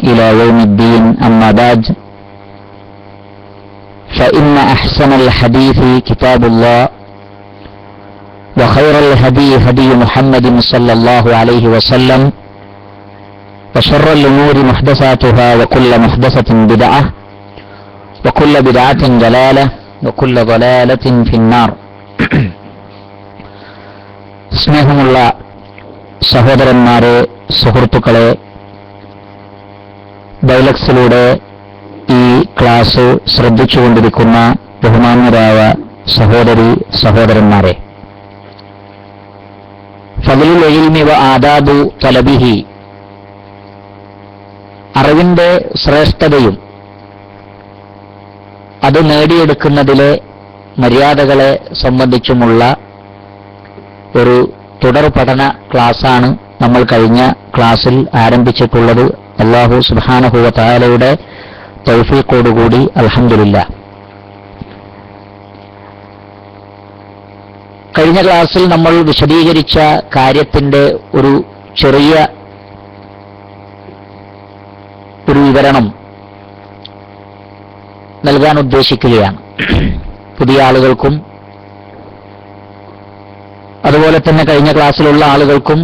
إلى يوم الدين أما بعد فإن أحسن الحديث كتاب الله وخير الهدي هدي محمد صلى الله عليه وسلم وشر الأمور محدثاتها وكل محدثة بدعة وكل بدعة ضلالة وكل ضلالة في النار. സ്നേഹമുള്ള സഹോദരന്മാരെ, സുഹൃത്തുക്കളെ, ബൈലക്സിലൂടെ ഈ ക്ലാസ് ശ്രദ്ധിച്ചുകൊണ്ടിരിക്കുന്ന ബഹുമാന്യരായ സഹോദരി സഹോദരന്മാരെ, ഫദ്ലുൽ ഇൽമി വ ആദാബു തലബിഹി, അറിവിന്റെ ശ്രേഷ്ഠതയും അത് നേടിയെടുക്കുന്നതിലെ മര്യാദകളെ സംബന്ധിച്ചുമുള്ള ഒരു തുടർ പഠന ക്ലാസ്സാണ് നമ്മൾ കഴിഞ്ഞ ക്ലാസ്സിൽ ആരംഭിച്ചിട്ടുള്ളത്. അല്ലാഹു സുബ്ഹാനഹു വ തആലയുടെ തൗഫീഖോടുകൂടി അൽഹംദുലില്ലാഹ്. കഴിഞ്ഞ ക്ലാസ്സിൽ നമ്മൾ വിശദീകരിച്ച കാര്യത്തിന്റെ ഒരു ചെറിയ വിവരണം നൽകാൻ ഉദ്ദേശിക്കുകയാണ്. പുതിയ ആളുകൾക്കും അതുപോലെ തന്നെ കഴിഞ്ഞ ക്ലാസ്സിലുള്ള ആളുകൾക്കും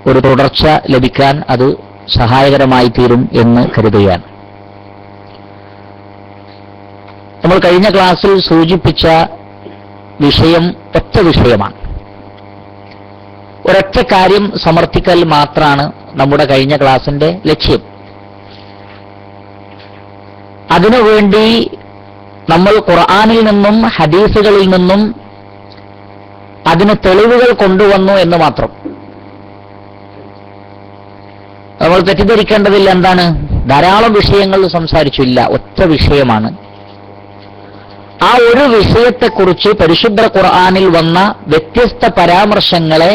ഒരു തുടർച്ച ലഭിക്കാൻ അത് സഹായകരമായി തീരും എന്ന് കരുതുകയാണ്. നമ്മൾ കഴിഞ്ഞ ക്ലാസ്സിൽ സൂചിപ്പിച്ച വിഷയം ഒറ്റ വിഷയമാണ്. ഒരൊറ്റ കാര്യം സമർത്ഥിക്കൽ മാത്രമാണ് നമ്മുടെ കഴിഞ്ഞ ക്ലാസിന്റെ ലക്ഷ്യം. അതിനുവേണ്ടി നമ്മൾ ഖുർആനിൽ നിന്നും ഹദീസുകളിൽ നിന്നും അതിന് തെളിവുകൾ കൊണ്ടുവന്നു എന്ന് മാത്രം. നമ്മൾ തെറ്റിദ്ധരിക്കേണ്ടതില്ല. എന്താണ്, ധാരാളം വിഷയങ്ങൾ സംസാരിച്ചില്ല, ഒറ്റ വിഷയമാണ്. ആ ഒരു വിഷയത്തെക്കുറിച്ച് പരിശുദ്ധ ഖുർആനിൽ വന്ന വ്യത്യസ്ത പരാമർശങ്ങളെ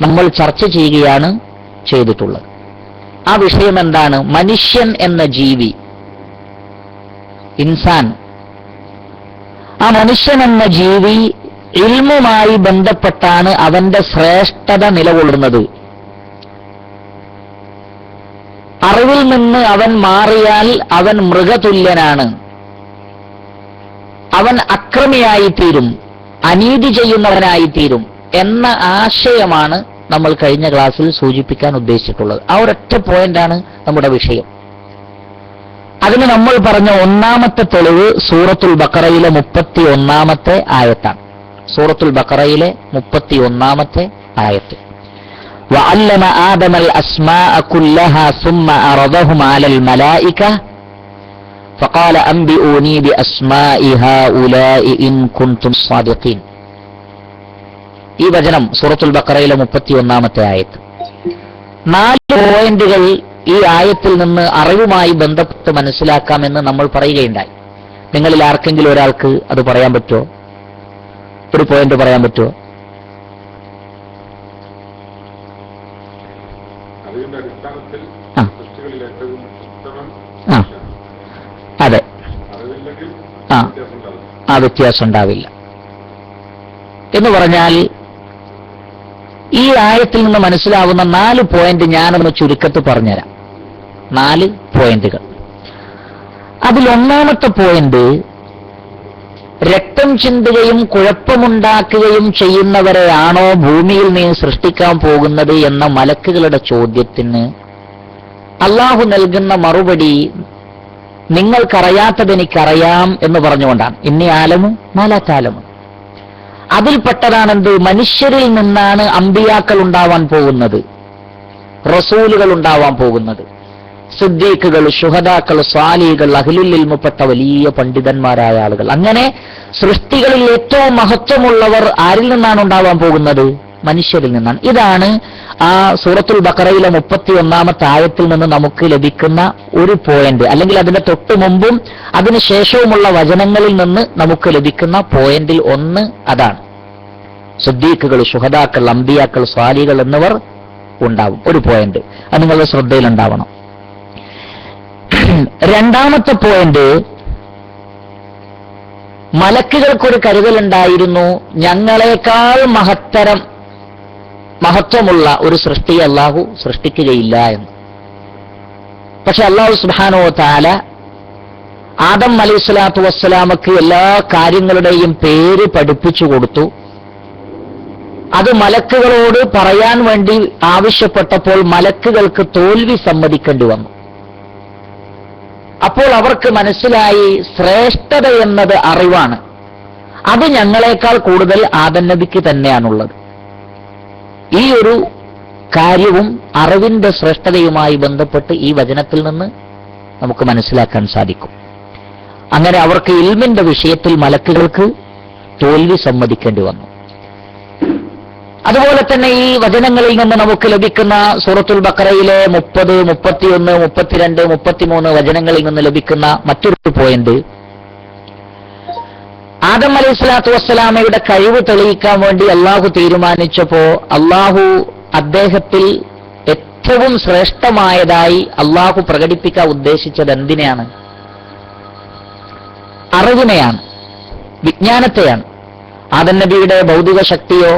നമ്മൾ ചർച്ച ചെയ്യുകയാണ് ചെയ്തിട്ടുള്ളത്. ആ വിഷയം എന്താണ്? മനുഷ്യൻ എന്ന ജീവി, ഇൻസാൻ. ആ മനുഷ്യൻ എന്ന ജീവി ഇൽമുമായി ബന്ധപ്പെട്ടാണ് അവന്റെ ശ്രേഷ്ഠത നിലകൊള്ളുന്നത്. അറിവിൽ നിന്ന് അവൻ മാറിയാൽ അവൻ മൃഗതുല്യനാണ്, അവൻ അക്രമിയായിത്തീരും, അനീതി ചെയ്യുന്നവനായിത്തീരും എന്ന ആശയമാണ് നമ്മൾ കഴിഞ്ഞ ക്ലാസ്സിൽ സൂചിപ്പിക്കാൻ ഉദ്ദേശിച്ചിട്ടുള്ളത്. ആ ഒരൊറ്റ പോയിന്റാണ് നമ്മുടെ വിഷയം. അതിന് നമ്മൾ പറഞ്ഞ ഒന്നാമത്തെ തെളിവ് സൂറത്തുൽ ബഖറയിലെ 31-ാമത്തെ ആയത്താണ്. സൂറത്തുൽ ബഖറയിലെ 31-ാമത്തെ ആയത്ത്. വഅല്ലമ ആദമൽ അസ്മാഅ കുല്ലഹാ സുമ്മ അറദഹും അലൽ മലായിക ഫഖാല അൻബിഊനി ബിഅസ്മാഇ ഹൗലാഇ ഇൻ കുൻതും സാദിഖീൻ. ഈ വചനം സൂറത്തുൽ ബഖറയിലെ 31-ാമത്തെ ആയത്ത്. 4 പോയിന്റുകൾ ഈ ആയത്തിൽ നിന്ന് അറിവുമായി ബന്ധപ്പെട്ട് മനസ്സിലാക്കാമെന്ന് നമ്മൾ പറയുകയുണ്ടായി. നിങ്ങളിൽ ആർക്കെങ്കിലും ഒരാൾക്ക് അത് പറയാൻ പറ്റുമോ? ഒരു പോയിന്റ് പറയാൻ പറ്റുമോ? അതെ, ആ വ്യത്യാസം ഉണ്ടാവില്ല എന്ന് പറഞ്ഞാൽ ഈ ആയത്തിൽ നിന്ന് മനസ്സിലാവുന്ന 4 പോയിന്റ് ഞാനൊന്ന് ചുരുക്കത്ത് പറഞ്ഞുതരാം. 4 പോയിന്റുകൾ. അതിൽ ഒന്നാമത്തെ പോയിന്റ്, രക്തം ചിന്തുകയും കുഴപ്പമുണ്ടാക്കുകയും ചെയ്യുന്നവരെയാണോ ഭൂമിയിൽ നീ സൃഷ്ടിക്കാൻ പോകുന്നത് എന്ന മലക്കുകളുടെ ചോദ്യത്തിന് അള്ളാഹു നൽകുന്ന മറുപടി നിങ്ങൾക്കറിയാത്തത് എനിക്കറിയാം എന്ന് പറഞ്ഞുകൊണ്ടാണ്. ഇന്നി ആലമു മാലാത്താലമു. അതിൽപ്പെട്ടതാണെന്ത്? മനുഷ്യരിൽ നിന്നാണ് അമ്പിയാക്കൾ ഉണ്ടാവാൻ പോകുന്നത്, റസൂലുകൾ ഉണ്ടാവാൻ പോകുന്നത്, സിദ്ദീഖുകൾ, ശുഹദാക്കൾ, സ്വാലിഹുകൾ, അഹ്ലുൽ ഇൽമുപ്പെട്ട വലിയ പണ്ഡിതന്മാരായ ആളുകൾ. അങ്ങനെ സൃഷ്ടികളിൽ ഏറ്റവും മഹത്വമുള്ളവർ ആരിൽ നിന്നാണ് ഉണ്ടാവാൻ പോകുന്നത്? മനുഷ്യരിൽ നിന്നാണ്. ഇതാണ് ആ സൂറത്തുൽ ബഖറയിലെ 31-ാമത്തെ ആയത്തിൽ നിന്ന് നമുക്ക് ലഭിക്കുന്ന ഒരു പോയിന്റ്, അല്ലെങ്കിൽ അതിന്റെ തൊട്ടു മുമ്പും അതിന് ശേഷവുമുള്ള വചനങ്ങളിൽ നിന്ന് നമുക്ക് ലഭിക്കുന്ന പോയിന്റിൽ ഒന്ന് അതാണ്. സിദ്ദീഖുകൾ, ശുഹദാക്കൾ, അംബിയാക്കൾ, സ്വാലിഹുകൾ എന്നിവർ ഉണ്ടാവും. ഒരു പോയിന്റ് അത് നിങ്ങളുടെ ശ്രദ്ധയിലുണ്ടാവണം. രണ്ടാമത്തെ പോയിന്റ്, മലക്കുകൾക്കൊരു കരുതലുണ്ടായിരുന്നു, ഞങ്ങളെക്കാൾ മഹത്വമുള്ള ഒരു സൃഷ്ടിയെ അല്ലാഹു സൃഷ്ടിക്കുകയില്ല എന്ന്. പക്ഷെ അല്ലാഹു സുബ്ഹാനഹു വ തആല ആദം അലൈഹിസ്സലാത്തു വസ്സലാമക്ക് എല്ലാ കാര്യങ്ങളുടെയും പേര് പഠിപ്പിച്ചു കൊടുത്തു. അത് മലക്കുകളോട് പറയാൻ വേണ്ടി ആവശ്യപ്പെട്ടപ്പോൾ മലക്കുകൾക്ക് തോൽവി സമ്മതിക്കേണ്ടി വന്നു. അപ്പോൾ അവർക്ക് മനസ്സിലായി ശ്രേഷ്ഠത എന്നത് അറിവാണ്, അത് ഞങ്ങളെക്കാൾ കൂടുതൽ ആദം നബിക്ക് തന്നെയാണുള്ളത്. ഈ ഒരു കാര്യവും അറിവിന്റെ ശ്രേഷ്ഠതയുമായി ബന്ധപ്പെട്ട് ഈ വചനത്തിൽ നിന്ന് നമുക്ക് മനസ്സിലാക്കാൻ സാധിക്കും. അങ്ങനെ അവർക്ക് ഇൽമിന്റെ വിഷയത്തിൽ മലക്കുകൾക്ക് തോൽവി സമ്മതിക്കേണ്ടി വന്നു. അതുപോലെ തന്നെ ഈ വചനങ്ങളിൽ നിന്ന് നമുക്ക് ലഭിക്കുന്ന സൂറത്തുൽ ബഖറയിലെ 30, 31, 32, 33 വചനങ്ങളിൽ നിന്ന് ലഭിക്കുന്ന മറ്റൊരു പോയിന്റ്, ആദം അലൈഹിസ്സലാത്തു വസ്സലാമയുടെ കഴിവ് തെളിയിക്കാൻ വേണ്ടി അള്ളാഹു തീരുമാനിച്ചപ്പോ അള്ളാഹു അദ്ദേഹത്തിൽ ഏറ്റവും ശ്രേഷ്ഠമായതായി അള്ളാഹു പ്രകടിപ്പിക്കാൻ ഉദ്ദേശിച്ചത് എന്തിനെയാണ്? അറിവിനെയാണ്, വിജ്ഞാനത്തെയാണ്. ആദം നബിയുടെ ഭൗതിക ശക്തിയോ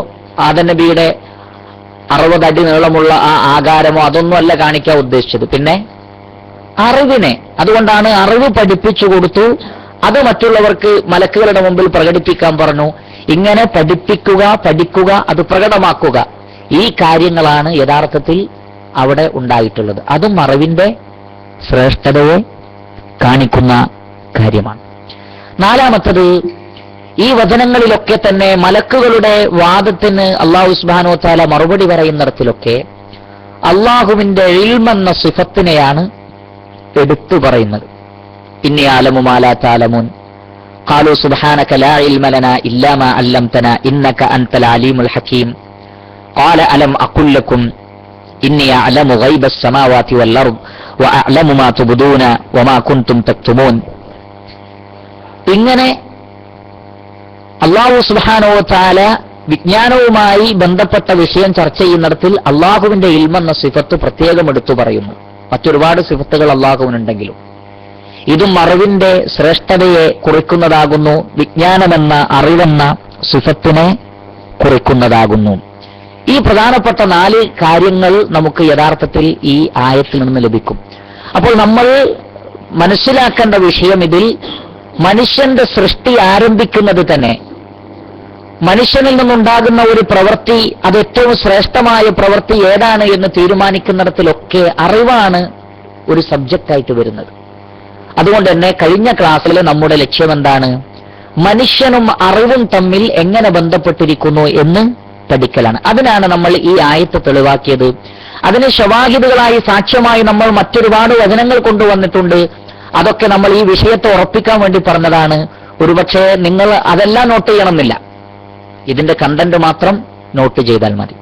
ആദം നബിയുടെ 60 അടി നീളമുള്ള ആ ആകാരമോ അതൊന്നും അല്ല കാണിക്കാൻ ഉദ്ദേശിച്ചത്, പിന്നെ അറിവിനെ. അതുകൊണ്ടാണ് അറിവ് പഠിപ്പിച്ചു കൊടുത്തു, അത് മറ്റുള്ളവർക്ക് മലക്കുകളുടെ മുമ്പിൽ പ്രകടിപ്പിക്കാൻ പറഞ്ഞു. ഇങ്ങനെ പഠിപ്പിക്കുക, പഠിക്കുക, അത് പ്രകടമാക്കുക, ഈ കാര്യങ്ങളാണ് യഥാർത്ഥത്തിൽ അവിടെ ഉണ്ടായിട്ടുള്ളത്. അതും അറിവിന്റെ ശ്രേഷ്ഠതയെ കാണിക്കുന്ന കാര്യമാണ്. നാലാമത്തത്, ഈ വചനങ്ങളിലൊക്കെ തന്നെ മലക്കുകളുടെ വാദത്തിന് അല്ലാഹു സുബ്ഹാനഹു വ തആല മറുപടി പറയുന്നിടത്തിലൊക്കെ അല്ലാഹുവിന്റെ ഇൽമെന്ന സിഫത്തിനെയാണ് എടുത്തു പറയുന്നത്. ഇന്നി അഅലമു മാ ലാ തഅലമൂൻ ഖാലൂ സുബ്ഹാനക ലാ ഇൽമ ലനാ ഇല്ലാ മാ അല്ലംതനാ ഇന്നക അൻതൽ അലീമുൽ ഹകീം ഖാല അലം അഖുൽ ലക്കും ഇന്നി അഅലമു ഗൈബസ് സമാവാതി വൽ അർദ് വഅഅലമു മാ തുബ്ദൂന വമാ കുൻതും തക്തുമൂൻ. ഇങ്ങനെ അല്ലാഹു സുബ്ഹാനഹു വ തആല വിജ്ഞാനവുമായി ബന്ധപ്പെട്ട വിഷയം ചർച്ച ചെയ്യുന്നിടത്തിൽ അള്ളാഹുവിന്റെ ഇൽമെന്ന സിഫത്ത് പ്രത്യേകം എടുത്തു പറയുന്നു. മറ്റൊരുപാട് സിഫത്തുകൾ അള്ളാഹുവിനുണ്ടെങ്കിലും ഇതും അറിവിന്റെ ശ്രേഷ്ഠതയെ കുറിക്കുന്നതാകുന്നു, വിജ്ഞാനമെന്ന അറിവെന്ന സിഫത്തിനെ കുറിക്കുന്നതാകുന്നു. ഈ പ്രധാനപ്പെട്ട 4 കാര്യങ്ങൾ നമുക്ക് യഥാർത്ഥത്തിൽ ഈ ആയത്തിൽ നിന്ന് ലഭിക്കും. അപ്പോൾ നമ്മൾ മനസ്സിലാക്കേണ്ട വിഷയം, ഇതിൽ മനുഷ്യന്റെ സൃഷ്ടി ആരംഭിക്കുന്നത് തന്നെ മനുഷ്യനിൽ നിന്നുണ്ടാകുന്ന ഒരു പ്രവൃത്തി, അത് ഏറ്റവും ശ്രേഷ്ഠമായ പ്രവൃത്തി ഏതാണ് എന്ന് തീരുമാനിക്കുന്നിടത്തിലൊക്കെ അറിവാണ് ഒരു സബ്ജക്റ്റായിട്ട് വരുന്നത്. അതുകൊണ്ട് തന്നെ കഴിഞ്ഞ ക്ലാസ്സിൽ നമ്മുടെ ലക്ഷ്യം എന്താണ്? മനുഷ്യനും അറിവും തമ്മിൽ എങ്ങനെ ബന്ധപ്പെട്ടിരിക്കുന്നു എന്ന് പഠിക്കലാണ്. അതിനാണ് നമ്മൾ ഈ ആയത്ത് തെളിവാക്കിയത്. അതിന് ശവാഹിദുകളായി സാക്ഷ്യമായി നമ്മൾ മറ്റൊരുപാട് വചനങ്ങൾ കൊണ്ടുവന്നിട്ടുണ്ട്. അതൊക്കെ നമ്മൾ ഈ വിഷയത്തെ ഉറപ്പിക്കാൻ വേണ്ടി പറഞ്ഞതാണ്. ഒരുപക്ഷെ നിങ്ങൾ അതെല്ലാം നോട്ട് ചെയ്യണമെന്നില്ല, ഇതിന്റെ കണ്ടന്റ് മാത്രം നോട്ട് ചെയ്താൽ മതി.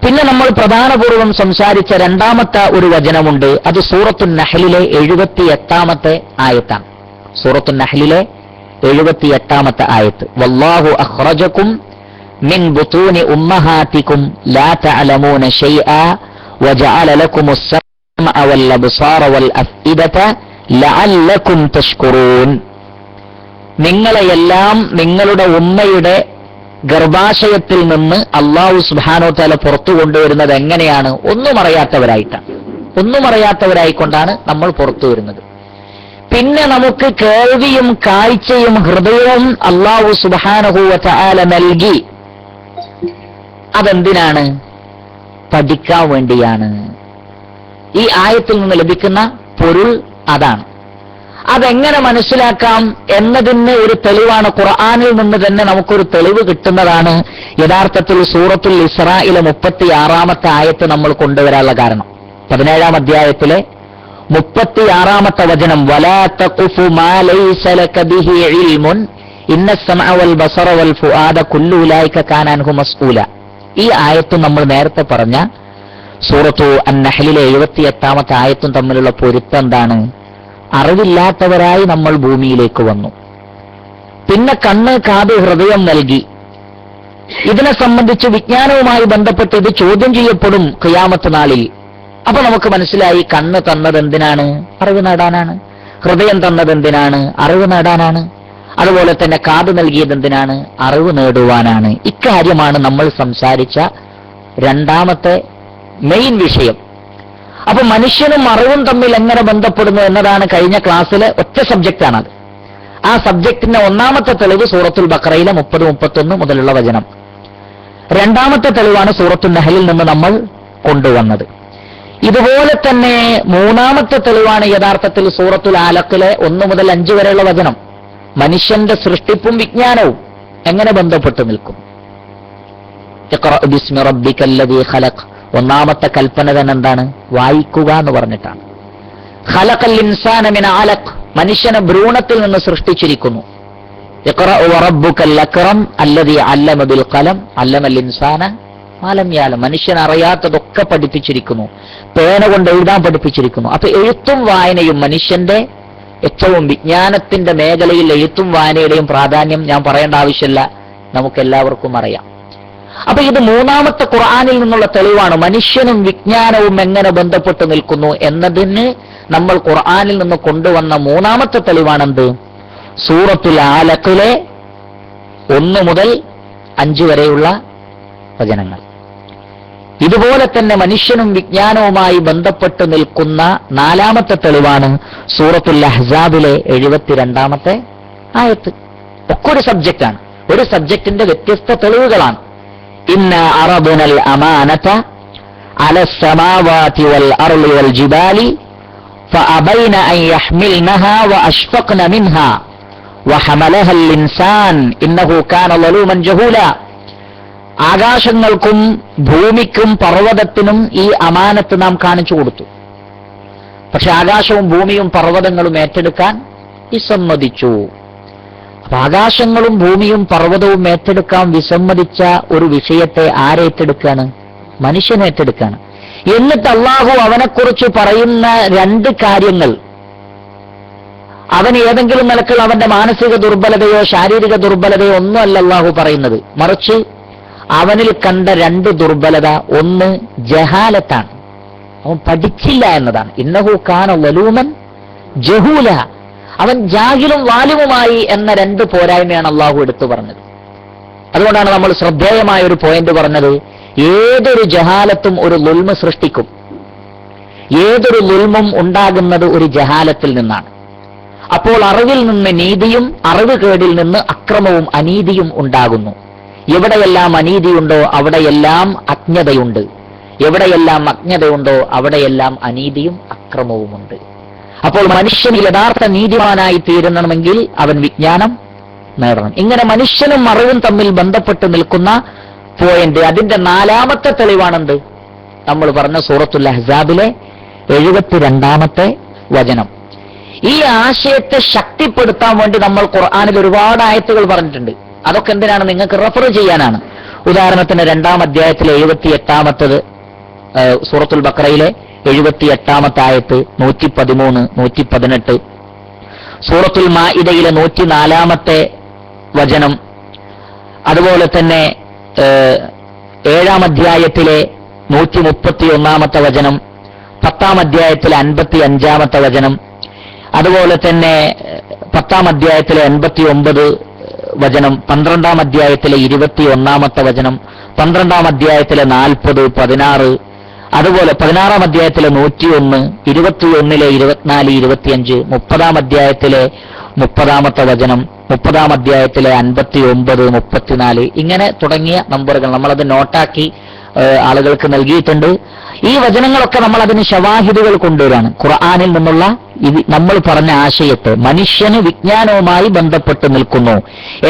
പിന്നെ നമ്മൾ പ്രധാനപൂർവ്വം സംസാരിച്ച രണ്ടാമത്തെ ഒരു വചനമുണ്ട്, അത് സൂറത്തുൻ നഹ്ലിലെ 78-ാമത്തെ ആയത്താണ്. സൂറത്തുൻ നഹ്ലിലെ 78-ാമത്തെ ആയത്ത്, വല്ലാഹു അഖ്റജകും മിൻ ബുതൂനി ഉമ്മഹാതികും ലാ തഅലമൂന ശൈആ വജഅല ലക്കുമുസ് സമഅ വൽ അബ്സാറ വൽ അഫ്ഇദത ലഅല്ലകും തഷ്കുറൂൻ. നിങ്ങളെയെല്ലാം നിങ്ങളുടെ ഉമ്മയുടെ ഗർഭാശയത്തിൽ നിന്ന് അല്ലാഹു സുബ്ഹാനഹു വ തആല പുറത്തു കൊണ്ടുവരുന്നത് എങ്ങനെയാണ്? ഒന്നും അറിയാത്തവരായിട്ടാണ്. ഒന്നും അറിയാത്തവരായിക്കൊണ്ടാണ് നമ്മൾ പുറത്തു വരുന്നത്. പിന്നെ നമുക്ക് കേൾവിയും കാഴ്ചയും ഹൃദയവും അല്ലാഹു സുബ്ഹാനഹു വ തആല നൽകി. അതെന്തിനാണ്? പഠിക്കാൻ വേണ്ടിയാണ്. ഈ ആയത്തിൽ നിന്ന് ലഭിക്കുന്ന പൊരുൾ അതാണ്. അതെങ്ങനെ മനസ്സിലാക്കാം എന്നതിന് ഒരു തെളിവാണ്, ഖുർആനിൽ നിന്ന് തന്നെ നമുക്കൊരു തെളിവ് കിട്ടുന്നതാണ്. യഥാർത്ഥത്തിൽ സൂറത്തുൽ ഇസ്രായിലെ 36-ാമത്തെ ആയത്ത് നമ്മൾ കൊണ്ടുവരാനുള്ള കാരണം, 17-ാം അധ്യായത്തിലെ 36-ാമത്തെ വചനം, വലാ തഖുഫു മാ ലൈസ ലക ബിഹി ഇൽമുൻ ഇന്നസ് സമഅ വൽ ബസറ വൽ ഫുആദ കുല്ലു ഉലൈക കാന അൻഹു മസ്ഊല. ഈ ആയത്തും നമ്മൾ നേരത്തെ പറഞ്ഞ സൂറത്തു അൻ-നഹ്ലിലെ 78-ാമത്തെ ആയത്തും തമ്മിലുള്ള പൊരുത്തം എന്താണ്? അറിവില്ലാത്തവരായി നമ്മൾ ഭൂമിയിലേക്ക് വന്നു, പിന്നെ കണ്ണ്, കാത്, ഹൃദയം നൽകി. ഇതിനെ സംബന്ധിച്ച് വിജ്ഞാനവുമായി ബന്ധപ്പെട്ട് ഇത് ചോദ്യം ചെയ്യപ്പെടും ഖിയാമത്ത് നാളിൽ. അപ്പൊ നമുക്ക് മനസ്സിലായി, കണ്ണ് തന്നത് എന്തിനാണ്? അറിവ് നേടാനാണ്. ഹൃദയം തന്നത് എന്തിനാണ്? അറിവ് നേടാനാണ്. അതുപോലെ തന്നെ കാത് നൽകിയത് എന്തിനാണ്? അറിവ് നേടുവാനാണ്. ഇക്കാര്യമാണ് നമ്മൾ സംസാരിച്ച രണ്ടാമത്തെ മെയിൻ വിഷയം. അപ്പൊ മനുഷ്യനും അറിവും തമ്മിൽ എങ്ങനെ ബന്ധപ്പെടുന്നു എന്നതാണ് കഴിഞ്ഞ ക്ലാസ്സിലെ ഒറ്റ സബ്ജക്റ്റാണത്. ആ സബ്ജക്റ്റിന്റെ ഒന്നാമത്തെ തെളിവ് സൂറത്തുൽ ബഖറയിലെ 30-31 മുതലുള്ള വചനം. രണ്ടാമത്തെ തെളിവാണ് സൂറത്തുൽ നഹലിൽ നിന്ന് നമ്മൾ കൊണ്ടുവന്നത്. ഇതുപോലെ തന്നെ മൂന്നാമത്തെ തെളിവാണ് യഥാർത്ഥത്തിൽ സൂറത്തുൽ ആലഖിലെ 1 മുതൽ 5 വരെയുള്ള വചനം. മനുഷ്യന്റെ സൃഷ്ടിപ്പും വിജ്ഞാനവും എങ്ങനെ ബന്ധപ്പെട്ട് നിൽക്കും. ഇഖ്റഅ ബിസ്മി റബ്ബിക്കല്ലദീ ഖലഖ്, ഒന്നാമത്തെ കൽപ്പന തന്നെ എന്താണ്? വായിക്കുക എന്ന് പറഞ്ഞിട്ടാണ്. ഖലഖൽ ഇൻസാന മിൻ അലഖ്, മനുഷ്യനെ ഭ്രൂണത്തിൽ നിന്ന് സൃഷ്ടിച്ചിരിക്കുന്നു. ഇഖ്റഅ വറബ്ബുക്കൽ അക്രം അല്ലദീ അല്ലമ ബിൽ ഖലം അല്ലമൽ ഇൻസാന മാ ലം യഅലം, മനുഷ്യൻ അറിയാത്തതൊക്കെ പഠിപ്പിച്ചിരിക്കുന്നു, പേന കൊണ്ട് എഴുതാൻ പഠിപ്പിച്ചിരിക്കുന്നു. അപ്പൊ എഴുത്തും വായനയും മനുഷ്യന്റെ ഏറ്റവും വിജ്ഞാനത്തിന്റെ മേഖലയിൽ എഴുത്തും വായനയുടെയും പ്രാധാന്യം ഞാൻ പറയേണ്ട ആവശ്യമില്ല, നമുക്കെല്ലാവർക്കും അറിയാം. അപ്പൊ ഇത് മൂന്നാമത്തെ ഖുർആനിൽ നിന്നുള്ള തെളിവാണ്. മനുഷ്യനും വിജ്ഞാനവും എങ്ങനെ ബന്ധപ്പെട്ട് നിൽക്കുന്നു എന്നതിന് നമ്മൾ ഖുർആനിൽ നിന്ന് കൊണ്ടുവന്ന മൂന്നാമത്തെ തെളിവാണെന്ത്? സൂറത്തുൽ ആലഖിലെ 1 മുതൽ 5 വരെയുള്ള വചനങ്ങൾ. ഇതുപോലെ തന്നെ മനുഷ്യനും വിജ്ഞാനവുമായി ബന്ധപ്പെട്ട് നിൽക്കുന്ന നാലാമത്തെ തെളിവാണ് സൂറത്തുൽ അഹ്സാബിലെ 72ാമത്തെ ആയത്ത്. ഒക്കെ ഒരു സബ്ജക്റ്റാണ്, ഒരു സബ്ജക്റ്റിന്റെ വ്യത്യസ്ത തെളിവുകളാണ്. ഇന്ന അറബുനൽ അമാനത അലസ് സമാവാതി വൽ അർളി വൽ ജിബാലി ഫഅബൈന അൻ യഹ്മിൽനഹാ വഅഷ്ഫഖ്ന മിൻഹാ വഹമലഹൽ ഇൻസാൻ ഇന്നഹു കാന ളലൂമൻ ജഹൂല. ആകാശങ്ങൾക്കും ഭൂമിക്കും പർവ്വതത്തിനും ഈ അമാനത്ത് നാം കാണിച്ചു കൊടുത്തു. പക്ഷെ ആകാശവും ഭൂമിയും പർവ്വതങ്ങളും ഏറ്റെടുക്കാൻ വിസമ്മതിച്ചു. അപ്പൊ ആകാശങ്ങളും ഭൂമിയും പർവ്വതവും ഏറ്റെടുക്കാൻ വിസമ്മതിച്ച ഒരു വിഷയത്തെ ആരേറ്റെടുക്കാണ്? മനുഷ്യൻ ഏറ്റെടുക്കാണ്. എന്നിട്ട് അള്ളാഹു അവനെക്കുറിച്ച് പറയുന്ന 2 കാര്യങ്ങൾ, അവൻ ഏതെങ്കിലും നിലക്കുള്ള അവന്റെ മാനസിക ദുർബലതയോ ശാരീരിക ദുർബലതയോ ഒന്നുമല്ല അള്ളാഹു പറയുന്നത്, മറിച്ച് അവനിൽ കണ്ട 2 ദുർബലത. ഒന്ന് ജഹാലത്താണ്, അവൻ പഠിച്ചില്ല എന്നതാണ്. ഇന്നഹു കാന വലൂമൻ ജഹൂല, അവൻ ജാഹിലും വാലിമുമായി എന്ന 2 പോരായ്മയാണ് അള്ളാഹു എടുത്തു പറഞ്ഞത്. അതുകൊണ്ടാണ് നമ്മൾ ശ്രദ്ധേയമായ ഒരു പോയിന്റ് പറഞ്ഞത്, ഏതൊരു ജഹാലത്തും ഒരു ളുൽമ സൃഷ്ടിക്കും. ഏതൊരു ളുൽമും ഉണ്ടാകുന്നത് ഒരു ജഹാലത്തിൽ നിന്നാണ്. അപ്പോൾ അറിവിൽ നിന്ന് നീതിയും അറിവ് കേടിൽ നിന്ന് അക്രമവും അനീതിയും ഉണ്ടാകുന്നു. എവിടെയെല്ലാം അനീതിയുണ്ടോ അവിടെയെല്ലാം അജ്ഞതയുണ്ട്, എവിടെയെല്ലാം അജ്ഞതയുണ്ടോ അവിടെയെല്ലാം അനീതിയും അക്രമവുമുണ്ട്. അപ്പോൾ മനുഷ്യൻ യഥാർത്ഥ നീതിമാനായി തീരണമെങ്കിൽ അവൻ വിജ്ഞാനം നേടണം. ഇങ്ങനെ മനുഷ്യനും അറിവും തമ്മിൽ ബന്ധപ്പെട്ട് നിൽക്കുന്ന പോയിന്റ്, അതിന്റെ 4ാമത്തെ തെളിവാണെന്ത്? നമ്മൾ പറഞ്ഞ സൂറത്തുൽ അഹ്സാബിലെ 72ാമത്തെ വചനം. ഈ ആശയത്തെ ശക്തിപ്പെടുത്താൻ വേണ്ടി നമ്മൾ ഖുർആനിൽ ഒരുപാട് ആയത്തുകൾ പറഞ്ഞിട്ടുണ്ട്. അതൊക്കെ എന്തിനാണ്? നിങ്ങൾക്ക് റെഫർ ചെയ്യാനാണ്. ഉദാഹരണത്തിന് 2-ാം അധ്യായത്തിലെ 78ാമത്തത്, സൂറത്തുൽ ബഖറയിലെ 78ാമത്തെ ആയത്ത്, 113, 118. സൂറത്തുൽ മാഇദയിലെ 104ാമത്തെ വചനം. അതുപോലെ തന്നെ 7-ാം അധ്യായത്തിലെ 131ാമത്തെ വചനം, 10-ാം അധ്യായത്തിലെ 55ാമത്തെ വചനം, അതുപോലെ തന്നെ 10-ാം അധ്യായത്തിലെ 89 വചനം, 12-ാം അധ്യായത്തിലെ 21ാമത്തെ വചനം, 12-ാം അധ്യായത്തിലെ 40, 16, അതുപോലെ 16-ാം അധ്യായത്തിലെ 101, 21-ലെ 24, 25, 30-ാം അധ്യായത്തിലെ 30ാമത്തെ വചനം, 30-ാം അധ്യായത്തിലെ 59, 34, ഇങ്ങനെ തുടങ്ങിയ നമ്പറുകൾ നമ്മളത് നോട്ടാക്കി ആളുകൾക്ക് നൽകിയിട്ടുണ്ട്. ഈ വചനങ്ങളൊക്കെ നമ്മൾ അതിന് ശവാഹിദുകൾ കൊണ്ടുവരാണ്. ഖുർആനിൽ നിന്നുള്ള നമ്മൾ പറഞ്ഞ ആശയത്തെ മനുഷ്യന് വിജ്ഞാനവുമായി ബന്ധപ്പെട്ട് നിൽക്കുന്നു.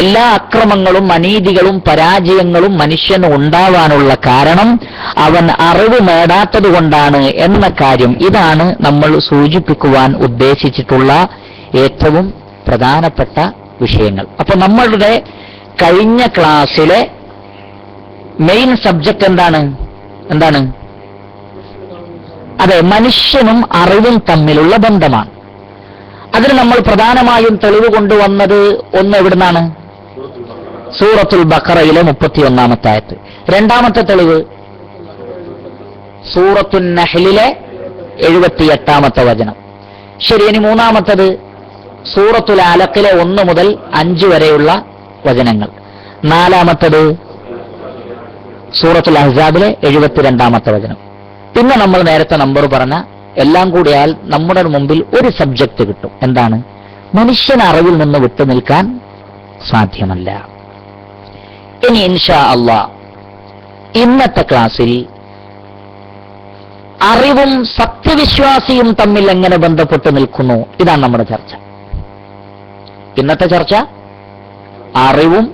എല്ലാ അക്രമങ്ങളും അനീതികളും പരാജയങ്ങളും മനുഷ്യന് ഉണ്ടാവാനുള്ള കാരണം അവൻ അറിവ് നേടാത്തത് കൊണ്ടാണ് എന്ന കാര്യം, ഇതാണ് നമ്മൾ സൂചിപ്പിക്കുവാൻ ഉദ്ദേശിച്ചിട്ടുള്ള ഏറ്റവും പ്രധാനപ്പെട്ട വിഷയങ്ങൾ. അപ്പൊ നമ്മളുടെ കഴിഞ്ഞ ക്ലാസ്സിലെ മെയിൻ സബ്ജക്റ്റ് എന്താണ്? അതെ, മനുഷ്യനും അറിവും തമ്മിലുള്ള ബന്ധമാണ്. അതിന് നമ്മൾ പ്രധാനമായും തെളിവ് കൊണ്ടുവന്നത് ഒന്ന് എവിടുന്നാണ്? സൂറത്തുൽ ബഖറയിലെ 31ാമത്തെ ആയത്ത്. 2-ാമത്തെ തെളിവ് സൂറത്തുൻ നഹ്ലിലെ 78ാമത്തെ വചനം. ശരി, ഇനി 3-ാമത്തത് സൂറത്തുൽ അലഖിലെ 1 മുതൽ 5 വരെയുള്ള വചനങ്ങൾ. 4-ാമത്തത് സൂറത്തുൽ അഹ്സാബിലെ 72ാമത്തെ വചനം. പിന്നെ നമ്മൾ നേരത്തെ നമ്പർ പറഞ്ഞ എല്ലാം കൂടിയാൽ നമ്മുടെ മുമ്പിൽ ഒരു സബ്ജക്റ്റ് കിട്ടും. എന്താണ്? മനുഷ്യൻ അറിവിൽ നിന്ന് വിട്ടുനിൽക്കാൻ സാധ്യമല്ല. ഇനി ഇൻഷാ അല്ലാഹ് ഇന്നത്തെ ക്ലാസ്സിൽ അറിവും സത്യവിശ്വാസിയും തമ്മിൽ എങ്ങനെ ബന്ധപ്പെട്ട് നിൽക്കുന്നു, ഇതാണ് നമ്മുടെ ചർച്ച. ഇന്നത്തെ ചർച്ച അറിവും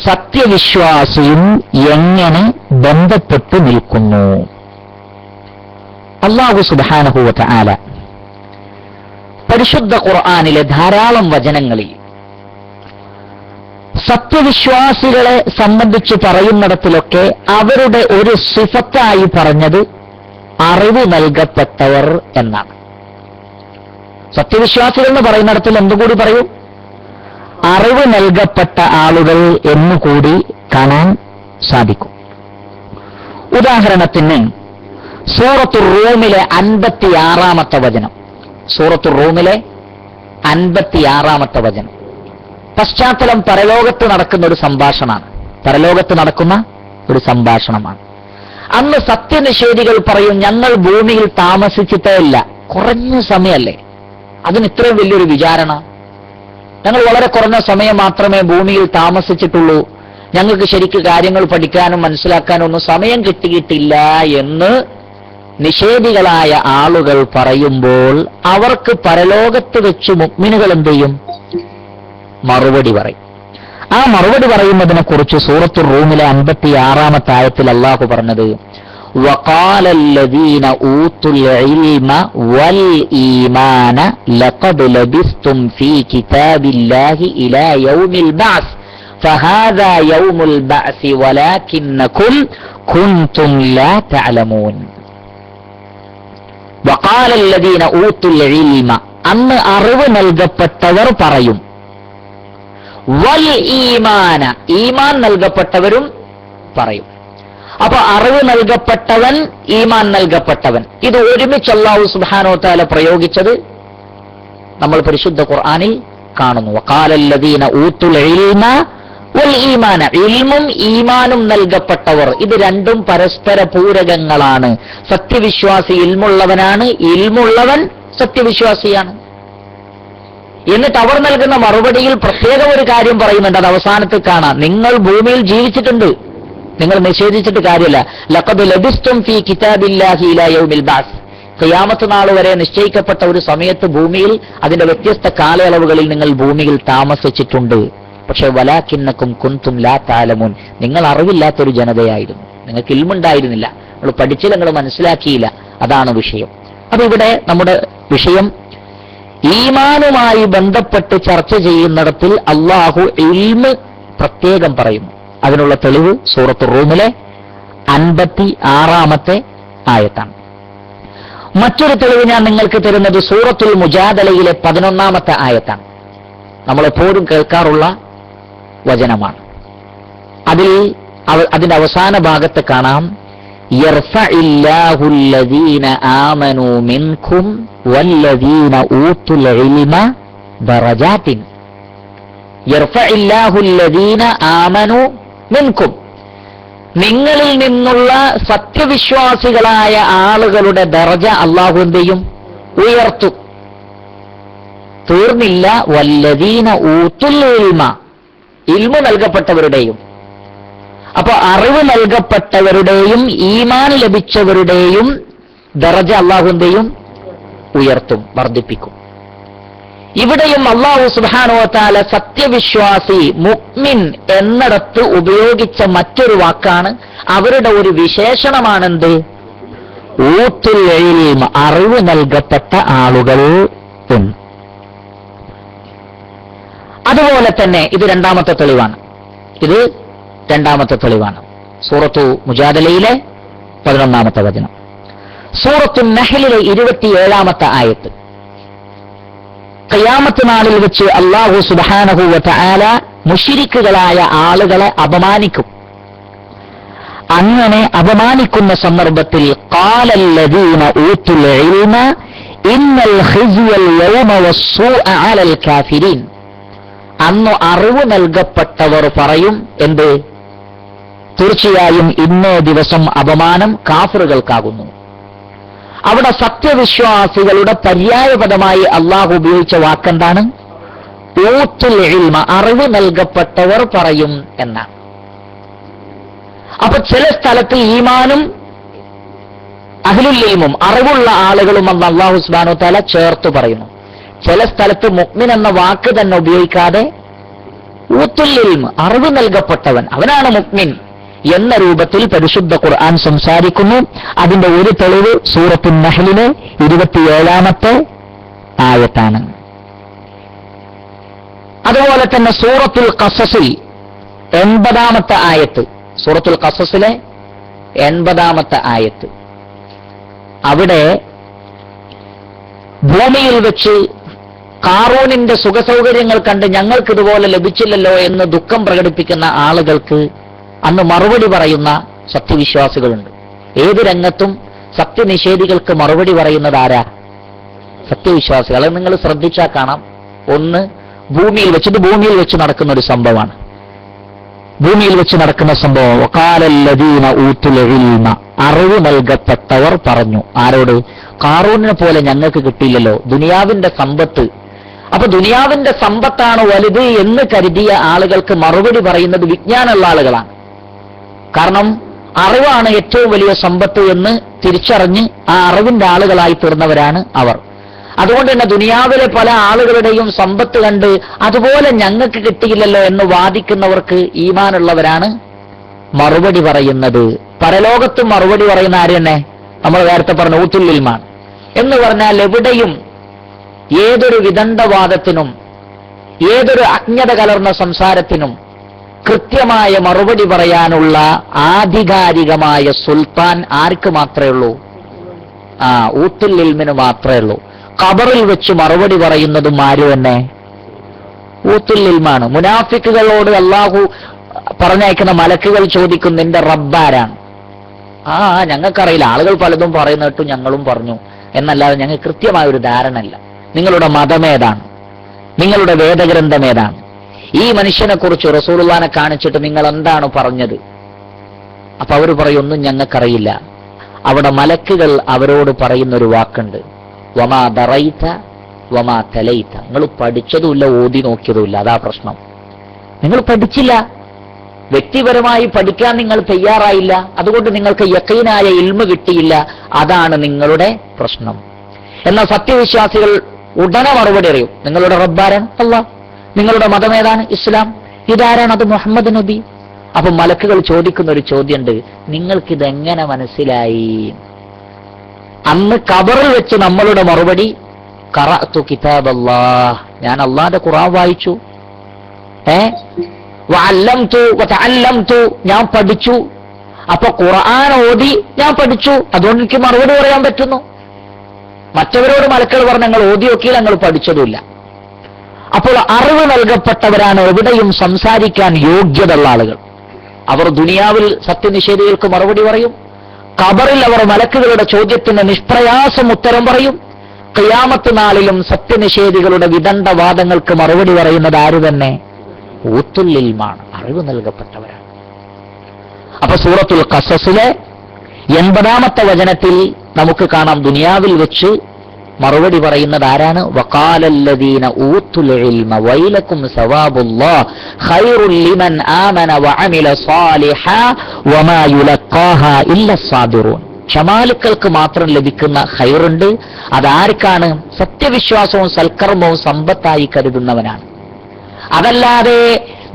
സത്യവിശ്വാസിയും എങ്ങനെ ബന്ധപ്പെട്ട് നിൽക്കുന്നു. അല്ലാഹു സുബ്ഹാനഹു വ തആല പരിശുദ്ധ ഖുർആനിലെ ധാരാളം വചനങ്ങളിൽ സത്യവിശ്വാസികളെ സംബന്ധിച്ച് പറയുന്നിടത്തിലൊക്കെ അവരുടെ ഒരു സിഫത്തായി പറഞ്ഞത് അറിവ് നൽകപ്പെട്ടവർ എന്നാണ്. സത്യവിശ്വാസികൾ എന്ന് പറയുന്നിടത്തിൽ എന്തുകൂടി പറയും? അറിവ് നൽകപ്പെട്ട ആളുകൾ എന്നുകൂടി കാണാൻ സാധിക്കും. ഉദാഹരണത്തിന് സൂറത്തുർ റൂമിലെ 56-ാമത്തെ വചനം. സൂറത്തുർ റൂമിലെ 56-ാമത്തെ വചനം. പശ്ചാത്തലം പരലോകത്ത് നടക്കുന്ന ഒരു സംഭാഷണമാണ്. പരലോകത്ത് നടക്കുന്ന ഒരു സംഭാഷണമാണ്. അന്ന് സത്യനിഷേധികൾ പറയും, ഞങ്ങൾ ഭൂമിയിൽ താമസിച്ചിട്ടേ ഇല്ല, കുറഞ്ഞ സമയമല്ലേ, അതിന് ഇത്രയും വലിയൊരു വിചാരണ, ഞങ്ങൾ വളരെ കുറഞ്ഞ സമയം മാത്രമേ ഭൂമിയിൽ താമസിച്ചിട്ടുള്ളൂ, ഞങ്ങൾക്ക് ശരിക്ക് കാര്യങ്ങൾ പഠിക്കാനും മനസ്സിലാക്കാനും ഒന്നും സമയം കിട്ടിയിട്ടില്ല എന്ന് നിഷേധികളായ ആളുകൾ പറയുമ്പോൾ അവർക്ക് പരലോകത്ത് വെച്ച് മുഅ്മിനുകൾ എന്ത് ചെയ്യും? മറുപടി പറയും. ആ മറുപടി പറയുന്നതിനെ കുറിച്ച് സൂറത്തുർ റൂമിലെ 56-ാമത്തെ ആയത്തിൽ അല്ലാഹു പറഞ്ഞത്, وقال الذين اوتوا العلم والإيمان لقد لبثتم في كتاب الله إلى يوم البعث فهذا يوم البعث ولكنكم كنتم لا تعلمون. وقال الذين اوتوا العلم, അന്ന് അറിവ് നൽകപ്പെട്ടവർ പറയും, വൽ ഈമാന, ഈമാൻ നൽകപ്പെട്ടവരും പറയും. അപ്പൊ അറിവ് നൽകപ്പെട്ടവൻ, ഈമാൻ നൽകപ്പെട്ടവൻ, ഇത് ഒരുമിച്ച് അല്ലാഹു സുബ്ഹാനഹു വ തആല പ്രയോഗിച്ചത് നമ്മൾ പരിശുദ്ധ ഖുർആനിൽ കാണുന്നു. വഖാലല്ലദീന ഊത്തുൽ ഇൽമ വൽ ഈമാന, ഇൽമും ഈമാനും നൽകപ്പെട്ടവർ, ഇത് രണ്ടും പരസ്പര പൂരകങ്ങളാണ്. സത്യവിശ്വാസി ഇൽമുള്ളവനാണ്, ഇൽമുള്ളവൻ സത്യവിശ്വാസിയാണ്. എന്നിട്ട് അവർ നൽകുന്ന മറുപടിയിൽ പ്രത്യേകം ഒരു കാര്യം പറയുന്നുണ്ട്. അത് അവസാനത്തിൽ കാണാം. നിങ്ങൾ ഭൂമിയിൽ ജീവിച്ചിട്ടുണ്ട്, നിങ്ങൾ നിഷേധിച്ചിട്ട് കാര്യമില്ല. ലഖദ് ലബിസ്തും ഫീ കിതാബില്ലാഹി ഇലാ യൗമിൽ ബഅസ്, ഖിയാമത്ത് നാൾ വരെ നിശ്ചയിക്കപ്പെട്ട ഒരു സമയത്ത് ഭൂമിയിൽ അതിന്റെ വ്യത്യസ്ത കാലയളവുകളിൽ നിങ്ങൾ ഭൂമിയിൽ താമസിച്ചിട്ടുണ്ട്. പക്ഷെ വലാകിന്നകും കുൻതും ലാ തഅലമൂൻ, നിങ്ങൾ അറിവില്ലാത്തൊരു ജനതയായിരുന്നു, നിങ്ങൾക്ക് ഇൽമുണ്ടായിരുന്നില്ല, നിങ്ങൾ പഠിച്ചില്ല, നിങ്ങൾ മനസ്സിലാക്കിയില്ല. അതാണ് വിഷയം. അപ്പൊ ഇവിടെ നമ്മുടെ വിഷയം ഈമാനുമായി ബന്ധപ്പെട്ട് ചർച്ച ചെയ്യുന്നിടത്തിൽ അല്ലാഹു ഇൽമ് പ്രത്യേകം പറയുന്നു. അതിനുള്ള തെളിവ് സൂറത്തുർ റൂമിലെ 56-ാമത്തെ ആയത്താണ്. മറ്റൊരു തെളിവ് ഞാൻ നിങ്ങൾക്ക് തരുന്നത് സൂറത്തുൽ മുജാദലയിലെ 11-ാമത്തെ ആയത്താണ്. നമ്മളെപ്പോഴും കേൾക്കാറുള്ള വചനമാണ്. അതിന്റെ അവസാന ഭാഗത്ത് കാണാം, യർഫഇല്ലാഹുല്ലദീന ആമനൂ മിൻകും വല്ലദീന ഊതുൽ ഇൽമ ദറജാത്തിൻ. യർഫഇല്ലാഹുല്ലദീന ആമനൂ മിൻകും, നിങ്ങളിൽ നിന്നുള്ള സത്യവിശ്വാസികളായ ആളുകളുടെ ദറജ അല്ലാഹു എന്ത് ചെയ്യും? ഉയർത്തും. തീർന്നില്ല, വല്ലദീന ഊതുൽ ഇൽമ, ഇൽമു നൽകപ്പെട്ടവരുടെയും. അപ്പൊ അറിവ് നൽകപ്പെട്ടവരുടെയും ഈമാൻ ലഭിച്ചവരുടെയും ദറജ അല്ലാഹു എന്ത് ചെയ്യും? ഉയർത്തും, വർദ്ധിപ്പിക്കും. ഇവിടെയും അല്ലാഹു സുബ്ഹാനഹു വ തആല സത്യവിശ്വാസി മുഅ്മിൻ എന്നിടത്ത് ഉപയോഗിച്ച മറ്റൊരു വാക്കാണ്, അവരുടെ ഒരു വിശേഷണമാണെന്ത്? ഊത്തുൽ ഇൽമ, അറിവ് നൽകപ്പെട്ട ആളുകൾ എന്ന്. അതുപോലെ തന്നെ ഇത് രണ്ടാമത്തെ തെളിവാണ്. ഇത് രണ്ടാമത്തെ തെളിവാണ്. സൂറത്തു മുജാദലയിലെ 11-ാമത്തെ വചനം. സൂറത്തു നഹ്ലിലെ 27-ാമത്തെ ആയത്ത്. ഖിയാമത്ത് നാളിൽ വെച്ച് അല്ലാഹു സുബ്ഹാനഹു വ തആല മുശ്രിക്കുകളായ ആളുകളെ അപമാനിക്കും. അങ്ങനെ അപമാനിക്കുന്ന സന്ദർഭത്തിൽ ഖാലല്ലദീന ഊതുൽ ഇൽമ ഇന്നൽ ഖിസ്യൽ യൗമ വസ്സൂഅ അലൽ കാഫിരീൻ. അന്ന് അറിവ് നൽകപ്പെട്ടവർ പറയും, എന്ത്? തീർച്ചയായും ഇന്നേ ദിവസം അപമാനം കാഫിറുകൾക്കാകുന്നു. അവിടെ സത്യവിശ്വാസികളുടെ പര്യായപദമായി അള്ളാഹു ഉപയോഗിച്ച വാക്കെന്താണ്? ഊത്തുൽ ഇൽമ, അറിവ് നൽകപ്പെട്ടവർ പറയും എന്നാണ്. അപ്പൊ ചില സ്ഥലത്ത് ഈമാനും അഹ്ലുൽ ഇൽമും അറിവുള്ള ആളുകളും എന്ന് അല്ലാഹു സുബ്ഹാനഹു വ തആല ചേർത്ത് പറയുന്നു. ചില സ്ഥലത്ത് മുഅ്മിൻ എന്ന വാക്ക് തന്നെ ഉപയോഗിക്കാതെ ഊത്തുൽ ഇൽമ, അറിവ് നൽകപ്പെട്ടവൻ, അവനാണ് മുഅ്മിൻ എന്ന രൂപത്തിൽ പരിശുദ്ധ ഖുർആൻ സംസാരിക്കുന്നു. അതിന്റെ ഒരു തെളിവ് സൂറത്തുൻ നഹ്ലിലെ 27-ാമത്തെ ആയത്താണ്. അതുപോലെ തന്നെ സൂറത്തുൽ ഖസസിൽ 80-ാമത്തെ ആയത്ത്, സൂറത്തുൽ ഖസസിലെ 80-ാമത്തെ ആയത്ത്, അവിടെ ഭൂമിയിൽ വെച്ച് ഖാറൂനിന്റെ സുഖസൗകര്യങ്ങൾ കണ്ട് ഞങ്ങൾക്കിതുപോലെ ലഭിച്ചില്ലല്ലോ എന്ന് ദുഃഖം പ്രകടിപ്പിക്കുന്ന ആളുകൾക്ക് അന്ന് മറുപടി പറയുന്ന സത്യവിശ്വാസികളുണ്ട്. ഏത് രംഗത്തും സത്യനിഷേധികൾക്ക് മറുപടി പറയുന്നത് ആരാ? സത്യവിശ്വാസികൾ. അത് നിങ്ങൾ ശ്രദ്ധിച്ചാൽ കാണാം. ഒന്ന്, ഭൂമിയിൽ വെച്ച് നടക്കുന്ന ഒരു സംഭവമാണ്. ഭൂമിയിൽ വെച്ച് നടക്കുന്ന സംഭവം. വഖാലല്ലദീന ഊത്തുൽ ഇൽമ, അറിവ് നൽകപ്പെട്ടവർ പറഞ്ഞു. ആരോട്? ഖാറൂനിനെ പോലെ ഞങ്ങൾക്ക് കിട്ടിയില്ലല്ലോ ദുനിയാവിന്റെ സമ്പത്ത്. അപ്പൊ ദുനിയാവിന്റെ സമ്പത്താണ് വലുത് എന്ന് കരുതിയ ആളുകൾക്ക് മറുപടി പറയുന്നത് വിജ്ഞാനമുള്ള ആളുകളാണ്. കാരണം അറിവാണ് ഏറ്റവും വലിയ സമ്പത്ത് എന്ന് തിരിച്ചറിഞ്ഞ് ആ അറിവിന്റെ ആളുകളായി തീർന്നവരാണ് അവർ. അതുകൊണ്ട് തന്നെ ദുനിയാവിലെ പല ആളുകളുടെയും സമ്പത്ത് കണ്ട് അതുപോലെ ഞങ്ങൾക്ക് കിട്ടിയില്ലല്ലോ എന്ന് വാദിക്കുന്നവർക്ക് ഈമാനുള്ളവരാണ് മറുപടി പറയുന്നത്. പരലോകത്തും മറുപടി പറയുന്ന ആര് തന്നെ? നമ്മൾ നേരത്തെ പറഞ്ഞ ഊത്തുൽ ഇൽമാണ്. എന്ന് പറഞ്ഞാൽ എവിടെയും ഏതൊരു വിദണ്ഡവാദത്തിനും ഏതൊരു അജ്ഞത കലർന്ന സംസാരത്തിനും കൃത്യമായ മറുപടി പറയാനുള്ള ആധികാരികമായ സുൽത്താൻ ആർക്ക് മാത്രമേ ഉള്ളൂ? ഊത്തുൽ ഇൽമിന് മാത്രമേ ഉള്ളൂ. ഖബറിൽ വെച്ച് മറുപടി പറയുന്നതും ആര് തന്നെ? ഊത്തുൽ ഇൽമാണ്. മുനാഫിക്കുകളോട് അല്ലാഹു പറഞ്ഞയക്കുന്ന മലക്കുകൾ ചോദിക്കും, നിന്റെ റബ്ബാരാണ്? ഞങ്ങൾക്കറിയില്ല, ആളുകൾ പലതും പറയുന്ന കേട്ടു, ഞങ്ങളും പറഞ്ഞു എന്നല്ലാതെ ഞങ്ങൾക്ക് കൃത്യമായ ഒരു ധാരണ ഇല്ല. നിങ്ങളുടെ മതമേതാണ്? നിങ്ങളുടെ വേദഗ്രന്ഥം ഏതാണ്? ഈ മനുഷ്യനെ കുറിച്ച് റസൂലുള്ളാഹിനെ കാണിച്ചിട്ട് നിങ്ങൾ എന്താണ് പറഞ്ഞത്? അപ്പൊ അവർ പറയൊന്നും ഞങ്ങൾക്കറിയില്ല. അവിടെ മലക്കുകൾ അവരോട് പറയുന്നൊരു വാക്കുണ്ട്, വമാ ദറൈത വമാ തലൈത. നിങ്ങൾ പഠിച്ചതുമില്ല, ഓതി നോക്കിയതുമില്ല. അതാ പ്രശ്നം. നിങ്ങൾ പഠിച്ചില്ല, വ്യക്തിപരമായി പഠിക്കാൻ നിങ്ങൾ തയ്യാറായില്ല, അതുകൊണ്ട് നിങ്ങൾക്ക് യഖീനായ ഇൽമ് കിട്ടിയില്ല. അതാണ് നിങ്ങളുടെ പ്രശ്നം. എന്നാൽ സത്യവിശ്വാസികൾ ഉടനെ മറുപടി അറിയും. നിങ്ങളുടെ റബ്ബാരാണ്? അല്ലാഹ്. നിങ്ങളുടെ മതമേതാണ്? ഇസ്ലാം. ഇതാരാണ്? അത് മുഹമ്മദ് നബി. അപ്പൊ മലക്കുകൾ ചോദിക്കുന്ന ഒരു ചോദ്യമുണ്ട്, നിങ്ങൾക്കിതെങ്ങനെ മനസ്സിലായി? അന്ന് ഖബറിൽ വെച്ച് നമ്മളുടെ മറുപടി, ഖറഅതു കിതാബല്ലാഹ്, ഞാൻ അല്ലാഹുവിന്റെ ഖുർആൻ വായിച്ചു, വഅല്ലംതു വതഅല്ലംതു, ഞാൻ പഠിച്ചു. അപ്പൊ ഖുർആൻ ഓതി ഞാൻ പഠിച്ചു, അതുകൊണ്ട് എനിക്ക് മറുപടി പറയാൻ പറ്റുന്നു. മറ്റവരോട് മലക്കൾ പറഞ്ഞ് ഞങ്ങൾ ഓതി നോക്കിയാൽ ഞങ്ങൾ പഠിച്ചതുമില്ല. അപ്പോൾ അറിവ് നൽകപ്പെട്ടവരാണ് എവിടെയും സംസാരിക്കാൻ യോഗ്യതയുള്ള ആളുകൾ. അവർ ദുനിയാവിൽ സത്യനിഷേധികൾക്ക് മറുപടി പറയും, ഖബറിൽ അവർ മലക്കുകളുടെ ചോദ്യത്തിന് നിഷ്പ്രയാസം ഉത്തരം പറയും, ഖിയാമത്ത് നാളിലും സത്യനിഷേധികളുടെ വിദണ്ഡവാദങ്ങൾക്ക് മറുപടി പറയുന്നത് ആര് തന്നെ? ഊത്തുൽ ഇൽമാണ്, അറിവ് നൽകപ്പെട്ടവരാണ്. അപ്പൊ സൂറത്തുൽ ഖസസിലെ 80-ാമത്തെ വചനത്തിൽ നമുക്ക് കാണാം, ദുനിയാവിൽ വെച്ച് മറുപടി പറയുന്നത് ആരാണ്? വഖാലല്ലദീന ഊത്തുൽ ഇൽമ വൈലക്കും സവാബുല്ലാഹ് ഖൈറുൽ ലിമൻ ആമന വഅമില സാലിഹാ വമാ യുലഖാഹാ ഇല്ല സാബിറൂൻ. ക്ഷമാലുക്കൾക്ക് മാത്രം ലഭിക്കുന്ന ഖൈറുണ്ട്, അതാർക്കാണ്? സത്യവിശ്വാസവും സൽക്കർമ്മവും സമ്പത്തായി കരുതുന്നവനാണ്. അതല്ലാതെ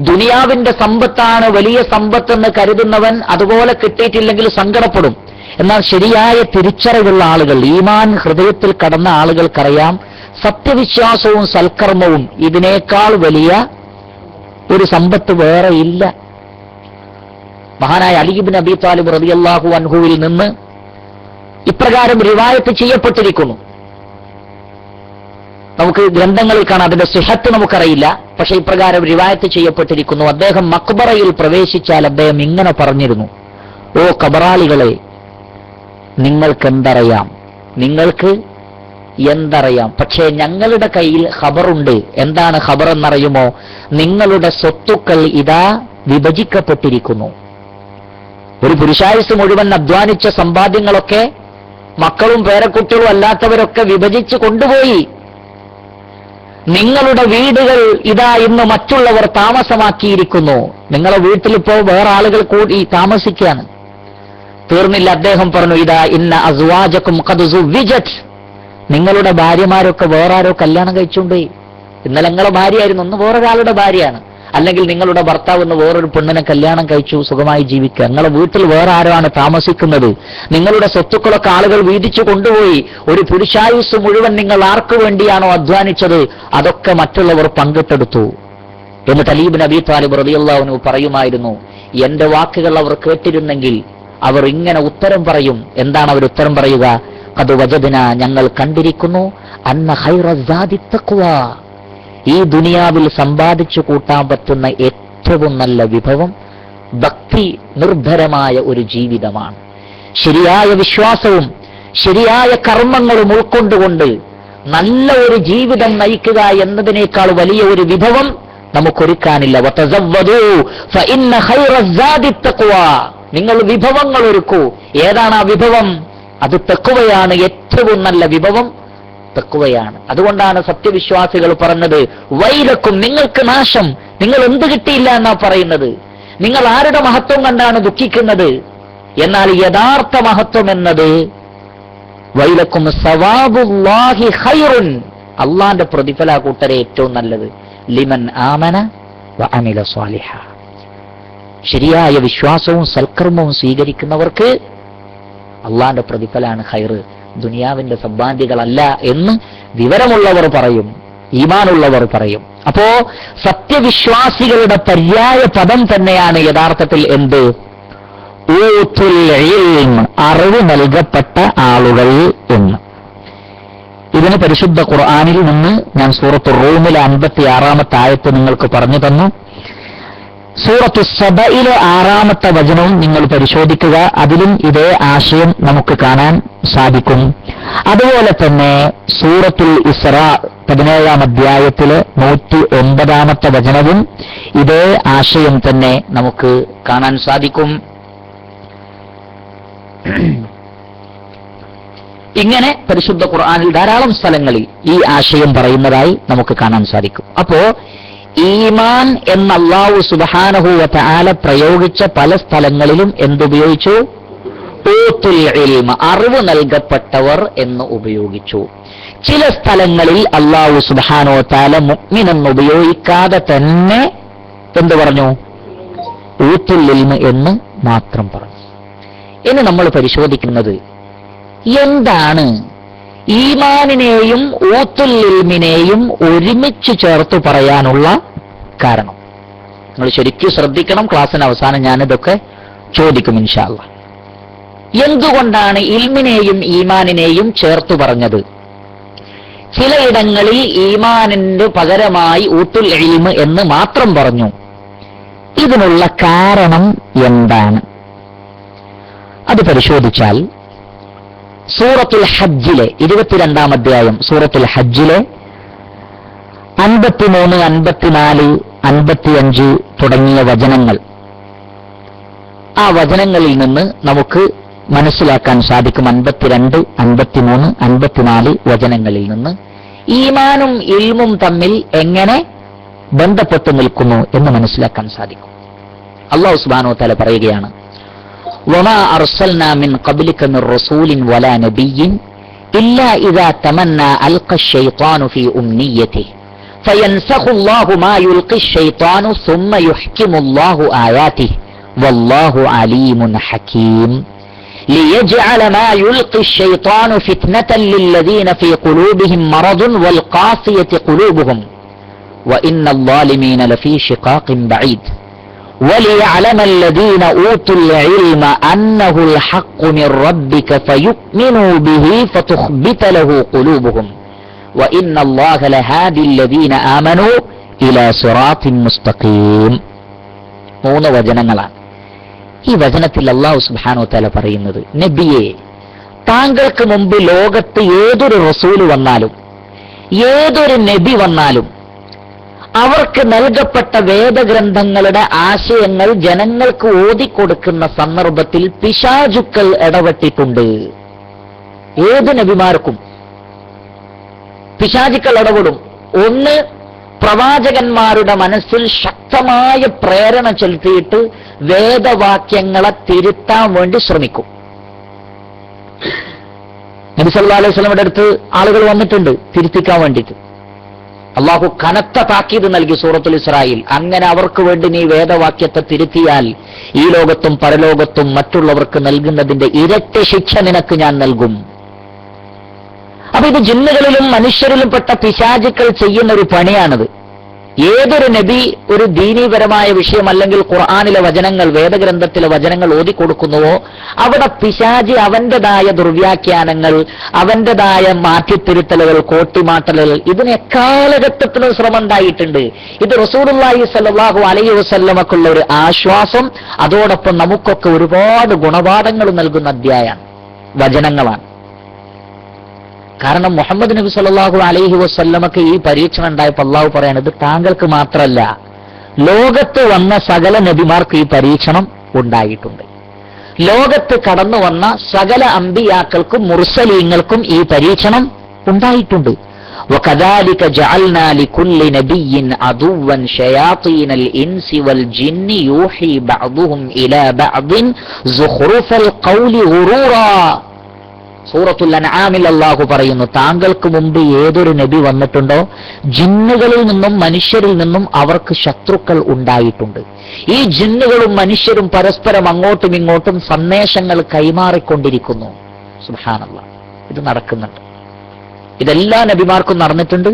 ദുനിയാവിന്റെ സമ്പത്താണ് വലിയ സമ്പത്തെന്ന് കരുതുന്നവൻ അതുപോലെ കിട്ടിയിട്ടില്ലെങ്കിൽ സങ്കടപ്പെടും. എന്നാൽ ശരിയായ തിരിച്ചറിവുള്ള ആളുകൾ, ഈമാൻ ഹൃദയത്തിൽ കടന്ന ആളുകൾക്കറിയാം, സത്യവിശ്വാസവും സൽക്കർമ്മവും ഇതിനേക്കാൾ വലിയ ഒരു സമ്പത്ത് വേറെ ഇല്ല. മഹാനായ അലി ഇബ്നു അബീ ത്വാലിബ് റളിയല്ലാഹു അൻഹുവിൽ നിന്ന് ഇപ്രകാരം റിവായത്ത് ചെയ്യപ്പെട്ടിരിക്കുന്നു. നമുക്ക് ഗ്രന്ഥങ്ങളിൽ കാണാം, അതിന്റെ സിഹത്ത് നമുക്കറിയില്ല, പക്ഷെ ഇപ്രകാരം റിവായത്ത് ചെയ്യപ്പെട്ടിരിക്കുന്നു. അദ്ദേഹം മക്ബറയിൽ പ്രവേശിച്ചാൽ അദ്ദേഹം ഇങ്ങനെ പറഞ്ഞിരുന്നു, ഓ ഖബറാളികളെ, നിങ്ങൾക്ക് എന്തറിയാം, പക്ഷേ ഞങ്ങളുടെ കയ്യിൽ ഖബറുണ്ട്. എന്താണ് ഖബർ എന്നറിയുമോ? നിങ്ങളുടെ സ്വത്തുക്കൾ ഇതാ വിഭജിക്കപ്പെട്ടിരിക്കുന്നു. ഒരു പുരുഷായുസ് മുഴുവൻ അധ്വാനിച്ച സമ്പാദ്യങ്ങളൊക്കെ മക്കളും പേരക്കുട്ടികളും അല്ലാത്തവരൊക്കെ വിഭജിച്ച് കൊണ്ടുപോയി. നിങ്ങളുടെ വീടുകൾ ഇതാ ഇന്ന് മറ്റുള്ളവർ താമസമാക്കിയിരിക്കുന്നു. നിങ്ങളെ വീട്ടിലിപ്പോ വേറെ ആളുകൾ കൂടി താമസിക്കുകയാണ്. തീർന്നില്ല, അദ്ദേഹം പറഞ്ഞു, ഇതാ ഇന്ന അസ്വാജക്കും ഖദ് സുവ്വിജത്, നിങ്ങളുടെ ഭാര്യമാരൊക്കെ വേറെ ആരോ കല്യാണം കഴിച്ചുകൊണ്ടുപോയി. ഇന്നലെ നിങ്ങളെ ഭാര്യയായിരുന്നു, ഒന്ന് വേറൊരാളുടെ ഭാര്യയാണ്. അല്ലെങ്കിൽ നിങ്ങളുടെ ഭർത്താവ് എന്ന് വേറൊരു പെണ്ണിനെ കല്യാണം കഴിച്ചു, സുഖമായി ജീവിക്കുക. നിങ്ങളുടെ വീട്ടിൽ വേറെ ആരാണ് താമസിക്കുന്നത്. നിങ്ങളുടെ സ്വത്തുക്കളൊക്കെ ആളുകൾ വീതിച്ചു കൊണ്ടുപോയി. ഒരു പുരുഷായുസ് മുഴുവൻ നിങ്ങൾ ആർക്കു വേണ്ടിയാണോ അധ്വാനിച്ചത്, അതൊക്കെ മറ്റുള്ളവർ പങ്കിട്ടെടുത്തു. എന്നിട്ട് അലി ഇബ്നു അബീ ത്വാലിബ് റളിയല്ലാഹു അൻഹു പറയുമായിരുന്നു, എന്റെ വാക്കുകൾ അവർ കേട്ടിരുന്നെങ്കിൽ അവർ ഇങ്ങനെ ഉത്തരം പറയും. എന്താണ് അവർ ഉത്തരം പറയുക? ഖദ് വജദ്നാ, ഞങ്ങൾ കണ്ടിരിക്കുന്നു, അന്ന ഖൈറ സാദി തഖ്വ, ഈ ദുനിയാവിൽ സമ്പാദിച്ചു കൂട്ടാൻ പറ്റുന്ന ഏറ്റവും നല്ല വിഭവം ഭക്തി നിർഭരമായ ഒരു ജീവിതമാണ്. ശരിയായ വിശ്വാസവും ശരിയായ കർമ്മങ്ങളും ഉൾക്കൊണ്ടുകൊണ്ട് നല്ല ഒരു ജീവിതം നയിക്കുക എന്നതിനേക്കാൾ വലിയ ഒരു വിഭവം നമുക്കൊരുക്കാനില്ല. വതസവ്വദൂ ഫഇന്ന ഖൈറ സാദി തഖ്വ, നിങ്ങൾ വിഭവങ്ങൾ ഒരുക്കൂ. ഏതാണ് ആ വിഭവം? അത് തഖ്വയാണ്. ഏറ്റവും നല്ല വിഭവം തഖ്വയാണ്. അതുകൊണ്ടാണ് സത്യവിശ്വാസികൾ പറഞ്ഞത്, വൈലക്കും, നിങ്ങൾക്ക് നാശം, നിങ്ങൾ എന്ത് കിട്ടിയില്ല എന്നാ പറയുന്നത്. നിങ്ങൾ ആരുടെ മഹത്വം കണ്ടാണ് ദുഃഖിക്കുന്നത്? എന്നാൽ യഥാർത്ഥ മഹത്വം എന്നത് വൈലക്കും സവാബുല്ലാഹി ഖൈറുൻ, അള്ളാന്റെ പ്രതിഫല കൂട്ടരെ ഏറ്റവും നല്ലത്. ലിമൻ ആമന വഅമില സ്വാലിഹ, ശരിയായ വിശ്വാസവും സൽക്കർമ്മവും സ്വീകരിക്കുന്നവർക്ക് അള്ളാന്റെ പ്രതിഫലാണ് ഖൈറ്, ദുനിയാവിന്റെ സമ്പാദ്യങ്ങളല്ല എന്ന് വിവരമുള്ളവർ പറയും, ഈമാനുള്ളവർ പറയും. അപ്പോ സത്യവിശ്വാസികളുടെ പര്യായ പദം തന്നെയാണ് യഥാർത്ഥത്തിൽ എന്ത്? ഊതുൽ ഇൽം, അറിവ് നൽകപ്പെട്ട ആളുകൾ എന്ന്. ഇതിന് പരിശുദ്ധ ഖുർആനിൽ നിന്ന് ഞാൻ സൂറത്തു റൂമിലെ 56-ാമത്തെ ആയത്ത് നിങ്ങൾക്ക് പറഞ്ഞു തന്നു. സൂറത്തു സബയിലെ 6-ാമത്തെ വചനവും നിങ്ങൾ പരിശോധിക്കുക, അതിലും ഇതേ ആശയം നമുക്ക് കാണാൻ സാധിക്കും. അതുപോലെ തന്നെ സൂറത്തുൽ ഇസ്രാ 17-ാം അധ്യായത്തിലെ 109-ാമത്തെ വചനവും ഇതേ ആശയം തന്നെ നമുക്ക് കാണാൻ സാധിക്കും. ഇങ്ങനെ പരിശുദ്ധ ഖുർആനിൽ ധാരാളം സ്ഥലങ്ങളിൽ ഈ ആശയം പറയുന്നതായി നമുക്ക് കാണാൻ സാധിക്കും. അപ്പോ ഈമാൻ എന്ന അല്ലാഹു സുബ്ഹാനഹു വ തആല പ്രയോഗിച്ച പല സ്ഥലങ്ങളിലും എന്തുപയോഗിച്ചു? ഊതുൽ ഇൽമ, അറിവ് നൽകപ്പെട്ടവർ എന്ന് ഉപയോഗിച്ചു. ചില സ്ഥലങ്ങളിൽ അല്ലാഹു സുബ്ഹാനഹു വ തആല മുഅ്മിൻ എന്ന് ഉപയോഗിക്കാതെ തന്നെ എന്ത് പറഞ്ഞു? ഊതുൽ ഇൽമ എന്ന് മാത്രം പറഞ്ഞു. ഇനി നമ്മൾ പരിശോധിക്കുന്നത് എന്താണ് ഈമാനിനെയും ഊതുൽ ഇൽമിനെയും ഒരുമിച്ച് ചേർത്ത് പറയാനുള്ള കാരണം. നിങ്ങൾ ശരിക്കും ശ്രദ്ധിക്കണം. ക്ലാസ്സിന് അവസാനം ഞാനിതൊക്കെ ചോദിക്കും ഇൻഷാ അല്ലാഹ്. എന്തുകൊണ്ടാണ് ഇൽമിനെയും ഈമാനിനെയും ചേർത്തു പറഞ്ഞത്? ചിലയിടങ്ങളിൽ ഈമാനിന്റെ പകരമായി ഊതുൽ ഇൽമ് എന്ന് മാത്രം പറഞ്ഞു. ഇതിനുള്ള കാരണം എന്താണ്? അത് പരിശോധിച്ചാൽ സൂറത്തുൽ ഹജ്ജിലെ 22-ാം അധ്യായം, സൂറത്തുൽ ഹജ്ജിലെ 53, 54, 55 തുടങ്ങിയ വചനങ്ങൾ, ആ വചനങ്ങളിൽ നിന്ന് നമുക്ക് മനസ്സിലാക്കാൻ സാധിക്കും. 52, 53, 54 വചനങ്ങളിൽ നിന്ന് ഈമാനും ഇൽമും തമ്മിൽ എങ്ങനെ ബന്ധപ്പെട്ടു നിൽക്കുന്നു എന്ന് മനസ്സിലാക്കാൻ സാധിക്കും. അല്ലാഹു സുബ്ഹാനഹു വ തആല പറയുകയാണ്, وما أرسلنا من قبلك من رسول ولا نبي إلا إذا تمنى ألقى الشيطان في أمنيته فينسخ الله ما يلقي الشيطان ثم يحكم الله آياته والله عليم حكيم ليجعل ما يلقي الشيطان فتنة للذين في قلوبهم مرض والقاسية قلوبهم وإن الظالمين لفي شقاق بعيد وَلِيَعْلَمَ الَّذِينَ أُوتُوا الْعِلْمَ أَنَّهُ الْحَقُّ مِنْ رَبِّكَ فَيُؤْمِنُوا بِهِ فَتُخْبِتَ لَهُ قُلُوبُهُمْ وَإِنَّ اللَّهَ لَهَادِي الَّذِينَ آمَنُوا إِلَى صِرَاطٍ مُسْتَقِيمٍ. 3 വചനങ്ങളാണ്. ഈ വചനത്തിൽ അല്ലാഹു സുബ്ഹാനഹു വ തആല പറയുന്നത്, നബിയെ, താങ്കൾക്ക് മുമ്പ് ലോകത്ത് ഏതൊരു റസൂൽ വന്നാലും ഏതൊരു നബി വന്നാലും അവർക്ക് നൽകപ്പെട്ട വേദഗ്രന്ഥങ്ങളുടെ ആശയങ്ങൾ ജനങ്ങൾക്ക് ഓതിക്കൊടുക്കുന്ന സന്ദർഭത്തിൽ പിശാചുക്കൾ ഇടപെട്ടിട്ടുണ്ട്. ഏത് നബിമാർക്കും പിശാചുക്കൾ ഇടപെടും. ഒന്ന്, പ്രവാചകന്മാരുടെ മനസ്സിൽ ശക്തമായ പ്രേരണ ചെലുത്തിയിട്ട് വേദവാക്യങ്ങളെ തിരുത്താൻ വേണ്ടി ശ്രമിക്കും. നബി സല്ലല്ലാഹു അലൈഹി വസല്ലമയുടെ അടുത്ത് ആളുകൾ വന്നിട്ടുണ്ട് തിരുത്തിക്കാൻ വേണ്ടിയിട്ട്. അള്ളാഹു കനത്ത താക്കീത് നൽകി സൂറത്തുൽ ഇസ്രായിൽ. അങ്ങനെ അവർക്ക് വേണ്ടി നീ വേദവാക്യത്തെ തിരുത്തിയാൽ ഈ ലോകത്തും പരലോകത്തും മറ്റുള്ളവർക്ക് നൽകുന്നതിന്റെ ഇരട്ടി ശിക്ഷ നിനക്ക് ഞാൻ നൽകും. അപ്പൊ ഇത് ജിന്നുകളിലും മനുഷ്യരിലും പെട്ട പിശാചുക്കൾ ചെയ്യുന്ന ഒരു പണിയാണിത്. ഏതൊരു നബി ഒരു ദീനീപരമായ വിഷയം അല്ലെങ്കിൽ ഖുർആനിലെ വചനങ്ങൾ, വേദഗ്രന്ഥത്തിലെ വചനങ്ങൾ ഓതിക്കൊടുക്കുന്നുവോ അവിടെ പിശാചി അവന്റേതായ ദുർവ്യാഖ്യാനങ്ങൾ, അവന്റേതായ മാറ്റിത്തിരുത്തലുകൾ, കോട്ടിമാട്ടലുകൾ, ഇതിന് എക്കാലഘട്ടത്തിലും ശ്രമം ഉണ്ടായിട്ടുണ്ട്. ഇത് റസൂലുള്ളാഹി സ്വല്ലല്ലാഹു അലൈഹി വസല്ലമക്കുള്ള ഒരു ആശ്വാസം, അതോടൊപ്പം നമുക്കൊക്കെ ഒരുപാട് ഗുണപാഠങ്ങൾ നൽകുന്ന അധ്യായമാണ്, വചനങ്ങളാണ്. കാരണം മുഹമ്മദ് നബി സല്ലല്ലാഹു അലൈഹി വസല്ലമക്ക് ഈ പരീക്ഷണം ഉണ്ടായപ്പോൾ അള്ളാഹു പറയണത് താങ്കൾക്ക് മാത്രമല്ല, ലോകത്ത് വന്ന സകല നബിമാർക്ക് ഈ പരീക്ഷണം ഉണ്ടായിട്ടുണ്ട്. ലോകത്ത് കടന്നു വന്ന സകല അമ്പിയാക്കൾക്കും മുർസലീങ്ങൾക്കും ഈ പരീക്ഷണം ഉണ്ടായിട്ടുണ്ട്. وَكَذَلِكَ جَعَلْنَا لِكُلِّ نَبِيٍّ عَدُوًّا شَيَاطِينَ الْإِنسِ وَالْجِنِّ يُوحِي بَعْضُهُمْ إِلَى بَعْضٍ زُخْرُفَ الْقَوْلِ غُرُورًا. സൂറത്തുൽ അൻആമിൽ അല്ലാഹു പറയുന്നു, താങ്കൾക്ക് മുമ്പ് ഏതൊരു നബി വന്നിട്ടുണ്ടോ ജിന്നുകളിൽ നിന്നും മനുഷ്യരിൽ നിന്നും അവർക്ക് ശത്രുക്കൾ ഉണ്ടായിട്ടുണ്ട്. ഈ ജിന്നുകളും മനുഷ്യരും പരസ്പരം അങ്ങോട്ടും ഇങ്ങോട്ടും സന്ദേശങ്ങൾ കൈമാറിക്കൊണ്ടിരിക്കുന്നു. സുബ്ഹാനല്ലാഹ്, ഇത് നടക്കുന്നുണ്ട്. ഇതെല്ലാ നബിമാർക്കും നടന്നിട്ടുണ്ട്.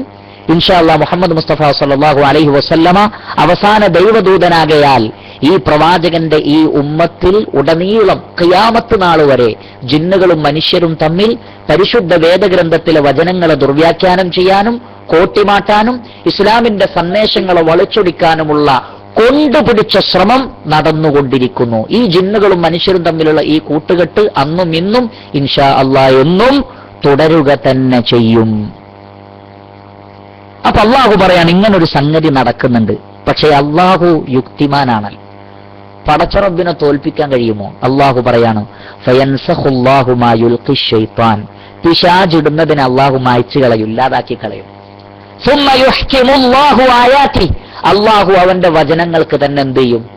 ഇൻഷാ അല്ലാഹ് മുഹമ്മദ് മുസ്തഫ സല്ലല്ലാഹു അലൈഹി വസല്ലമ അവസാന ദൈവദൂതനാകയാൽ ഈ പ്രവാചകന്റെ ഈ ഉമ്മത്തിൽ ഉടനീളം ഖിയാമത്ത് നാൾ വരെ ജിന്നുകളും മനുഷ്യരും തമ്മിൽ പരിശുദ്ധ വേദഗ്രന്ഥത്തിലെ വചനങ്ങളെ ദുർവ്യാഖ്യാനം ചെയ്യാനും കോട്ടിമാട്ടാനും ഇസ്ലാമിന്റെ സന്ദേശങ്ങളെ വളച്ചൊടിക്കാനുമുള്ള കൊണ്ടുപിടിച്ച ശ്രമം നടന്നുകൊണ്ടിരിക്കുന്നു. ഈ ജിന്നുകളും മനുഷ്യരും തമ്മിലുള്ള ഈ കൂട്ടുകെട്ട് അന്നും ഇന്നും ഇൻഷാ അല്ലാഹ് എന്നും തുടരുക തന്നെ ചെയ്യും. അപ്പൊ അള്ളാഹു പറയാണ് ഇങ്ങനൊരു സംഗതി നടക്കുന്നുണ്ട്. പക്ഷേ അള്ളാഹു യുക്തിമാനാണല്ലോ. പടച്ചറബിനെ തോൽപ്പിക്കാൻ കഴിയുമോ? അള്ളാഹു പറയാണ് ഫയൻസഖുല്ലാഹു മാ യുൽഖി ശൈത്താൻ, പിശാചിടുന്നതിനെ അള്ളാഹു മായ്ച്ചു കളയും, ഇല്ലാതാക്കി കളയും. സുമ്മ യുഹ്കിമുല്ലാഹു ആയാതി, അള്ളാഹു അവന്റെ വചനങ്ങൾക്ക് തന്നെ എന്ത് ചെയ്യും?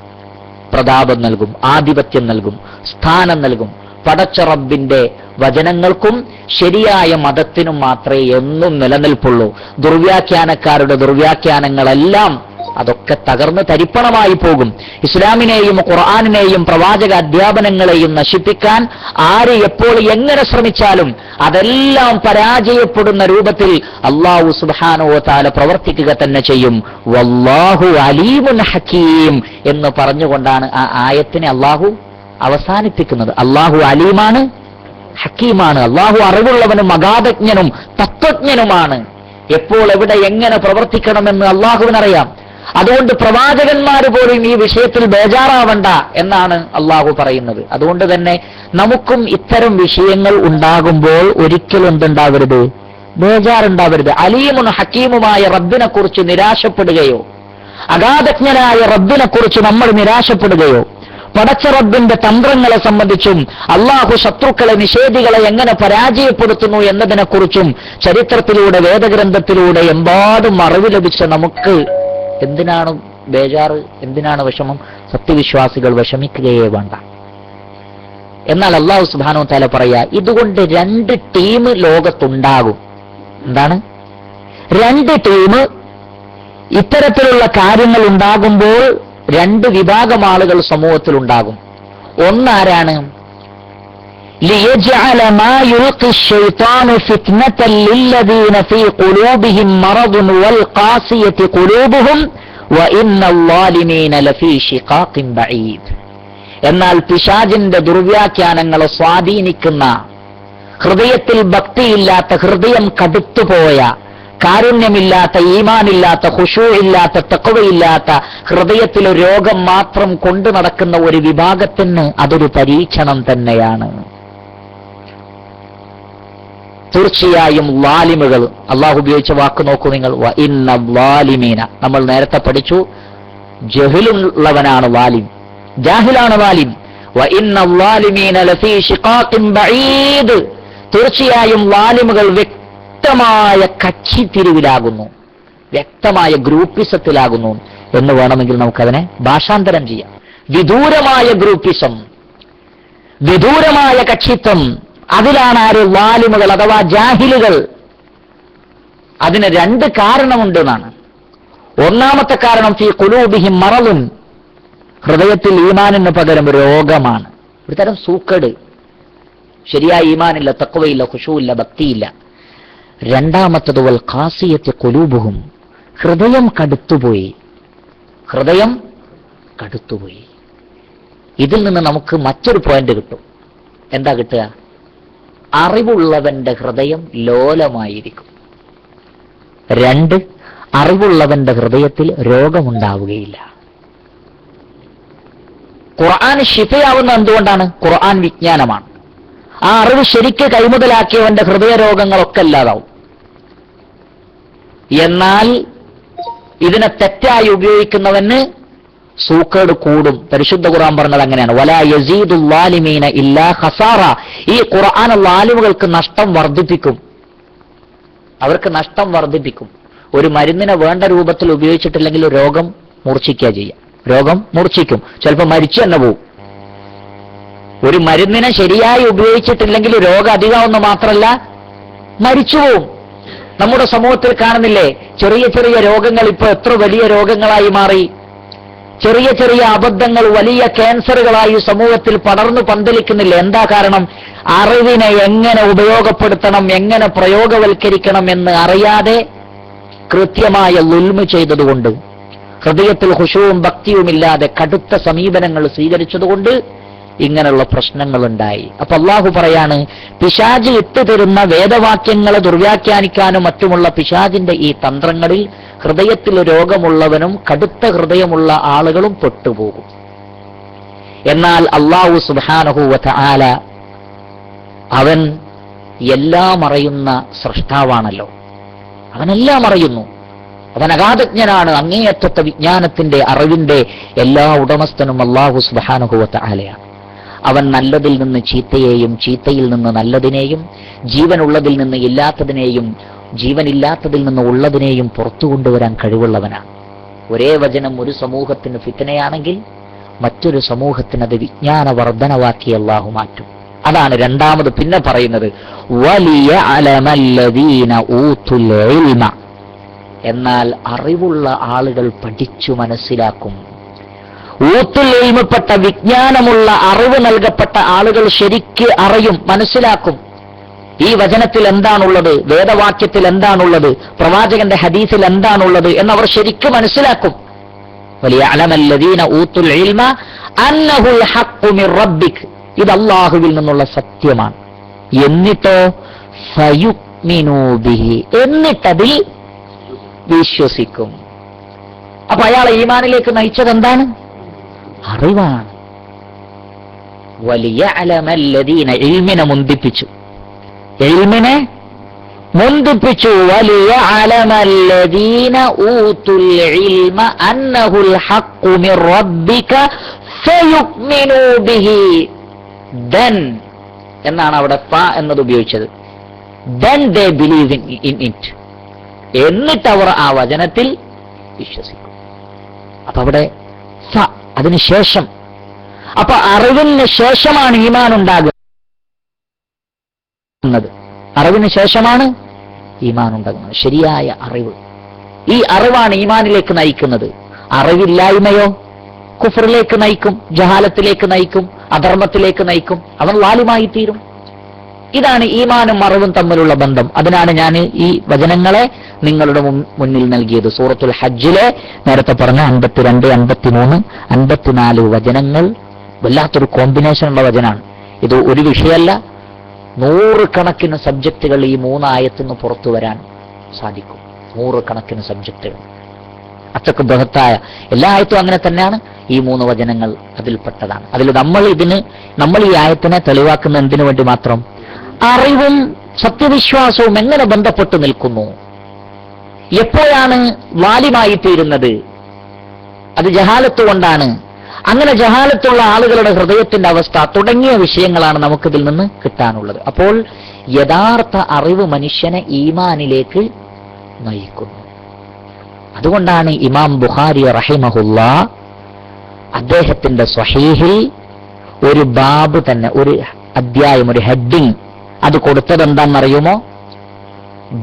പ്രതാപം നൽകും, ആധിപത്യം നൽകും, സ്ഥാനം നൽകും. പടച്ചറബിന്റെ വചനങ്ങൾക്കും ശരിയായ മതത്തിനും മാത്രമേ എന്നും നിലനിൽപ്പുള്ളൂ. ദുർവ്യാഖ്യാനക്കാരുടെ ദുർവ്യാഖ്യാനങ്ങളെല്ലാം അതൊക്കെ തകർന്ന് തരിപ്പണമായി പോകും. ഇസ്ലാമിനെയും ഖുർആനിനെയും പ്രവാചക അധ്യാപനങ്ങളെയും നശിപ്പിക്കാൻ ആര് എപ്പോൾ എങ്ങനെ ശ്രമിച്ചാലും അതെല്ലാം പരാജയപ്പെടുന്ന രൂപത്തിൽ അല്ലാഹു സുബ്ഹാനഹു വ തആല പ്രവർത്തിക്കുക തന്നെ ചെയ്യും. വല്ലാഹു അലീമുൻ ഹകീം എന്ന് പറഞ്ഞുകൊണ്ടാണ് ആ ആയത്തിനെ അല്ലാഹു അവസാനിപ്പിക്കുന്നത്. അല്ലാഹു അലീമാണ്, ഹക്കീമാണ്. അല്ലാഹു അറിവുള്ളവനും അഗാധജ്ഞനും തത്വജ്ഞനുമാണ്. എപ്പോൾ എവിടെ എങ്ങനെ പ്രവർത്തിക്കണമെന്ന് അല്ലാഹുവിനറിയാം. അതുകൊണ്ട് പ്രവാചകന്മാർ പോലും ഈ വിഷയത്തിൽ ബേജാറാവണ്ട എന്നാണ് അല്ലാഹു പറയുന്നത്. അതുകൊണ്ട് തന്നെ നമുക്കും ഇത്തരം വിഷയങ്ങൾ ഉണ്ടാകുമ്പോൾ ഒരിക്കലും എന്തുണ്ടാവരുത്? ബേജാറുണ്ടാവരുത്. അലീമുൻ ഹക്കീമുമായ റബ്ബിനെ കുറിച്ച് നിരാശപ്പെടുകയോ അഗാധജ്ഞനായ റബ്ബിനെ കുറിച്ച് നമ്മൾ നിരാശപ്പെടുകയോ പടച്ച റബ്ബിന്റെ തന്ത്രങ്ങളെ സംബന്ധിച്ചും അള്ളാഹു ശത്രുക്കളെ നിഷേധികളെ എങ്ങനെ പരാജയപ്പെടുത്തുന്നു എന്നതിനെക്കുറിച്ചും ചരിത്രത്തിലൂടെ വേദഗ്രന്ഥത്തിലൂടെ എമ്പാടും അറിവ് ലഭിച്ച നമുക്ക് എന്തിനാണ് ബേജാറ്? എന്തിനാണ് വിഷമം? സത്യവിശ്വാസികൾ വിഷമിക്കുകയേ വേണ്ട. എന്നാൽ അല്ലാഹു സുബ്ഹാനഹു വ തആല പറയാ, ഇതുകൊണ്ട് രണ്ട് ടീം ലോകത്തുണ്ടാകും. എന്താണ്? രണ്ട് ടീം. ഇത്തരത്തിലുള്ള കാര്യങ്ങൾ ഉണ്ടാകുമ്പോൾ രണ്ട് വിഭാഗം ആളുകൾ സമൂഹത്തിൽ ഉണ്ടാകും. ഒന്നാരാണ്? لِيَجْعَلَ مَا يُلْقِي الشَّيْطَانُ فِتْنَةً لِلَّذِينَ فِي قُلُوبِهِم مَّرَضٌ وَالْقَاسِيَةِ قُلُوبُهُمْ وَإِنَّ الظَّالِمِينَ لَفِي شِقَاقٍ بَعِيدٍ. എന്നാൽ പിശാചിന്റെ ദുർവ്യാഖ്യാനങ്ങളെ സ്വാധീനിക്കുന്ന, ഹൃദയത്തിൽ ഭക്തിയില്ലാത്ത, ഹൃദയം കടുത്തുപോയ, കാരുണ്യമില്ലാത്ത, ഈമാനില്ലാത്ത, ഖുശൂഇല്ലാത്ത, തഖ്വയില്ലാത്ത, ഹൃദയത്തിലെ രോഗം മാത്രം കൊണ്ടു നടക്കുന്ന ഒരു വിഭാഗത്തിന് അതൊരു പരീക്ഷണം തന്നെയാണ്. തീർച്ചയായും ളാലിമുകൾ, അള്ളാഹു ഉപയോഗിച്ച വാക്ക് നോക്കൂ നിങ്ങൾ, വ ഇന്ന ളാലിമീന. നമ്മൾ നേരത്തെ പഠിച്ചു, ജഹിലുള്ളവനാണ് ളാലിം, ജാഹിലാണ് ളാലിം. വ ഇന്ന ളാലിമീന ലഫീ ശിഖാഖിൻ ബഈദ്. തീർച്ചയായും വാലിമുകൾ വ്യക്തമായ കക്ഷിത്തിരിവിലാകുന്നു, വ്യക്തമായ ഗ്രൂപ്പിസത്തിലാകുന്നു എന്ന് വേണമെങ്കിൽ നമുക്കതിനെ ഭാഷാന്തരം ചെയ്യാം. വിദൂരമായ ഗ്രൂപ്പിസം, വിദൂരമായ കക്ഷിത്വം, അതിലാണ് ആര്? വാലിമുകൾ അഥവാ ജാഹിലുകൾ. അതിന് രണ്ട് കാരണമുണ്ട് എന്നാണ്. ഒന്നാമത്തെ കാരണം ഫീ ഖുലൂബിഹിം മറളുൻ, ഹൃദയത്തിൽ ഈമാനിന് പകരം രോഗമാണ്, ഒരു തരം സൂക്കേട്. ശരിയായ ഈമാനില്ല, തഖ്വയില്ല, ഖുശൂഇല്ല, ഭക്തിയില്ല. രണ്ടാമത്തത് വൽ ഖാസിയത്തി ഖുലൂബുഹും, ഹൃദയം കടുത്തുപോയി, ഹൃദയം കടുത്തുപോയി. ഇതിൽ നിന്ന് നമുക്ക് മറ്റൊരു പോയിന്റ് കിട്ടും. എന്താ കിട്ടുക? അറിവുള്ളവന്റെ ഹൃദയം ലോലമായിരിക്കും. രണ്ട്, അറിവുള്ളവന്റെ ഹൃദയത്തിൽ രോഗമുണ്ടാവുകയില്ല. ഖുർആൻ ശിഫയാവുന്ന എന്തുകൊണ്ടാണ്? ഖുർആൻ വിജ്ഞാനമാണ്. ആ അറിവ് ശരിക്ക് കൈമുതലാക്കിയവന്റെ ഹൃദയ രോഗങ്ങളൊക്കെ ഇല്ലാതാവും. എന്നാൽ ഇതിനെ തെറ്റായി ഉപയോഗിക്കുന്നവന് സൂക്കേട് കൂടും. പരിശുദ്ധ ഖുർആൻ പറഞ്ഞത് അങ്ങനെയാണ്, വലാ യസീദുൽ ളാലിമീന ഇല്ലാ ഖസാറ. ഈ ഖുർആൻ ളാലിമുകൾക്ക് നഷ്ടം വർദ്ധിപ്പിക്കും, അവർക്ക് നഷ്ടം വർദ്ധിപ്പിക്കും. ഒരു മരുന്നിനെ വേണ്ട രൂപത്തിൽ ഉപയോഗിച്ചിട്ടില്ലെങ്കിൽ രോഗം മൂർച്ഛിക്കുക ചെയ്യാം, രോഗം മൂർച്ഛിക്കും, ചിലപ്പോൾ മരിച്ചു തന്നെ പോവും. ഒരു മരുന്നിനെ ശരിയായി ഉപയോഗിച്ചിട്ടില്ലെങ്കിൽ രോഗം അധികമാവുന്ന മാത്രമല്ല മരിച്ചുപോവും. നമ്മുടെ സമൂഹത്തിൽ കാണുന്നില്ലേ, ചെറിയ ചെറിയ രോഗങ്ങൾ ഇപ്പോൾ എത്ര വലിയ രോഗങ്ങളായി മാറി. ചെറിയ ചെറിയ അബദ്ധങ്ങൾ വലിയ ക്യാൻസറുകളായി സമൂഹത്തിൽ പടർന്നു പന്തലിക്കുന്നില്ല. എന്താ കാരണം? അറിവിനെ എങ്ങനെ ഉപയോഗപ്പെടുത്തണം, എങ്ങനെ പ്രയോഗവൽക്കരിക്കണം എന്ന് അറിയാതെ കൃത്യമായ ളുൽമ് ചെയ്തതുകൊണ്ട്, ഹൃദയത്തിൽ ഖുശൂഉം ഭക്തിയുമില്ലാതെ കടുത്ത സമീപനങ്ങൾ സ്വീകരിച്ചതുകൊണ്ട് ഇങ്ങനെയുള്ള പ്രശ്നങ്ങളുണ്ടായി. അപ്പൊ അള്ളാഹു പറയാണ്, പിശാച് ഇട്ടുതരുന്ന വേദവാക്യങ്ങളെ ദുർവ്യാഖ്യാനിക്കാനും മറ്റുമുള്ള പിശാചിന്റെ ഈ തന്ത്രങ്ങളിൽ ഹൃദയത്തിൽ രോഗമുള്ളവനും കടുത്ത ഹൃദയമുള്ള ആളുകളും പെട്ടുപോകും. എന്നാൽ അള്ളാഹു സുബ്ഹാനഹു വ തആല അവൻ എല്ലാം അറിയുന്ന സൃഷ്ടാവാണല്ലോ, അവനെല്ലാം അറിയുന്നു, അവൻ അഗാധജ്ഞനാണ്, അങ്ങേയറ്റത്തെ വിജ്ഞാനത്തിന്റെ അറിവിന്റെ എല്ലാ ഉടമസ്ഥനും അള്ളാഹു സുബ്ഹാനഹു വ തആലയാണ്. അവൻ നല്ലതിൽ നിന്ന് ചീത്തയെയും ചീത്തയിൽ നിന്ന് നല്ലതിനെയും ജീവനുള്ളതിൽ നിന്ന് ഇല്ലാത്തതിനെയും ജീവനില്ലാത്തതിൽ നിന്ന് ഉള്ളതിനെയും പുറത്തു കൊണ്ടുവരാൻ കഴിവുള്ളവനാണ്. ഒരേ വചനം ഒരു സമൂഹത്തിന് ഫിത്നയാണെങ്കിൽ മറ്റൊരു സമൂഹത്തിന് അത് വിജ്ഞാന വർധനവാക്കി അല്ലാഹു മാറ്റും. അതാണ് രണ്ടാമത് പിന്നെ പറയുന്നത്, വലിയഅലമല്ലദീന ഊതുൽ ഇൽമ. എന്നാൽ അറിവുള്ള ആളുകൾ പഠിച്ചു മനസ്സിലാക്കും. ഊത്തുൽ ഇൽമപ്പെട്ട വിജ്ഞാനമുള്ള അറിവ് നൽകപ്പെട്ട ആളുകൾ ശരിക്ക് അറിയും, മനസ്സിലാക്കും. ഈ വചനത്തിൽ എന്താണുള്ളത്, വേദവാക്യത്തിൽ എന്താണുള്ളത്, പ്രവാചകന്റെ ഹദീസിൽ എന്താണുള്ളത് എന്നവർ ശരിക്ക് മനസ്സിലാക്കും. വലിയഅലമല്ലദീന ഊതുൽ ഇൽമ അന്നഹുൽ ഹഖ്ഖു മിർ റബ്ബിക്, ഇത് അല്ലാഹുവിൽ നിന്നുള്ള സത്യമാണ്. എന്നിട്ടോ ഫയുമിനൂ ബിഹി, എന്നിട്ടതിൽ വിശ്വസിക്കും. അപ്പൊ അയാളെ ഈമാനിലേക്ക് നയിച്ചത് എന്താണ്? അറിവാണ്. വലിയഅലമല്ലദീന, ഇൽമിനെ മുന്തിപ്പിച്ചു, ഇൽമിനെ മുന്തിപ്പിച്ചു. വലിയഅലമല്ലദീന ഊതുൽ ഇൽമ അന്നഹുൽ ഹഖ്ഖു മിർ റബ്ബിക ഫയുമിനൂ ബിഹി. then എന്നാണ് അവിടെ ഫ എന്നത് ഉപയോഗിച്ചത്. then they believe in it, എന്നിട്ട് അവർ ആ വചനത്തിൽ വിശ്വസിക്കും. അപ്പൊ അവിടെ ഫ, അതിനുശേഷം. അപ്പൊ അറിവിന് ശേഷമാണ് ഈമാൻ ഉണ്ടാകുന്നത്, അറിവിന് ശേഷമാണ് ഈമാൻ ഉണ്ടാകുന്നത്. ശരിയായ അറിവ്, ഈ അറിവാണ് ഈമാനിലേക്ക് നയിക്കുന്നത്. അറിവില്ലായ്മയോ കുഫറിലേക്ക് നയിക്കും, ജഹാലത്തിലേക്ക് നയിക്കും, അധർമ്മത്തിലേക്ക് നയിക്കും, അവൻ ലാലിമായി തീരും. ഇതാണ് ഈമാനും അറിവും തമ്മിലുള്ള ബന്ധം. അതിനാണ് ഞാൻ ഈ വചനങ്ങളെ നിങ്ങളുടെ മുന്നിൽ നൽകിയത്. സൂറത്തുൽ ഹജ്ജിലെ നേരത്തെ പറഞ്ഞ 52, 53, 54 വചനങ്ങൾ വല്ലാത്തൊരു കോമ്പിനേഷനുള്ള വചനാണ്. ഇത് ഒരു വിഷയമല്ല, 100 കണക്കിന് സബ്ജക്റ്റുകൾ ഈ 3 ആയത്തിന്ന് പുറത്തു വരാൻ സാധിക്കും. 100 കണക്കിന് സബ്ജക്റ്റുകൾ, അത്രക്ക് ബൃഹത്തായ എല്ലാ ആയത്തും അങ്ങനെ തന്നെയാണ്. ഈ 3 വചനങ്ങൾ അതിൽപ്പെട്ടതാണ്. അതിൽ നമ്മൾ ഈ ആയത്തിനെ തെളിവാക്കുന്ന എന്തിനു വേണ്ടി മാത്രം? അറിവും സത്യവിശ്വാസവും എങ്ങനെ ബന്ധപ്പെട്ടു നിൽക്കുന്നു, എപ്പോഴാണ് വാലിമായി തീരുന്നത്, അത് ജഹാലത്ത് കൊണ്ടാണ്, അങ്ങനെ ജഹാലത്തുള്ള ആളുകളുടെ ഹൃദയത്തിന്റെ അവസ്ഥ തുടങ്ങിയ വിഷയങ്ങളാണ് നമുക്കിതിൽ നിന്ന് കിട്ടാനുള്ളത്. അപ്പോൾ യഥാർത്ഥ അറിവ് മനുഷ്യനെ ഈമാനിലേക്ക് നയിക്കുന്നു. അതുകൊണ്ടാണ് ഇമാം ബുഖാരി റഹിമഹുല്ലാ അദ്ദേഹത്തിന്റെ സ്വഹീഹിൽ ഒരു ബാബ് തന്നെ, ഒരു അധ്യായം, ഒരു ഹെഡിങ് അത് കൊടുത്തത് എന്താണെന്നറിയുമോ?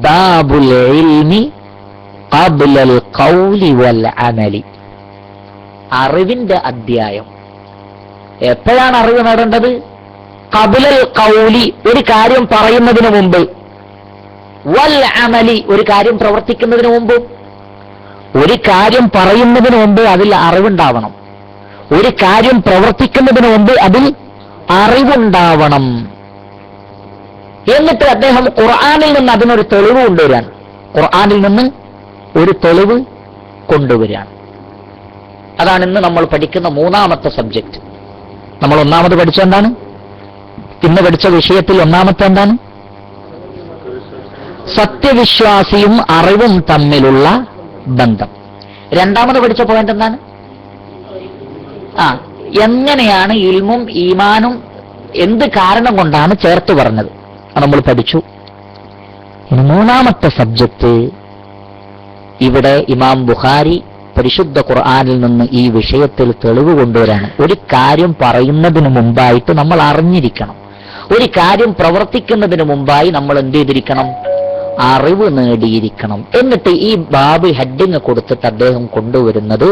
ബാബുൽ ഇൽമി ഖബ്ലൽ ഖൗലി വൽ അമലി. അറിവിന്റെ അധ്യായം. എപ്പോഴാണ് അറിവ് നേടേണ്ടത്? ഖബ്ലൽ ഖൗലി, ഒരു കാര്യം പറയുന്നതിന് മുമ്പ്, വൽ അമലി, ഒരു കാര്യം പ്രവർത്തിക്കുന്നതിന് മുമ്പ്. ഒരു കാര്യം പറയുന്നതിന് മുമ്പ് അതിൽ അറിവുണ്ടാവണം. ഒരു കാര്യം പ്രവർത്തിക്കുന്നതിന് മുമ്പ് അതിൽ അറിവുണ്ടാവണം. എന്നിട്ട് അദ്ദേഹം ഖുർആനിൽ നിന്ന് അതിനൊരു തെളിവ് കൊണ്ടുവരാൻ, ഖുർആനിൽ നിന്ന് ഒരു തെളിവ് കൊണ്ടുവരാൻ. അതാണ് ഇന്ന് നമ്മൾ പഠിക്കുന്ന മൂന്നാമത്തെ സബ്ജക്റ്റ്. നമ്മൾ ഒന്നാമത് പഠിച്ച എന്താണ്? ഇന്ന് പഠിച്ച വിഷയത്തിൽ ഒന്നാമത്തെ എന്താണ്? സത്യവിശ്വാസിയും അറിവും തമ്മിലുള്ള ബന്ധം. രണ്ടാമത് പഠിച്ച പോയിന്റ് എന്താണ്? എങ്ങനെയാണ് ഇൽമും ഈമാനും എന്ത് കാരണം കൊണ്ടാണ് ചേർത്ത് പറഞ്ഞത്, അത് നമ്മൾ പഠിച്ചു. ഇനി മൂന്നാമത്തെ സബ്ജക്റ്റ്, ഇവിടെ ഇമാം ബുഖാരി പരിശുദ്ധ ഖുർആനിൽ നിന്ന് ഈ വിഷയത്തിൽ തെളിവ് കൊണ്ടുവരാണ്. ഒരു കാര്യം പറയുന്നതിന് മുമ്പായിട്ട് നമ്മൾ അറിഞ്ഞിരിക്കണം. ഒരു കാര്യം പ്രവർത്തിക്കുന്നതിന് മുമ്പായി നമ്മൾ എന്ത് ചെയ്തിരിക്കണം? അറിവ് നേടിയിരിക്കണം. എന്നിട്ട് ഈ ബാബ് ഹെഡിങ് കൊടുത്തിട്ട് അദ്ദേഹം കൊണ്ടുവരുന്നത്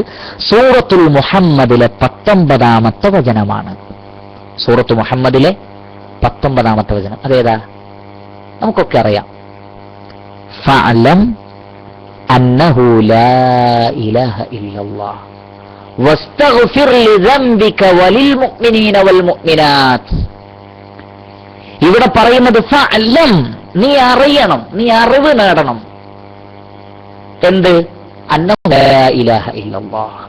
സൂറത്തുൽ മുഹമ്മദിലെ 19ാമത്തെ വചനമാണ്. സൂറത്തു മുഹമ്മദിലെ 19ാമത്തെ വചനം അതേതാ? നമുക്കൊക്കെ അറിയാം. ഫഅലം അന്നഹു ലാ ഇലാഹ ഇല്ലല്ലാഹ് വസ്തഗ്ഫിർ ലിദംബിക വലിൽ മുഅ്മിനീന വൽ മുഅ്മിനാത്ത്. ഇവിടെ പറയുന്നത് ഫഅലം, നീ അറിയണം, നീ അറിവ് നേടണം. എന്ത്? അന്നഹു ലാ ഇലാഹ ഇല്ലല്ലാഹ്,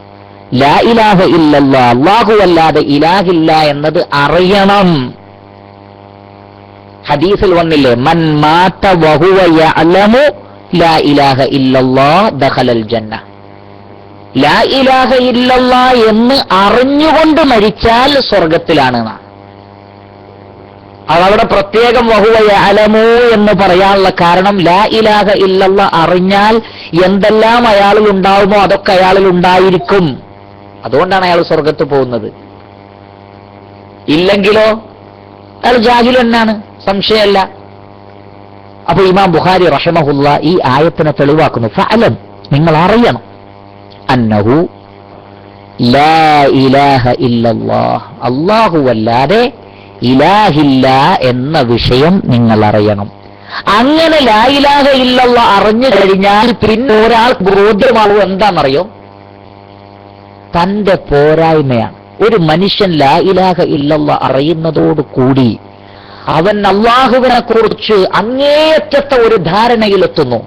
ലാ ഇലാഹ ഇല്ലല്ലാഹ്, അല്ലാഹു അല്ലാതെ ഇലാഹില്ല എന്നത് അറിയണം. ഹദീസിൽ വന്നില്ലേ, മൻ മാത വഹുവ യഅലമു ലാ ഇലാഹ ഇല്ലല്ലാഹ് ദഖലൽ ജന്ന. ലാ ഇലാഹ ഇല്ലല്ലാഹ് എന്ന് അറിഞ്ഞുകൊണ്ട് മരിച്ചാൽ സ്വർഗത്തിലാണ്. അതവിടെ പ്രത്യേകം വഹുവ യഅലമു എന്ന് പറയാനുള്ള കാരണം, ലാ ഇലാഹ ഇല്ലല്ലാഹ് അറിഞ്ഞാൽ എന്തെല്ലാം അയാളിൽ ഉണ്ടാവുമോ അതൊക്കെ അയാളിൽ ഉണ്ടായിരിക്കും. അതുകൊണ്ടാണ് അയാൾ സ്വർഗത്ത് പോകുന്നത്. ഇല്ലെങ്കിലോ അയാൾ ജാഹിൽ തന്നെയാണ്, സംശയമല്ല. അപ്പൊ ഇമാം ബുഖാരി റഹിമഹുല്ല ഈ ആയത്തിനെ തെളിവാക്കുന്നു. ഫഅലം, നിങ്ങൾ അറിയണം, അന്നഹു ലാ ഇലാഹ ഇല്ലല്ലാഹ്, അല്ലാഹു അല്ലാതെ ഇലാഹില്ല എന്ന വിഷയം നിങ്ങൾ അറിയണം. അങ്ങനെ ലാ ഇലാഹ ഇല്ലല്ലാഹ് അറിഞ്ഞു കഴിഞ്ഞാൽ പിന്നെ ഒരാൾ ബോധ്യമാവും എന്താണെന്നറിയോ? തന്റെ പോരായ്മയാണ്. ഒരു മനുഷ്യൻ ലാ ഇലാഹ ഇല്ലല്ലാഹ് അറിയുന്നതോടുകൂടി അവൻ അല്ലാഹുവിനെ കുറിച്ച് അങ്ങേയറ്റത്തെ ഒരു ധാരണയിലെത്തുന്നു.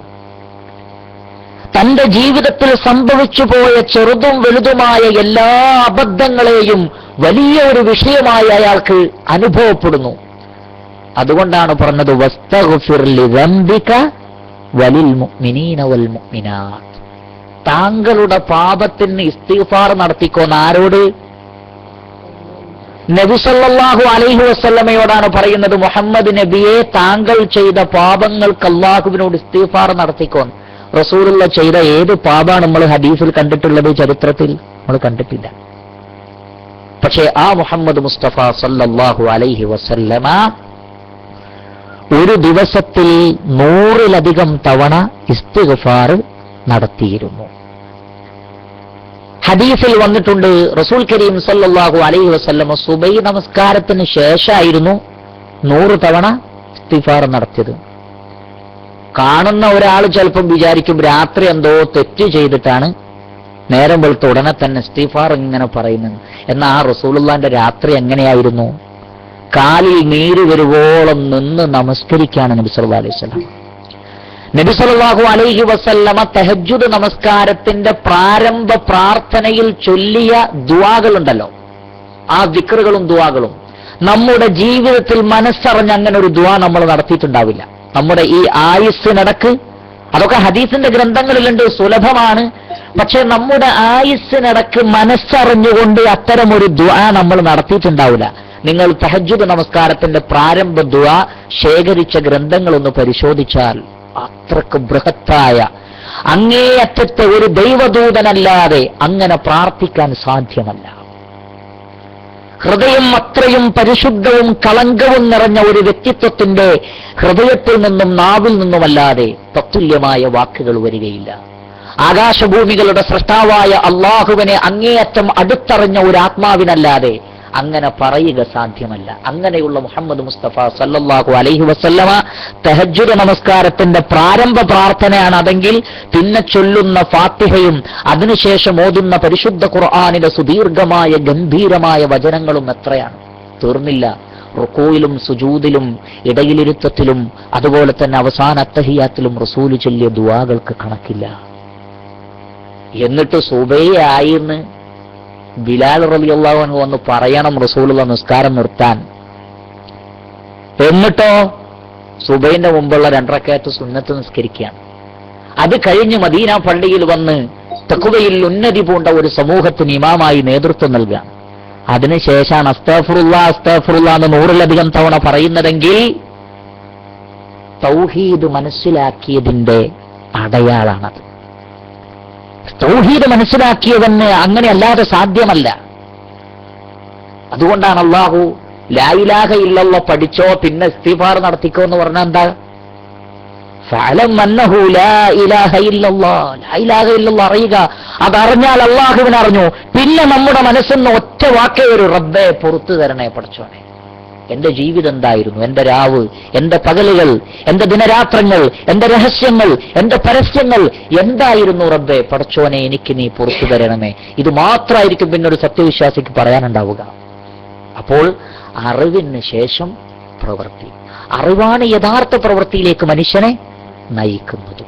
തന്റെ ജീവിതത്തിൽ സംഭവിച്ചു പോയ ചെറുതും വലുതുമായ എല്ലാ അബദ്ധങ്ങളെയും വലിയ ഒരു വിഷയമായി അയാൾക്ക് അനുഭവപ്പെടുന്നു. അതുകൊണ്ടാണ് പറഞ്ഞത് വസ്തഗ്ഫിർ ലിദംബിക വലിൽ മുഅ്മിനീന വൽ മുഅ്മിനാത്ത്. താങ്കളുടെ പാപത്തിന് ഇസ്തിഗ്ഫാർ നടത്തിക്കോന്ന്. ആരോട്? നബി സല്ലല്ലാഹു അലൈഹി വസല്ലമയോടാണ് പറയുന്നത്, മുഹമ്മദ് നബിയെ, താങ്കൾ ചെയ്ത പാപങ്ങൾക്ക് അല്ലാഹുവിനോട് ഇസ്തിഗ്ഫാർ നടത്തിക്കോന്ന്. റസൂലുള്ള ചെയ്ത ഏത് പാപാണ് നമ്മൾ ഹദീസിൽ കണ്ടിട്ടുള്ളത്? ചരിത്രത്തിൽ നമ്മൾ കണ്ടിട്ടില്ല. പക്ഷേ ആ മുഹമ്മദ് മുസ്തഫ സല്ലല്ലാഹു അലൈഹി വസല്ലമ ഒരു ദിവസത്തിൽ 100-ലധികം തവണ ഇസ്തിഗ്ഫാർ നടത്തിയിരുന്നു. ഹദീസിൽ വന്നിട്ടുണ്ട്, റസൂൽ കരീം സല്ലല്ലാഹു അലൈഹി വസല്ലമ സുബൈ നമസ്കാരത്തിന് ശേഷമായിരുന്നു 100 തവണ ഇസ്തിഗ്ഫാർ നടത്തിയത്. കാണുന്ന ഒരാൾ ചിലപ്പം വിചാരിക്കും രാത്രി എന്തോ തെറ്റ് ചെയ്തിട്ടാണ് നേരം വെളുത്ത ഉടനെ തന്നെ ഇസ്തിഗ്ഫാർ ഇങ്ങനെ പറയുന്നത്. എന്നാൽ ആ റസൂലുള്ളാന്റെ രാത്രി എങ്ങനെയായിരുന്നു? കാലിൽ നീര് വരുവോളം നിന്ന് നമസ്കരിക്കാണ് നബി സല്ലല്ലാഹു അലൈഹി വസല്ലം. നബി സല്ലല്ലാഹു അലൈഹി വസല്ലമ തഹജ്ജുദ് നമസ്കാരത്തിന്റെ പ്രാരംഭ പ്രാർത്ഥനയിൽ ചൊല്ലിയ ദുആകളുണ്ടല്ലോ, ആ ദിക്റുകളും ദുആകളും നമ്മുടെ ജീവിതത്തിൽ മനസ്സറിഞ്ഞ് അങ്ങനെ ഒരു ദുആ നമ്മൾ നടത്തിയിട്ടുണ്ടാവില്ല. നമ്മുടെ ഈ ആയുസ്സിനടക്ക് അതൊക്കെ ഹദീസിന്റെ ഗ്രന്ഥങ്ങളിലുണ്ട്, സുലഭമാണ്. പക്ഷെ നമ്മുടെ ആയുസ്സിനിടക്ക് മനസ്സറിഞ്ഞുകൊണ്ട് അത്തരമൊരു ദുആ നമ്മൾ നടത്തിയിട്ടുണ്ടാവില്ല. നിങ്ങൾ തഹജ്ജുദ് നമസ്കാരത്തിന്റെ പ്രാരംഭ ദുആ ശേഖരിച്ച ഗ്രന്ഥങ്ങളൊന്ന് പരിശോധിച്ചാൽ അത്രക്ക് ബൃഹത്തായ അങ്ങേയറ്റത്തെ ഒരു ദൈവദൂതനല്ലാതെ അങ്ങനെ പ്രാർത്ഥിക്കാൻ സാധ്യമല്ല. ഹൃദയം അത്രയും പരിശുദ്ധവും കളങ്കവും നിറഞ്ഞ ഒരു വ്യക്തിത്വത്തിന്റെ ഹൃദയത്തിൽ നിന്നും നാവിൽ നിന്നുമല്ലാതെ തത്തുല്യമായ വാക്കുകൾ വരികയില്ല. ആകാശഭൂമികളുടെ സൃഷ്ടാവായ അള്ളാഹുവിനെ അങ്ങേയറ്റം അടുത്തറിഞ്ഞ ഒരു ആത്മാവിനല്ലാതെ അങ്ങനെ പറയുക സാധ്യമല്ല. അങ്ങനെയുള്ള മുഹമ്മദ് മുസ്തഫ സല്ലല്ലാഹു അലൈഹി വസല്ലമ തഹജ്ജുദ് നമസ്കാരത്തിന്റെ പ്രാരംഭ പ്രാർത്ഥനയാണ് അതെങ്കിൽ പിന്നെ ചൊല്ലുന്ന ഫാത്തിഹയും അതിനുശേഷം ഓതുന്ന പരിശുദ്ധ ഖുർആനിലെ സുദീർഘമായ ഗംഭീരമായ വചനങ്ങളും എത്രയാണ്, തീർന്നില്ല. റുകൂയിലും സുജൂദിലും ഇടയിലിരുത്തത്തിലും അതുപോലെ തന്നെ അവസാന അത്തഹിയാത്തിലും റസൂല് ചൊല്ലിയ ദുആകൾക്ക് കണക്കില്ല. എന്നിട്ട് സുബൈയായിന്ന് ബിലാൽ റളിയല്ലാഹു അൻഹു വന്ന് പറയണം റസൂലുള്ള നിസ്കാരം നിർത്താൻ. എന്നിട്ടോ സുബൈന്റെ മുമ്പുള്ള 2 റക്അത്ത് സുന്നത്ത് നിസ്കരിക്കുകയാണ്. അത് കഴിഞ്ഞ് മദീന പള്ളിയിൽ വന്ന് തഖ്വയിൽ ഉന്നതി പൂണ്ട ഒരു സമൂഹത്തിന് ഇമാമായി നേതൃത്വം നൽകുകയാണ്. അതിനുശേഷമാണ് അസ്തഗ്ഫിറുല്ലാഹ് അസ്തഗ്ഫിറുല്ലാഹ് എന്ന് 100-ലധികം തവണ പറയുന്നതെങ്കിൽ തൗഹീദ് മനസ്സിലാക്കിയതിന്റെ അടയാളാണത്. തൗഹീദ് മനസ്സിലാക്കിയവന് അങ്ങനെ അല്ലാതെ സാധ്യമല്ല. അതുകൊണ്ടാണ് അല്ലാഹു ലാ ഇലാഹ ഇല്ലല്ലാഹ് പഠിച്ചോ പിന്നെ ഇസ്തിഗ്ഫാർ നടത്തിക്കോ എന്ന് പറഞ്ഞാൽ എന്താ? ഫഅലം അന്നഹു ലാ ഇലാഹ ഇല്ലല്ലാഹ്, ലാ ഇലാഹ ഇല്ലല്ലാഹ് അറിയുക. അതറിഞ്ഞാൽ അല്ലാഹുവിനെ അറിഞ്ഞു. പിന്നെ നമ്മുടെ മനസ്സിന്ന് ഒറ്റ വാക്കേ ഒരു റബ്ബേ പുറത്തു തരണേ പഠിച്ചോനെ. എന്റെ ജീവിതം എന്തായിരുന്നു, എന്റെ രാവ്, എന്റെ പകലുകൾ, എന്റെ ദിനരാത്രങ്ങൾ, എന്റെ രഹസ്യങ്ങൾ, എന്റെ പരസ്യങ്ങൾ എന്തായിരുന്നു റബ്ബേ പടച്ചോനെ, എനിക്ക് നീ പുറത്തു തരണമേ. ഇത് മാത്രമായിരിക്കും പിന്നൊരു സത്യവിശ്വാസിക്ക് പറയാനുണ്ടാവുക. അപ്പോൾ അറിവിന് ശേഷം പ്രവൃത്തി, അറിവാണ് യഥാർത്ഥ പ്രവൃത്തിയിലേക്ക് മനുഷ്യനെ നയിക്കുന്നത്.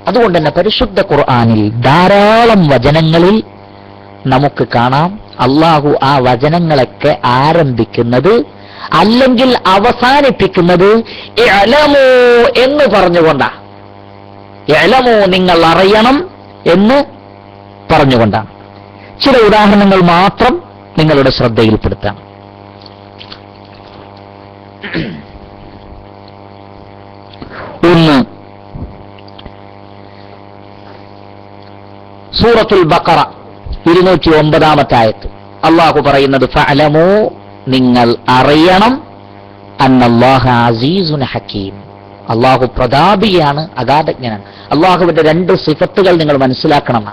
അതുകൊണ്ട് തന്നെ പരിശുദ്ധ ഖുർആനിൽ ധാരാളം വചനങ്ങളിൽ നമുക്ക് കാണാം അള്ളാഹു ആ വചനങ്ങളൊക്കെ ആരംഭിക്കുന്നത് അല്ലെങ്കിൽ അവസാനിപ്പിക്കുന്നത് ഇഅ്ലമൂ എന്ന് പറഞ്ഞുകൊണ്ടാണ്. ഇഅ്ലമൂ നിങ്ങൾ അറിയണം എന്ന് പറഞ്ഞുകൊണ്ടാണ്. ചില ഉദാഹരണങ്ങൾ മാത്രം നിങ്ങളുടെ ശ്രദ്ധയിൽപ്പെടുത്താം. ഒന്ന്, സൂറത്തുൽ ബഖറ 209-ാമത്തെ ആയത്ത് അള്ളാഹു പറയുന്നത് ഫഅലമൂ നിങ്ങൾ അറിയണം അന്നല്ലാഹ അസീസുൻ ഹകീം, അള്ളാഹു പ്രതാപിയാണ്, അഗാധജ്ഞനാണ്. അള്ളാഹുവിന്റെ 2 സിഫത്തുകൾ നിങ്ങൾ മനസ്സിലാക്കണം.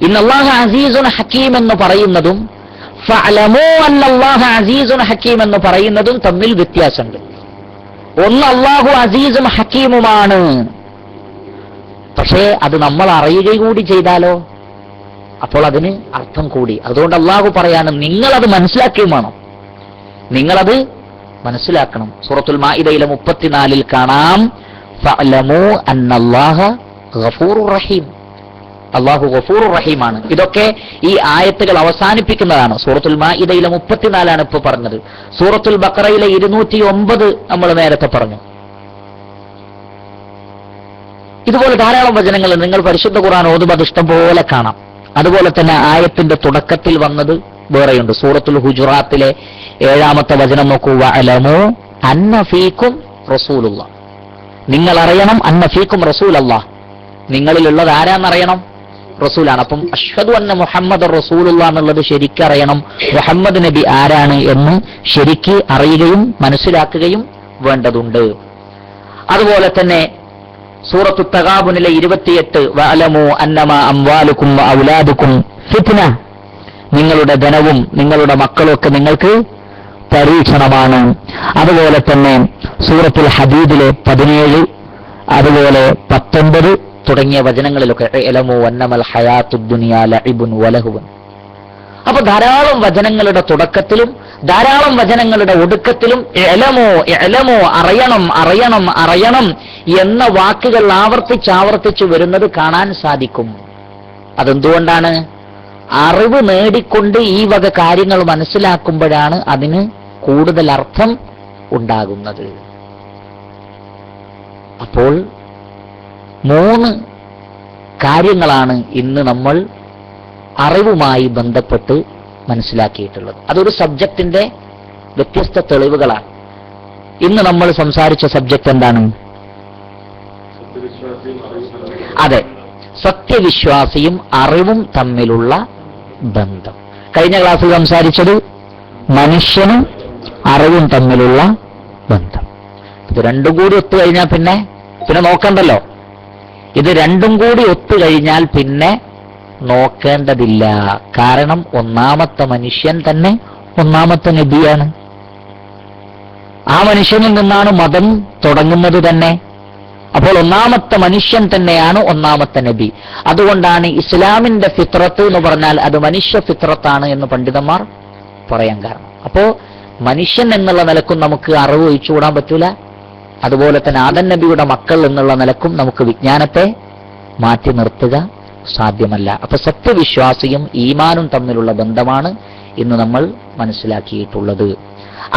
ഇന്നല്ലാഹ അസീസുൻ ഹകീം എന്ന് പറയുന്നതും ഫഅലമൂ അന്നല്ലാഹ അസീസുൻ ഹകീം എന്ന് പറയുന്നതും തമ്മിൽ വ്യത്യാസമുണ്ട്. ഒന്ന് അള്ളാഹു അസീസും ഹക്കീമുമാണ്, പക്ഷേ അത് നമ്മൾ അറിയുക കൂടി ചെയ്താലോ അപ്പോൾ അതിന് അർത്ഥം കൂടി. അതുകൊണ്ട് അള്ളാഹു പറയാണ് നിങ്ങളത് മനസ്സിലാക്കുകയും വേണം, നിങ്ങളത് മനസ്സിലാക്കണം. സൂറത്തുൽ മാഇദയിലെ 34-ൽ കാണാം ഫഅലമൂ അന്നല്ലാഹ ഗഫൂറുർ റഹീം, അള്ളാഹു ഗഫൂറുർ റഹീമാണ്. ഇതൊക്കെ ഈ ആയത്തുകൾ അവസാനിപ്പിക്കുന്നതാണ്. സൂറത്തുൽ മാഇദയിലെ 34-ാണ് ഇപ്പൊ പറഞ്ഞത്. സൂറത്തുൽ ബഖറയിലെ 209 നമ്മൾ നേരത്തെ പറഞ്ഞു. ഇതുപോലെ ധാരാളം വചനങ്ങൾ നിങ്ങൾ പരിശുദ്ധ ഖുർആൻ ഓതുമ്പോൾ അത് ഇഷ്ടം പോലെ കാണാം. അതുപോലെ തന്നെ ആയത്തിന്റെ തുടക്കത്തിൽ വന്നത് വേറെയുണ്ട്. സൂറത്തുൽ ഹുജറാത്തിലെ 7-ാമത്തെ വചനം നോക്കൂ, വഅലമൂ അന്ന ഫീക്കും റസൂലുള്ളാഹ്, നിങ്ങൾ അറിയണം അന്ന ഫീക്കും റസൂലല്ലാഹ്, നിങ്ങളിലുള്ളത് ആരാന്നറിയണം, റസൂലാണ്. അപ്പം അഷ്ഹദു അന്ന മുഹമ്മദ് റസൂലുള്ളാഹ് എന്നുള്ളത് ശരിക്കറിയണം, മുഹമ്മദ് നബി ആരാണ് എന്ന് ശരിക്ക് അറിയുകയും മനസ്സിലാക്കുകയും വേണ്ടതുണ്ട്. അതുപോലെ തന്നെ സൂറത്തു തഗാബുനിലെ 28 വഅലമൂ അന്നമാ അംവാലുക്കും വഔലാദുക്കും ഫിത്ന, നിങ്ങളുടെ ധനവും നിങ്ങളുടെ മക്കളും ഒക്കെ നിങ്ങൾക്ക് പരീക്ഷണമാണ്. അതുപോലെ തന്നെ സൂറത്തുൽ ഹദീദിലെ 17 അതുപോലെ 19 തുടങ്ങിയ വചനങ്ങളിലൊക്കെ ഇഅ്ലമൂ അന്നമൽ ഹയാത്തുദ് ദുനിയാ ലഇബുൻ വലഹുവൻ. അപ്പൊ ധാരാളം വചനങ്ങളുടെ തുടക്കത്തിലും ധാരാളം വചനങ്ങളുടെ ഒടുക്കത്തിലും ഇഅ്ലമൂ ഇഅ്ലമൂ അറിയണം അറിയണം അറിയണം എന്ന വാക്കുകൾ ആവർത്തിച്ചാവർത്തിച്ച് വരുന്നത് കാണാൻ സാധിക്കും. അതെന്തുകൊണ്ടാണ്? അറിവ് നേടിക്കൊണ്ട് ഈ വക കാര്യങ്ങൾ മനസ്സിലാക്കുമ്പോഴാണ് അതിന് കൂടുതൽ അർത്ഥം ഉണ്ടാകുന്നത്. അപ്പോൾ 3 കാര്യങ്ങളാണ് ഇന്ന് നമ്മൾ അറിവുമായി ബന്ധപ്പെട്ട് മനസ്സിലാക്കിയിട്ടുള്ളത്. അതൊരു സബ്ജക്റ്റിന്റെ വ്യത്യസ്ത തെളിവുകളാണ്. ഇന്ന് നമ്മൾ സംസാരിച്ച സബ്ജക്റ്റ് എന്താണ്? അതെ, സത്യവിശ്വാസിയും അറിവും തമ്മിലുള്ള ബന്ധം. കഴിഞ്ഞ ക്ലാസ്സിൽ സംസാരിച്ചത് മനുഷ്യനും അറിവും തമ്മിലുള്ള ബന്ധം. ഇത് രണ്ടും കൂടി ഒത്തുകഴിഞ്ഞാൽ പിന്നെ നോക്കണ്ടല്ലോ. ഇത് രണ്ടും കൂടി ഒത്തുകഴിഞ്ഞാൽ പിന്നെ നോക്കേണ്ടതില്ല. കാരണം ഒന്നാമത്തെ മനുഷ്യൻ തന്നെ ഒന്നാമത്തെ നബിയാണ്. ആ മനുഷ്യനിൽ നിന്നാണ് മതം തുടങ്ങുന്നത് തന്നെ. അപ്പോൾ ഒന്നാമത്തെ മനുഷ്യൻ തന്നെയാണ് ഒന്നാമത്തെ നബി. അതുകൊണ്ടാണ് ഇസ്ലാമിന്റെ ഫിത്രത്ത് എന്ന് പറഞ്ഞാൽ അത് മനുഷ്യ ഫിത്രത്താണ് എന്ന് പണ്ഡിതന്മാർ പറയാൻ കാരണം. അപ്പോ മനുഷ്യൻ എന്നുള്ള നിലക്കും നമുക്ക് അറിവ് ഒഴിച്ചുകൂടാൻ പറ്റൂല. അതുപോലെ തന്നെ ആദം നബിയുടെ മക്കൾ എന്നുള്ള നിലക്കും നമുക്ക് വിജ്ഞാനത്തെ മാറ്റി നിർത്തുക സാധ്യമല്ല. അപ്പൊ സത്യവിശ്വാസിയും ഈമാനും തമ്മിലുള്ള ബന്ധമാണ് ഇന്ന് നമ്മൾ മനസ്സിലാക്കിയിട്ടുള്ളത്.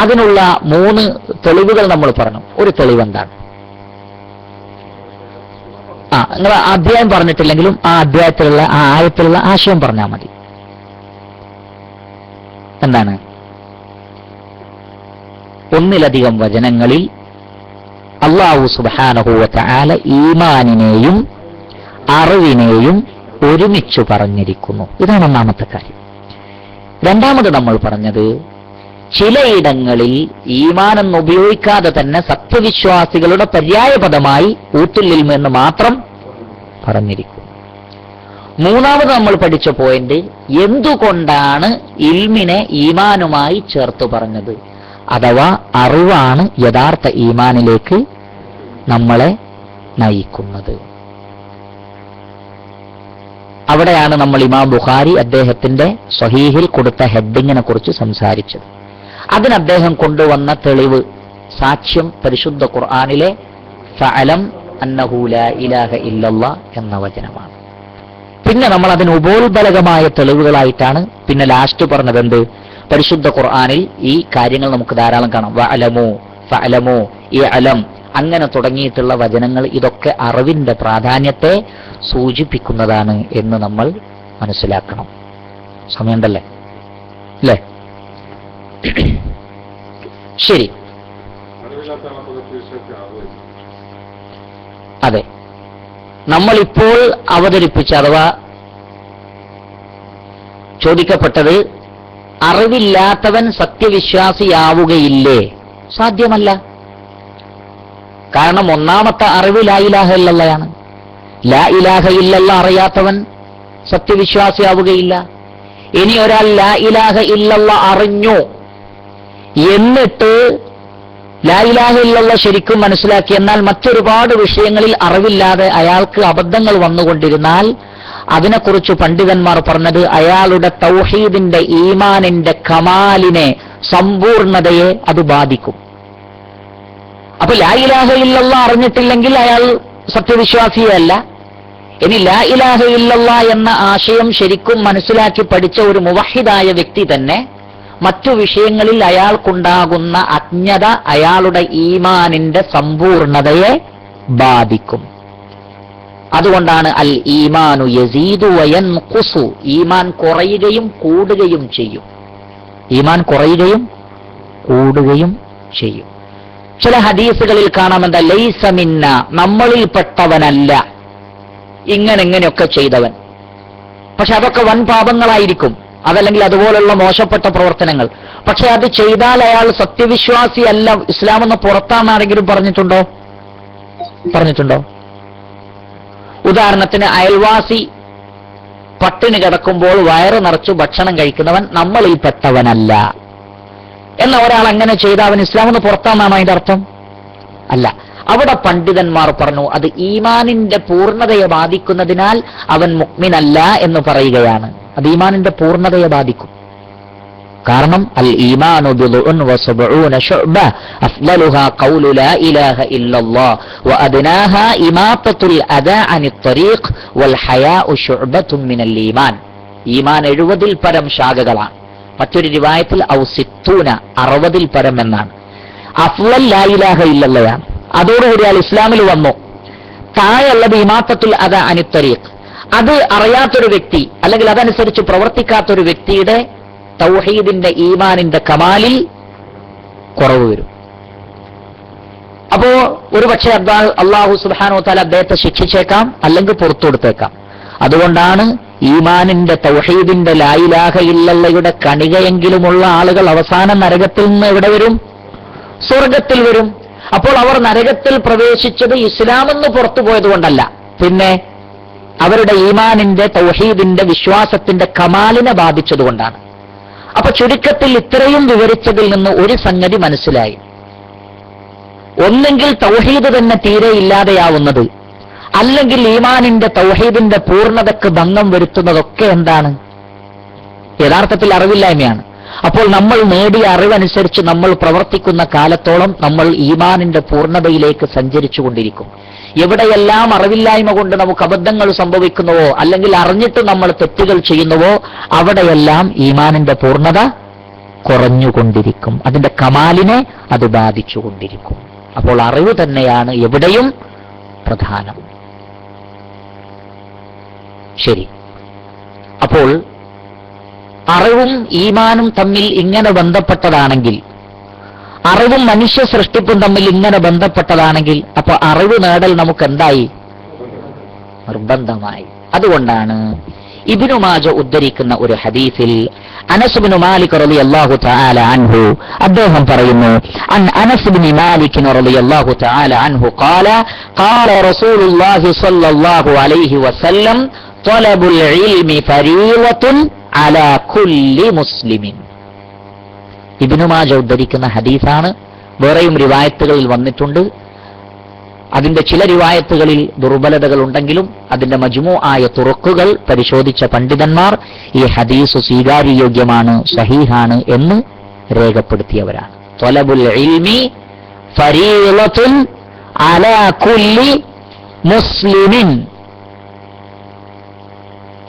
അതിനുള്ള 3 തെളിവുകൾ നമ്മൾ പറഞ്ഞു. ഒരു തെളിവ് എന്താണ്? നിങ്ങൾ അധ്യായം പറഞ്ഞിട്ടില്ലെങ്കിലും ആ അധ്യായത്തിലുള്ള ആ ആയത്തിലുള്ള ആശയം പറഞ്ഞാൽ മതി. എന്താണ്? ഒന്നിലധികം വചനങ്ങളിൽ അല്ലാഹു സുബ്ഹാനഹു വ തആല ഈമാനിനെയും അറിവിനെയും ഒരുമിച്ചു പറഞ്ഞിരിക്കുന്നു. ഇതാണ് ഒന്നാമത്തെ കാര്യം. രണ്ടാമത് നമ്മൾ പറഞ്ഞത് ചിലയിടങ്ങളിൽ ഈമാൻ എന്ന് ഉപയോഗിക്കാതെ തന്നെ സത്യവിശ്വാസികളുടെ പര്യായപദമായി ഊത്തുൽ ഇൽമ് എന്ന് മാത്രം പറഞ്ഞിരിക്കുന്നു. മൂന്നാമത് നമ്മൾ പഠിച്ച പോയിന്റ് എന്തുകൊണ്ടാണ് ഇൽമിനെ ഈമാനുമായി ചേർത്ത് പറഞ്ഞത്, അഥവാ അറിവാണ് യഥാർത്ഥ ഈമാനിലേക്ക് നമ്മളെ നയിക്കുന്നത്. അവിടെയാണ് നമ്മൾ ഇമാം ബുഖാരി അദ്ദേഹത്തിന്റെ സ്വഹീഹിൽ കൊടുത്ത ഹെഡിങ്ങിനെ കുറിച്ച് സംസാരിച്ചത്. അതിന് അദ്ദേഹം കൊണ്ടുവന്ന തെളിവ്, സാക്ഷ്യം പരിശുദ്ധ ഖുർആനിലെ ഫഅലം അന്നഹു ലാ ഇലാഹ ഇല്ലല്ലാഹ് എന്ന വചനമാണ്. പിന്നെ നമ്മൾ അതിന് ഉപോത്ബലകമായ തെളിവുകളായിട്ടാണ് പിന്നെ ലാസ്റ്റ് പറഞ്ഞത്. എന്ത്? പരിശുദ്ധ ഖുർആനിൽ ഈ കാര്യങ്ങൾ നമുക്ക് ധാരാളം കാണാം. വഅലമു, ഫഅലമു, ഇഅലം, അങ്ങനെ തുടങ്ങിയിട്ടുള്ള വചനങ്ങൾ ഇതൊക്കെ അറിവിന്റെ പ്രാധാന്യത്തെ സൂചിപ്പിക്കുന്നതാണ് എന്ന് നമ്മൾ മനസ്സിലാക്കണം. സമയമുണ്ടല്ലേ? അല്ലേ? ശരി. അതെ, നമ്മളിപ്പോൾ അവതരിപ്പിച്ച അഥവാ ചോദിക്കപ്പെട്ടത് അറിവില്ലാത്തവൻ സത്യവിശ്വാസിയാവുകയില്ലേ? സാധ്യമല്ല. കാരണം ഒന്നാമത്തെ അറിവ് ലാ ഇലാഹ ഇല്ലല്ലാഹയാണ്. ലാ ഇലാഹ ഇല്ലല്ലാഹ് അറിയാത്തവൻ സത്യവിശ്വാസിയാവുകയില്ല. ഇനി ഒരാൾ ലാ ഇലാഹ ഇല്ലല്ലാഹ് അറിഞ്ഞു എന്നിട്ട് ലാ ഇലാഹ ഇല്ലല്ലാഹ് ശരിക്കും മനസ്സിലാക്കി, എന്നാൽ മറ്റൊരുപാട് വിഷയങ്ങളിൽ അറിവില്ലാതെ അയാൾക്ക് അബദ്ധങ്ങൾ വന്നുകൊണ്ടിരുന്നാൽ അതിനെക്കുറിച്ച് പണ്ഡിതന്മാർ പറഞ്ഞത് അയാളുടെ തൗഹീദിന്റെ ഈമാനിന്റെ കമാലിനെ, സമ്പൂർണതയെ അത് ബാധിക്കും. അപ്പൊ ലാ ഇലാഹ ഇല്ലല്ലാഹ് അറിഞ്ഞിട്ടില്ലെങ്കിൽ അയാൾ സത്യവിശ്വാസിയല്ല. ഇനി ലാ ഇലാഹ ഇല്ലല്ലാഹ് എന്ന ആശയം ശരിക്കും മനസ്സിലാക്കി പഠിച്ച ഒരു മുവഹിദായ വ്യക്തി തന്നെ മറ്റു വിഷയങ്ങളിൽ അയാൾക്കുണ്ടാകുന്ന അജ്ഞത അയാളുടെ ഈമാനിന്റെ സമ്പൂർണതയെ ബാധിക്കും. അതുകൊണ്ടാണ് അൽ ഈമാനു യസീദു വയൻഖുസു, ഈമാൻ കുറയുകയും കൂടുകയും ചെയ്യും. ഈമാൻ കുറയുകയും കൂടുകയും ചെയ്യും. ചില ഹദീസുകളിൽ കാണാമെന്താ, ലൈസ മിന്ന, നമ്മളിൽപ്പെട്ടവനല്ല ഇങ്ങനെയൊക്കെ ചെയ്തവൻ. പക്ഷെ അതൊക്കെ വൻ പാപങ്ങളായിരിക്കും, അതല്ലെങ്കിൽ അതുപോലുള്ള മോശപ്പെട്ട പ്രവർത്തനങ്ങൾ. പക്ഷെ അത് ചെയ്താൽ അയാൾ സത്യവിശ്വാസി അല്ല, ഇസ്ലാമെന്ന് പുറത്താണെന്ന് ആരെങ്കിലും പറഞ്ഞിട്ടുണ്ടോ? ഉദാഹരണത്തിന് അയൽവാസി പട്ടിണി കിടക്കുമ്പോൾ വയറ് നിറച്ചു ഭക്ഷണം കഴിക്കുന്നവൻ നമ്മളിൽപ്പെട്ടവനല്ല എന്ന ഒരാൾ അങ്ങനെ ചെയ്ത അവൻ ഇസ്ലാമെന്ന് പുറത്താണെന്നാണ് അതിന്റെ അർത്ഥം? അല്ല. അവിടെ പണ്ഡിതന്മാർ പറഞ്ഞു അത് ഈമാനിന്റെ പൂർണ്ണതയെ ബാധിക്കുന്നതിനാൽ അവൻ മുഅ്മിനല്ല എന്ന് പറയുകയാണ്. അത് ഈമാനിന്റെ പൂർണ്ണതയെ ബാധിക്കും. കാരണം അൽ ഈമാനു ബിദ്ഉൻ വസബ്ഊന ശുഅബ അഫ്ളലുഹാ ഖൗലു ലാ ഇലാഹ ഇല്ലല്ലാഹ് വഅദ്നാഹാ ഇമാതത്തുൽ അദാ അനിത് ത്വരീഖ് വൽ ഹയാഉ ശുഅബത്തുൻ മിനൽ ഈമാൻ. ഈമാൻ 70-ൽ പരം ശാഖകളാണ്. മറ്റൊരു റിവായത്തിൽ ഔ സിത്തൂന 60-ൽ പരം എന്നാണ്. അഫ്ളൽ ലാ ഇലാഹ ഇല്ലല്ലാഹ്. അതോടുകൂടി അയാൾ ഇസ്ലാമിൽ വന്നു. താഴെയുള്ളത് ഇമാതത്തുൽ അദാ അനിത് ത്വരീഖ്, അത് അറിയാത്തൊരു വ്യക്തി അല്ലെങ്കിൽ അതനുസരിച്ച് പ്രവർത്തിക്കാത്തൊരു വ്യക്തിയുടെ തൗഹീദിന്റെ ഈമാനിന്റെ കമാലിൽ കുറവ് വരും. അപ്പോ ഒരുപക്ഷെ അല്ലാഹു സുബ്ഹാനഹു വ തആല അദ്ദേഹത്തെ ശിക്ഷിച്ചേക്കാം, അല്ലെങ്കിൽ പുറത്തു കൊടുത്തേക്കാം. അതുകൊണ്ടാണ് ഈമാനിന്റെ തൗഹീദിന്റെ ലാ ഇലാഹ ഇല്ലല്ലയുടെ കണികയെങ്കിലുമുള്ള ആളുകൾ അവസാനം നരകത്തിൽ നിന്ന് എവിടെ വരും? സ്വർഗത്തിൽ വരും. അപ്പോൾ അവർ നരകത്തിൽ പ്രവേശിച്ചത് ഇസ്ലാമെന്ന് പുറത്തു പോയതുകൊണ്ടല്ല, പിന്നെ അവരുടെ ഈമാനിന്റെ തൗഹീദിന്റെ വിശ്വാസത്തിന്റെ കമാലിനെ ബാധിച്ചതുകൊണ്ടാണ്. അപ്പൊ ചുരുക്കത്തിൽ ഇത്രയും വിവരിച്ചതിൽ നിന്ന് ഒരു സംഗതി മനസ്സിലായി. ഒന്നെങ്കിൽ തൗഹീദ് തന്നെ തീരെ ഇല്ലാതെയാവുന്നത്, അല്ലെങ്കിൽ ഈമാനിന്റെ തൗഹീദിന്റെ പൂർണ്ണതയ്ക്ക് ഭംഗം വരുത്തുന്നതൊക്കെ എന്താണ്? യഥാർത്ഥത്തിൽ അറിവില്ലായ്മയാണ്. അപ്പോൾ നമ്മൾ നേടിയ അറിവനുസരിച്ച് നമ്മൾ പ്രവർത്തിക്കുന്ന കാലത്തോളം നമ്മൾ ഈമാനിന്റെ പൂർണ്ണതയിലേക്ക് സഞ്ചരിച്ചു കൊണ്ടിരിക്കും. എവിടെയെല്ലാം അറിവില്ലായ്മ കൊണ്ട് നമുക്ക് അബദ്ധങ്ങൾ സംഭവിക്കുന്നുവോ, അല്ലെങ്കിൽ അറിഞ്ഞിട്ട് നമ്മൾ തെറ്റുകൾ ചെയ്യുന്നുവോ, അവിടെയെല്ലാം ഈമാനിന്റെ പൂർണ്ണത കുറഞ്ഞുകൊണ്ടിരിക്കും. അതിന്റെ കമാലിനെ അത് ബാധിച്ചുകൊണ്ടിരിക്കും. അപ്പോൾ അറിവ് തന്നെയാണ് എവിടെയും പ്രധാനം. ശരി, അപ്പോൾ അറിവും ഈമാനും തമ്മിൽ ഇങ്ങനെ ബന്ധപ്പെട്ടതാണെങ്കിൽ, അറിവും മനുഷ്യ സൃഷ്ടിപ്പും തമ്മിൽ ഇങ്ങനെ ബന്ധപ്പെട്ടതാണെങ്കിൽ, അപ്പൊ അറിവ് നേടൽ നമുക്ക് എന്തായി? നിർബന്ധമായി. അതുകൊണ്ടാണ് ഇബ്നു മാജ ഉദ്ധരിക്കുന്ന ഒരു ഹദീസിൽ അനസ് ഇബ്നു മാലിക് റളിയല്ലാഹു തആല അൻഹു അദ്ദേഹം പറയുന്നു, അൻ അനസ് ഇബ്നു മാലിക് റളിയല്ലാഹു തആല അൻഹു ഖാല ഖാല റസൂലുള്ളാഹി സ്വല്ലല്ലാഹു അലൈഹി വസല്ലം ത്വലബുൽ ഇൽമി ഫരീളത്തുൻ അലാ കുല്ലി മുസ്ലിമിൻ. ഇബ്നു മാജ ഉദ്ധരിക്കുന്ന ഹദീസാണ്. വേറെയും റിവായത്തുകളിൽ വന്നിട്ടുണ്ട്. അതിന്റെ ചില റിവായത്തുകളിൽ ദുർബലതകൾ ഉണ്ടെങ്കിലും അതിന്റെ മജ്മൂആയ തുറക്കുകൾ പരിശോധിച്ച പണ്ഡിതന്മാർ ഈ ഹദീസ് സ്വീകാര്യയോഗ്യമാണ്, സഹീഹാണ് എന്ന് രേഖപ്പെടുത്തിയവരാണ്. ത്വലബുൽ ഇൽമി ഫരീളത്തുൻ അലാ കുല്ലി മുസ്ലിമിൻ.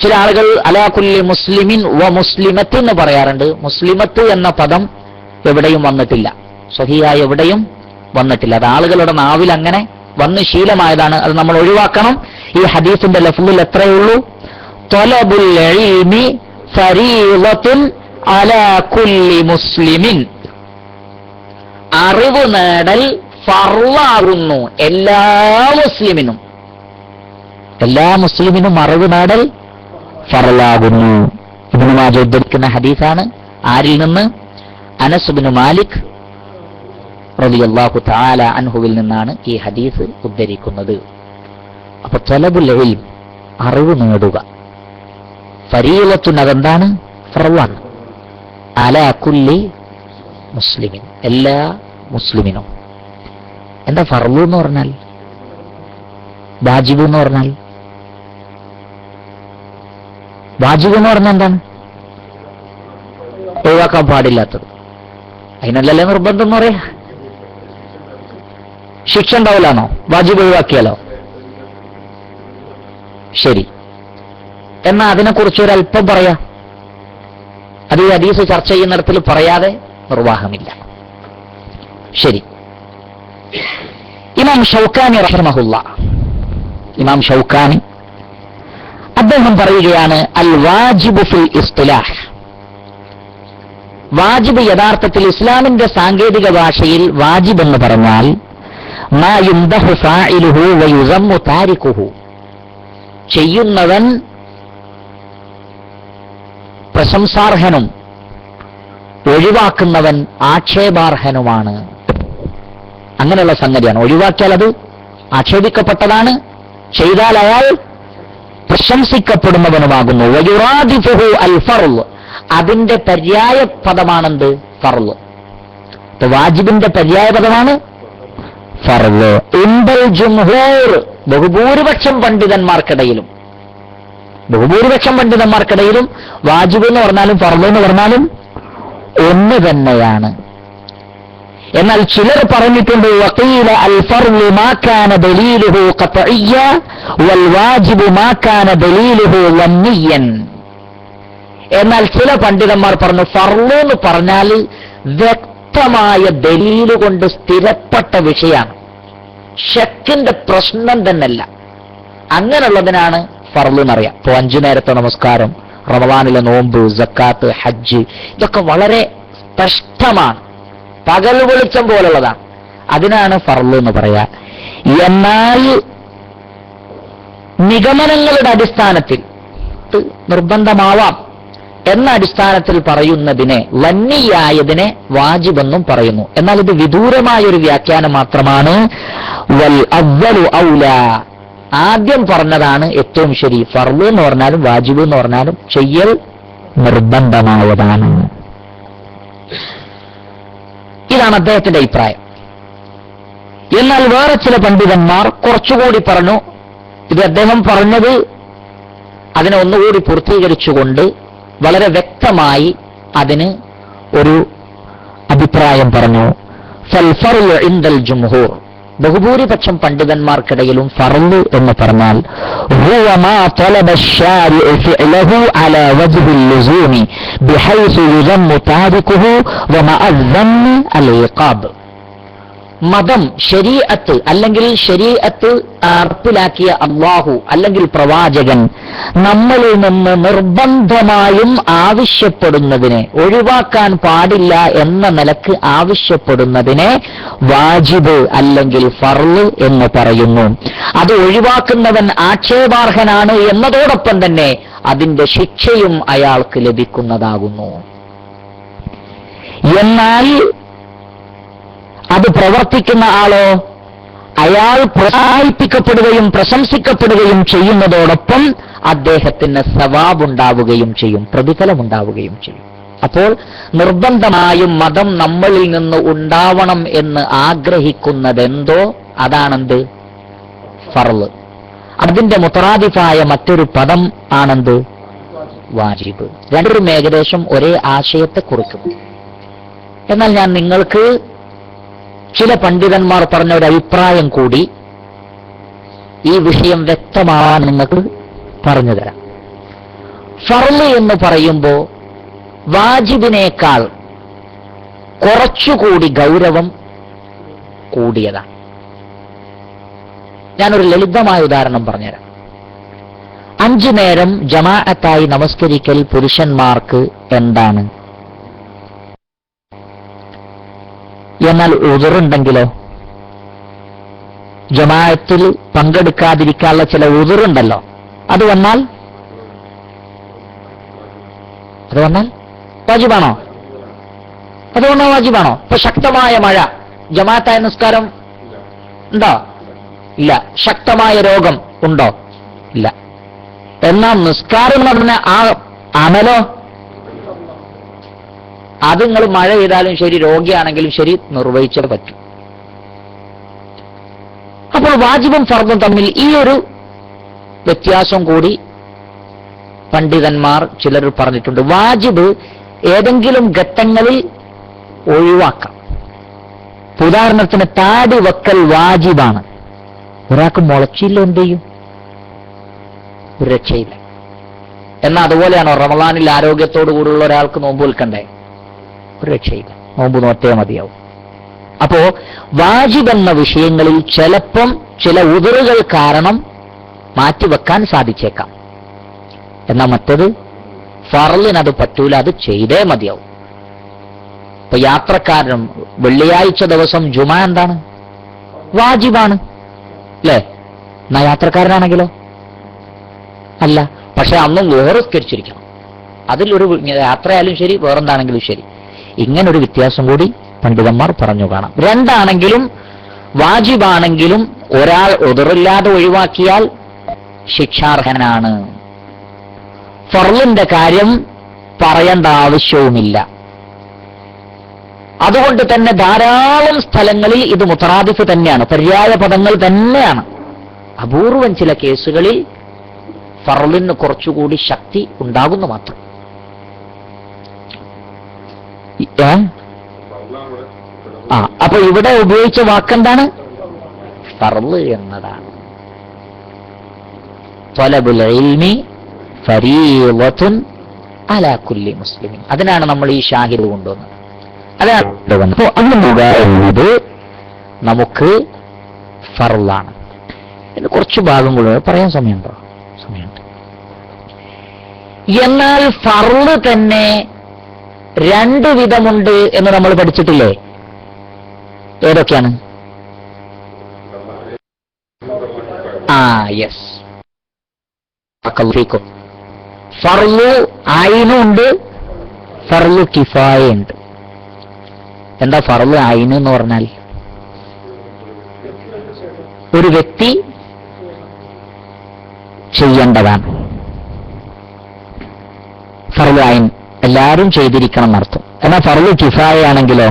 ചില ആളുകൾ അലാ കുല്ലി മുസ്ലിമിൻ വ മുസ്ലിമത്ത് എന്ന് പറയാറുണ്ട്. മുസ്ലിമത്ത് എന്ന പദം എവിടെയും വന്നിട്ടില്ല, സ്വഹീഹായ എവിടെയും വന്നിട്ടില്ല. അത് ആളുകളുടെ നാവിൽ അങ്ങനെ വന്ന് ശീലമായതാണ്. അത് നമ്മൾ ഒഴിവാക്കണം. ഈ ഹദീസിന്റെ ലഫ്ളിൽ എത്രയേ ഉള്ളൂ? ത്വലബുൽ ഇൽമി ഫരീളത്തുൻ അലാ കുല്ലി മുസ്ലിമിൻ. അറിവ് നേടൽ ഫർളാകുന്നു എല്ലാ മുസ്ലിമിനും. എല്ലാ മുസ്ലിമിനും അറിവ് നേടൽ ഫർളാകുന്നു. ഇബ്നു മാജ ഉദ്ധരിക്കുന്ന ഹദീസാണ്. ആരിൽ നിന്ന്? അനസ് ഇബ്നു മാലിക് റളിയല്ലാഹു തആല അൻഹുവിൽ നിന്നാണ് ഈ ഹദീസ് ഉദ്ധരിക്കുന്നത്. അപ്പൊ ത്വലബുൽ ഇൽം, അറിവ് നേടുക, ഫരീളത്തുൻ അതെന്താണ്? ഫർളാണ്. അലാ കുല്ലി മുസ്ലിമിൻ, എല്ലാ മുസ്ലിമിനും. എന്താ ഫർളു എന്ന് പറഞ്ഞാൽ? വാജിബ് എന്ന് പറഞ്ഞാൽ? വാജിബ് എന്ന് പറഞ്ഞാൽ എന്താണ്? ഒഴിവാക്കാൻ പാടില്ലാത്തത്. അതിനല്ലല്ലേ നിർബന്ധം എന്ന് പറയാ? ശിക്ഷ ഉണ്ടാവില്ലാണോ വാജിബ് ഒഴിവാക്കിയാലോ? ശരി, എന്നാ അതിനെക്കുറിച്ച് ഒരല്പം പറയാം. അത് ഈ ഹദീസ് ചർച്ച ചെയ്യുന്നിടത്തിൽ പറയാതെ നിർവാഹമില്ല. ശരി, ഇമാം ഷൗക്കാനി റഹിമഹുല്ലാ, ഇമാം ഷൗക്കാനി അദ്ദേഹം പറയുകയാണ്, അൽ വാജിബു ഫിൽ ഇസ്തിലാഹ്. വാജിബ് യഥാർത്ഥത്തിൽ ഇസ്ലാമിന്റെ സാങ്കേതിക ഭാഷയിൽ വാജിബ് എന്ന് പറഞ്ഞാൽ മാ യുംദഹു ഫാഇലുഹു വയുസമ്മു താരിഖുഹു, ചെയ്യുന്നവൻ പ്രശംസാർഹനും ഒഴിവാക്കുന്നവൻ ആക്ഷേപാർഹനുമാണ്. അങ്ങനെയുള്ള സംഗതിയാണ്. ഒഴിവാക്കിയാൽ അത് ആക്ഷേപിക്കപ്പെട്ടതാണ്, ചെയ്താൽ അയാൾ പ്രശംസിക്കപ്പെടുന്നവനുമാകുന്നു. വയുറാദിഫുഹു അൽ ഫർള്, അതിന്റെ പര്യായ പദമാണെന്ത്? ഫർള്. വാജിബിന്റെ പര്യായ പദമാണ് ഫർള്. ഇൻദൽ ജുംഹൂർ, ബഹുഭൂരിപക്ഷം പണ്ഡിതന്മാർക്കിടയിലും വാജിബ് എന്ന് പറഞ്ഞാലും ഫർള് എന്ന് പറഞ്ഞാലും ഒന്ന് തന്നെയാണ്. എന്നാൽ ചിലർ പറഞ്ഞിട്ടുണ്ട്, വഖീല അൽ ഫർളു മാ കാന ദലീലുഹു ഖത്ഇയ്യ വൽ വാജിബു മാ കാന ദലീലുഹു വന്നിയ്യൻ. എന്നാൽ ചില പണ്ഡിതന്മാർ പറഞ്ഞു ഫർള് എന്ന് പറഞ്ഞാൽ വ്യക്തമായ ദലീല് കൊണ്ട് സ്ഥിരപ്പെട്ട വിഷയമാണ്, ഷക്കിന്റെ പ്രശ്നം തന്നെയല്ല. അങ്ങനെയുള്ളതിനാണ് ഫർള് എന്നറിയാം. ഇപ്പൊ 5 നേരത്തെ നമസ്കാരം, റമദാനിലെ നോമ്പ്, സക്കാത്ത്, ഹജ്ജ്, ഇതൊക്കെ വളരെ സ്പഷ്ടമാണ്, പകൽ വെളിച്ചം പോലുള്ളതാണ്. അതിനാണ് ഫർള് എന്ന് പറയാ. എന്നാൽ നിഗമനങ്ങളുടെ അടിസ്ഥാനത്തിൽ നിർബന്ധമാവാം എന്ന അടിസ്ഥാനത്തിൽ പറയുന്നതിനെ, ലന്നിയായതിനെ വാജിബെന്നും പറയുന്നു. എന്നാൽ ഇത് വിദൂരമായൊരു വ്യാഖ്യാനം മാത്രമാണ്. വൽ അവ്വലു ഔലാ, ആദ്യം പറഞ്ഞതാണ് ഏറ്റവും ശരി. ഫർള് എന്ന് പറഞ്ഞാലും വാജിബ് എന്ന് പറഞ്ഞാലും ചെയ്യൽ നിർബന്ധമായതാണ്. ഇതാണ് അദ്ദേഹത്തിന്റെ അഭിപ്രായം. എന്നാൽ വേറെ ചില പണ്ഡിതന്മാർ കുറച്ചുകൂടി പറഞ്ഞു. ഇത് അദ്ദേഹം പറഞ്ഞത് അതിനെ ഒന്നുകൂടി പൂർത്തീകരിച്ചുകൊണ്ട് വളരെ വ്യക്തമായി അതിന് ഒരു അഭിപ്രായം പറഞ്ഞു. ഫൽ ഫർളു ഇൻദൽ ജുംഹൂർ, ബഹുഭൂരിപക്ഷം പണ്ഡിതന്മാർക്കിടയിലും ഫർള് എന്ന് പറഞ്ഞാൽ ഹുവ മാ തലബ അശ്ശാരിഉ ഫിഅലഹു അലാ വജ്ഹിൽ ലുസൂമി ബിഹൈസു യുസമ്മു താരിഖുഹു വമഅ അസ്സമ്മി അൽ ഇഖാബ്. മതം, ശരീഅത്ത് അല്ലെങ്കിൽ ശരീഅത്ത് നടപ്പിലാക്കിയ അല്ലാഹു അല്ലെങ്കിൽ പ്രവാചകൻ നമ്മളിൽ നിന്ന് നിർബന്ധമായും ആവശ്യപ്പെടുന്നതിനെ, ഒഴിവാക്കാൻ പാടില്ല എന്ന നിലക്ക് ആവശ്യപ്പെടുന്നതിനെ വാജിബ് അല്ലെങ്കിൽ ഫർള് എന്ന് പറയുന്നു. അത് ഒഴിവാക്കുന്നവൻ ആക്ഷേപാർഹനാണ് എന്നതോടൊപ്പം തന്നെ അതിന്റെ ശിക്ഷയും അയാൾക്ക് ലഭിക്കുന്നതാകുന്നു. എന്നാൽ അത് പ്രവർത്തിക്കുന്ന ആളോ, അയാൾ പ്രോത്സാഹിപ്പിക്കപ്പെടുകയും പ്രശംസിക്കപ്പെടുകയും ചെയ്യുന്നതോടൊപ്പം അദ്ദേഹത്തിന് സവാബുണ്ടാവുകയും ചെയ്യും, പ്രതിഫലമുണ്ടാവുകയും ചെയ്യും. അപ്പോൾ നിർബന്ധമായും മതം നമ്മളിൽ നിന്ന് ഉണ്ടാവണം എന്ന് ആഗ്രഹിക്കുന്നതെന്തോ അതാണെന്ത്? ഫർള്. അതിന്റെ മുത്തറാദിഫായ മറ്റൊരു പദം ആണെന്ത്? വാജിബ്. രണ്ടും ഏകദേശം ഒരേ ആശയത്തെ കുറിക്കുന്നു. എന്നാൽ ഞാൻ നിങ്ങൾക്ക് ചില പണ്ഡിതന്മാർ പറഞ്ഞ ഒരു അഭിപ്രായം കൂടി ഈ വിഷയം വ്യക്തമാവാൻ നിങ്ങൾക്ക് പറഞ്ഞു തരാം. ഫർള് എന്ന് പറയുമ്പോൾ വാജിബിനേക്കാൾ കുറച്ചുകൂടി ഗൗരവം കൂടിയതാണ്. ഞാനൊരു ലളിതമായ ഉദാഹരണം പറഞ്ഞുതരാം. 5 നേരം ജമാഅത്തായി നമസ്കരിക്കൽ പുരുഷന്മാർക്ക് എന്താണ്? എന്നാൽ ഉദുറുണ്ടെങ്കിലോ? ജമാഅത്തിൽ പങ്കെടുക്കാതിരിക്കാനുള്ള ചില ഉദുറുണ്ടല്ലോ, അത് വന്നാൽ വാജിബാണോ? അതുകൊണ്ടാണ് വാജിബാണോ? ഇപ്പൊ ശക്തമായ മഴ, ജമാഅത്തായ നിസ്കാരം ഉണ്ടോ? ഇല്ല. ശക്തമായ രോഗം ഉണ്ടോ? ഇല്ല. എന്നാൽ നിസ്കാരം എന്ന് പറഞ്ഞ ആ അമലോ, അത് നിങ്ങൾ മഴ ചെയ്താലും ശരി, രോഗിയാണെങ്കിലും ശരി, നിർവഹിച്ചേ പറ്റും. അപ്പോൾ വാജിബും ഫർദും തമ്മിൽ ഈ ഒരു വ്യത്യാസം കൂടി പണ്ഡിതന്മാർ ചിലർ പറഞ്ഞിട്ടുണ്ട്. വാജിബ് ഏതെങ്കിലും ഘട്ടങ്ങളിൽ ഒഴിവാക്കാം. ഉദാഹരണത്തിന് താടി വെക്കൽ വാജിബാണ്. ഒരാൾക്ക് മുളച്ചില്ല, എന്ത് ചെയ്യും? ഒരു രക്ഷയില്ല. എന്നാൽ അതുപോലെയാണോ റമളാനിൽ ആരോഗ്യത്തോടു കൂടിയുള്ള ഒരാൾക്ക് നോമ്പ് വിൽക്കണ്ടേ? ഒരു രക്ഷയില്ല, നോമ്പ് നോറ്റേ മതിയാവും. അപ്പോ വാജിബ് എന്ന വിഷയങ്ങളിൽ ചിലപ്പം ചില ഉദറുകൾ കാരണം മാറ്റിവെക്കാൻ സാധിച്ചേക്കാം. എന്നാൽ മറ്റത് ഫർളിനത് പറ്റൂല, അത് ചെയ്തേ മതിയാവും. ഇപ്പൊ യാത്രക്കാരനും വെള്ളിയാഴ്ച ദിവസം ജുമാ എന്താണ്? വാജിബാണ് അല്ലേ? എന്നാ യാത്രക്കാരനാണെങ്കിലോ? അല്ല. പക്ഷെ അന്നും വേറെസ്കരിച്ചിരിക്കണം. അതിലൊരു യാത്രയായാലും ശരി, വേറെന്താണെങ്കിലും ശരി. ഇങ്ങനൊരു വ്യത്യാസം കൂടി പണ്ഡിതന്മാർ പറഞ്ഞു കാണാം. രണ്ടാണെങ്കിലും വാജിബാണെങ്കിലും ഒരാൾ ഉദറില്ലാതെ ഒഴിവാക്കിയാൽ ശിക്ഷാർഹനാണ്. ഫർളിന്റെ കാര്യം പറയേണ്ട ആവശ്യവുമില്ല. അതുകൊണ്ട് തന്നെ ധാരാളം സ്ഥലങ്ങളിൽ ഇത് മുത്തറാദിഫ് തന്നെയാണ്, പര്യായ പദങ്ങൾ തന്നെയാണ്. അപൂർവം ചില കേസുകളിൽ ഫർളിന് കുറച്ചുകൂടി ശക്തി ഉണ്ടാകുന്നു മാത്രം. അപ്പൊ ഇവിടെ ഉപയോഗിച്ച വാക്കെന്താണ്? ഫർള് എന്നതാണ്. ത്വലബുൽ ഇൽമി ഫരീളത്തുൻ അലാ കുല്ലി മുസ്ലിമിൻ. അതിനാണ് നമ്മൾ ഈ ഷാഹിദ് കൊണ്ടുവന്നത്. അതാണ് എന്നത് നമുക്ക് ഫർളാണ്. കുറച്ച് ഭാഗം കൂടെ പറയാൻ സമയമുണ്ടോ? സമയമുണ്ട്. എന്നാൽ ഫർള് തന്നെ രണ്ടു വിധമുണ്ട് എന്ന് നമ്മൾ പഠിച്ചിട്ടില്ലേ? ഏതൊക്കെയാണ്? യെസ്, ഫർളു ഐനുണ്ട്, ഫർളു കിഫായുണ്ട്. എന്താ ഫർളു ഐന് എന്ന് പറഞ്ഞാൽ? ഒരു വ്യക്തി ചെയ്യേണ്ടതാണ്. ഫർളു ഐൻ എല്ലാവരും ചെയ്തിരിക്കണം എന്നർത്ഥം. എന്നാൽ ഫർളു കിഫായ ആണെങ്കിലോ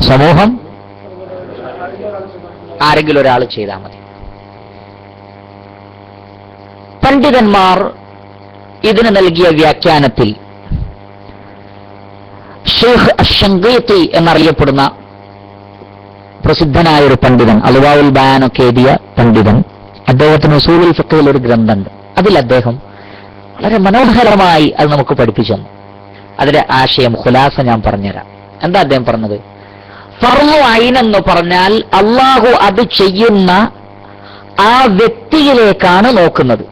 സമൂഹം ആരെങ്കിലും ഒരാൾ ചെയ്താൽ മതി. പണ്ഡിതന്മാർ ഇതിന് നൽകിയ വ്യാഖ്യാനത്തിൽ ഷെയ്ഖ് അഷ്ശങ്കീത്തി എന്നറിയപ്പെടുന്ന പ്രസിദ്ധനായ ഒരു പണ്ഡിതൻ, അൽവാഉൽ ബയാൻ ഒക്കെ എഴുതിയ പണ്ഡിതൻ, അദ്ദേഹത്തിന് ഉസൂലുൽ ഫിഖ്ഹിൽ ഒരു ഗ്രന്ഥമുണ്ട്. അതിൽ അദ്ദേഹം വളരെ മനോഹരമായി അത് നമുക്ക് പഠിപ്പിച്ചു തന്നു. അതിന്റെ ആശയം ഖുലാസ ഞാൻ പറഞ്ഞുതരാം. എന്താ അദ്ദേഹം പറഞ്ഞത്? ഫർളു ഐൻ എന്ന് പറഞ്ഞാൽ അള്ളാഹു അത് ചെയ്യുന്ന ആ വ്യക്തിയിലേക്കാണ് നോക്കുന്നത്.